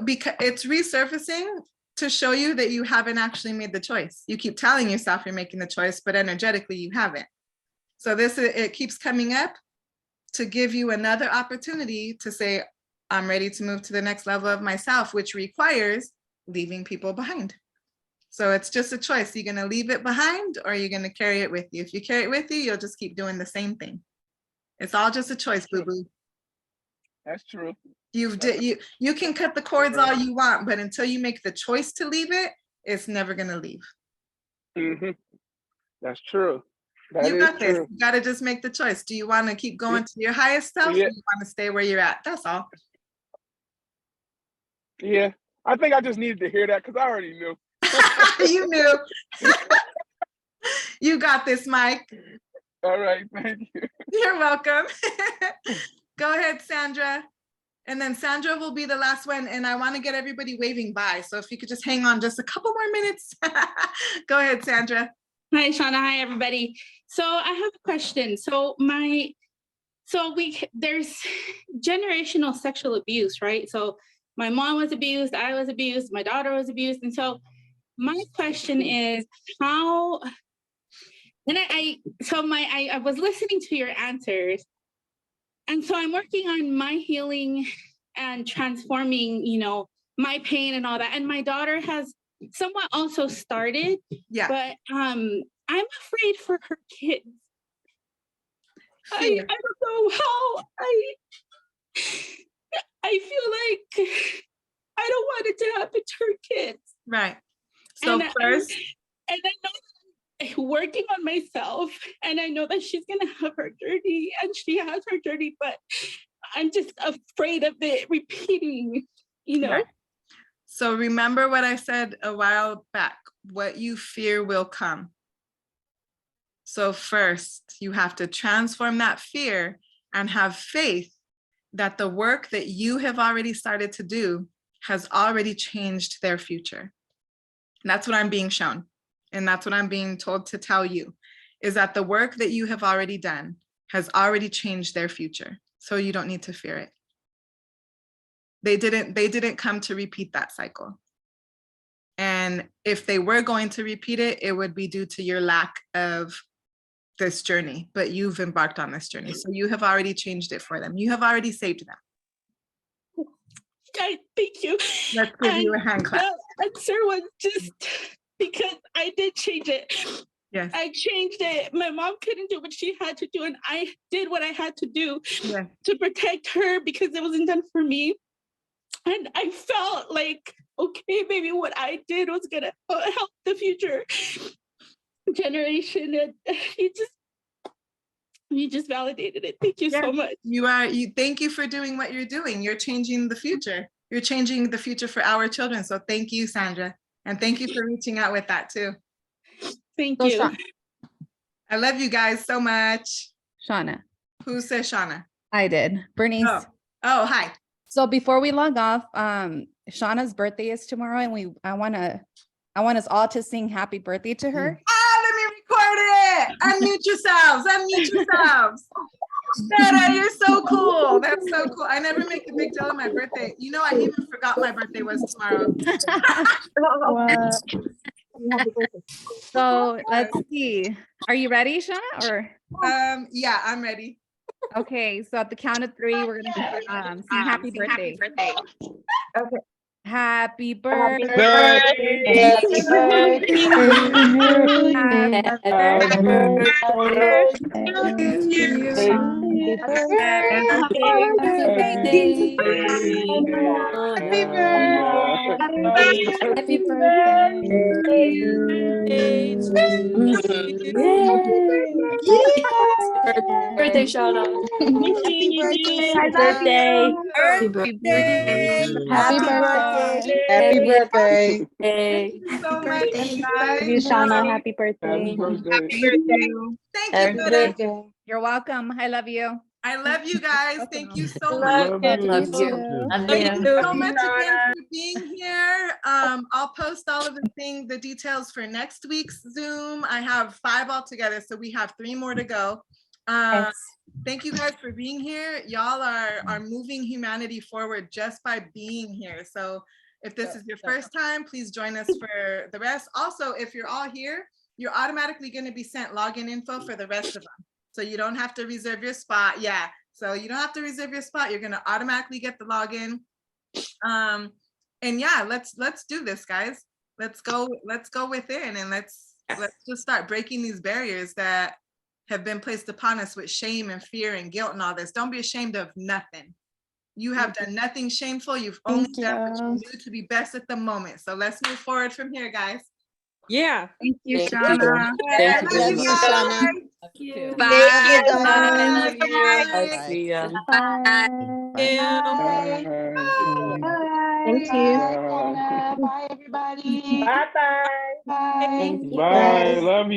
Because it's resurfacing to show you that you haven't actually made the choice. You keep telling yourself you're making the choice, but energetically you haven't. So it keeps coming up to give you another opportunity to say, I'm ready to move to the next level of myself, which requires leaving people behind. So it's just a choice. You're going to leave it behind, or you're going to carry it with you. If you carry it with you, you'll just keep doing the same thing. It's all just a choice, boo-boo. That's true. You can cut the cords all you want, but until you make the choice to leave it, it's never going to leave. Mm-hmm. That's true. You got this. You got to just make the choice. Do you want to keep going to your highest self, or do you want to stay where you're at? That's all. Yeah. I think I just needed to hear that, because I already knew. You knew. You got this, Mike. All right. Thank you. You're welcome. Go ahead, Sandra. And then Sandra will be the last one. And I want to get everybody waving bye. So if you could just hang on just a couple more minutes. Go ahead, Sandra. Hi, Shanna. Hi, everybody. So I have a question. There's generational sexual abuse, right? So my mom was abused, I was abused, my daughter was abused. And so my question is how, and I was listening to your answers. And so I'm working on my healing and transforming, my pain and all that. And my daughter has somewhat also started, but I'm afraid for her kids. I don't know how I feel like I don't want it to happen to her kids. Right. So first, and I know that I'm working on myself, and I know that she's gonna have her journey, and she has her journey, but I'm just afraid of it repeating, Right. So remember what I said a while back, what you fear will come. So first, you have to transform that fear and have faith that the work that you have already started to do has already changed their future. And that's what I'm being shown. And that's what I'm being told to tell you, is that the work that you have already done has already changed their future. So you don't need to fear it. They didn't come to repeat that cycle. And if they were going to repeat it, it would be due to your lack of this journey, but you've embarked on this journey. So you have already changed it for them. You have already saved them. Thank you. Let's give you a hand clap. The answer was just because I did change it. Yes. I changed it. My mom couldn't do what she had to do, and I did what I had to do to protect her because it wasn't done for me. And I felt like, okay, maybe what I did was gonna help the future generation, and you just validated it. Thank you so much. Thank you for doing what you're doing. You're changing the future. You're changing the future for our children. So thank you, Sandra. And thank you for reaching out with that too. Thank you. I love you guys so much. Shanna. Who says Shanna? I did. Bernice. Oh, hi. So before we log off, Shauna's birthday is tomorrow, and I want us all to sing happy birthday to her. Let me record it. Unmute yourselves. Unmute yourselves. Sarah, you're so cool. That's so cool. I never make a big deal of my birthday. You know, I even forgot my birthday was tomorrow. So let's see. Are you ready, Shauna? Or yeah, I'm ready. Okay, so at the count of 3, we're gonna sing happy birthday. Okay. Happy birthday. Happy birthday. Birthday, Shauna. Happy birthday, Happy birthday. Happy birthday. Happy birthday. Thank you so much, guys. Shauna. Happy birthday. Happy birthday. Thank you, Meta. You're welcome. I love you. I love you guys. Thank you so Love much. you. Thank you so much again for being here. I'll post all of the details for next week's Zoom. I have 5 altogether, so we have 3 more to go. Thank you guys for being here. Y'all are moving humanity forward just by being here. So if this is your first time, please join us for the rest. Also, if you're all here, you're automatically going to be sent login info for the rest of them. So you don't have to reserve your spot. Yeah. So you don't have to reserve your spot. You're going to automatically get the login. And yeah, let's do this, guys. Let's go within and let's just start breaking these barriers that have been placed upon us with shame and fear and guilt and all this. Don't be ashamed of nothing. You have done nothing shameful. You've only done what you knew to be best at the moment. So let's move forward from here, guys. Yeah. Thank you, Thank Shauna. Thank I you. love you, Shauna. Bye. Bye. See ya. Bye. Thank you. Bye. Bye, everybody. Bye. Bye. Bye. Love you.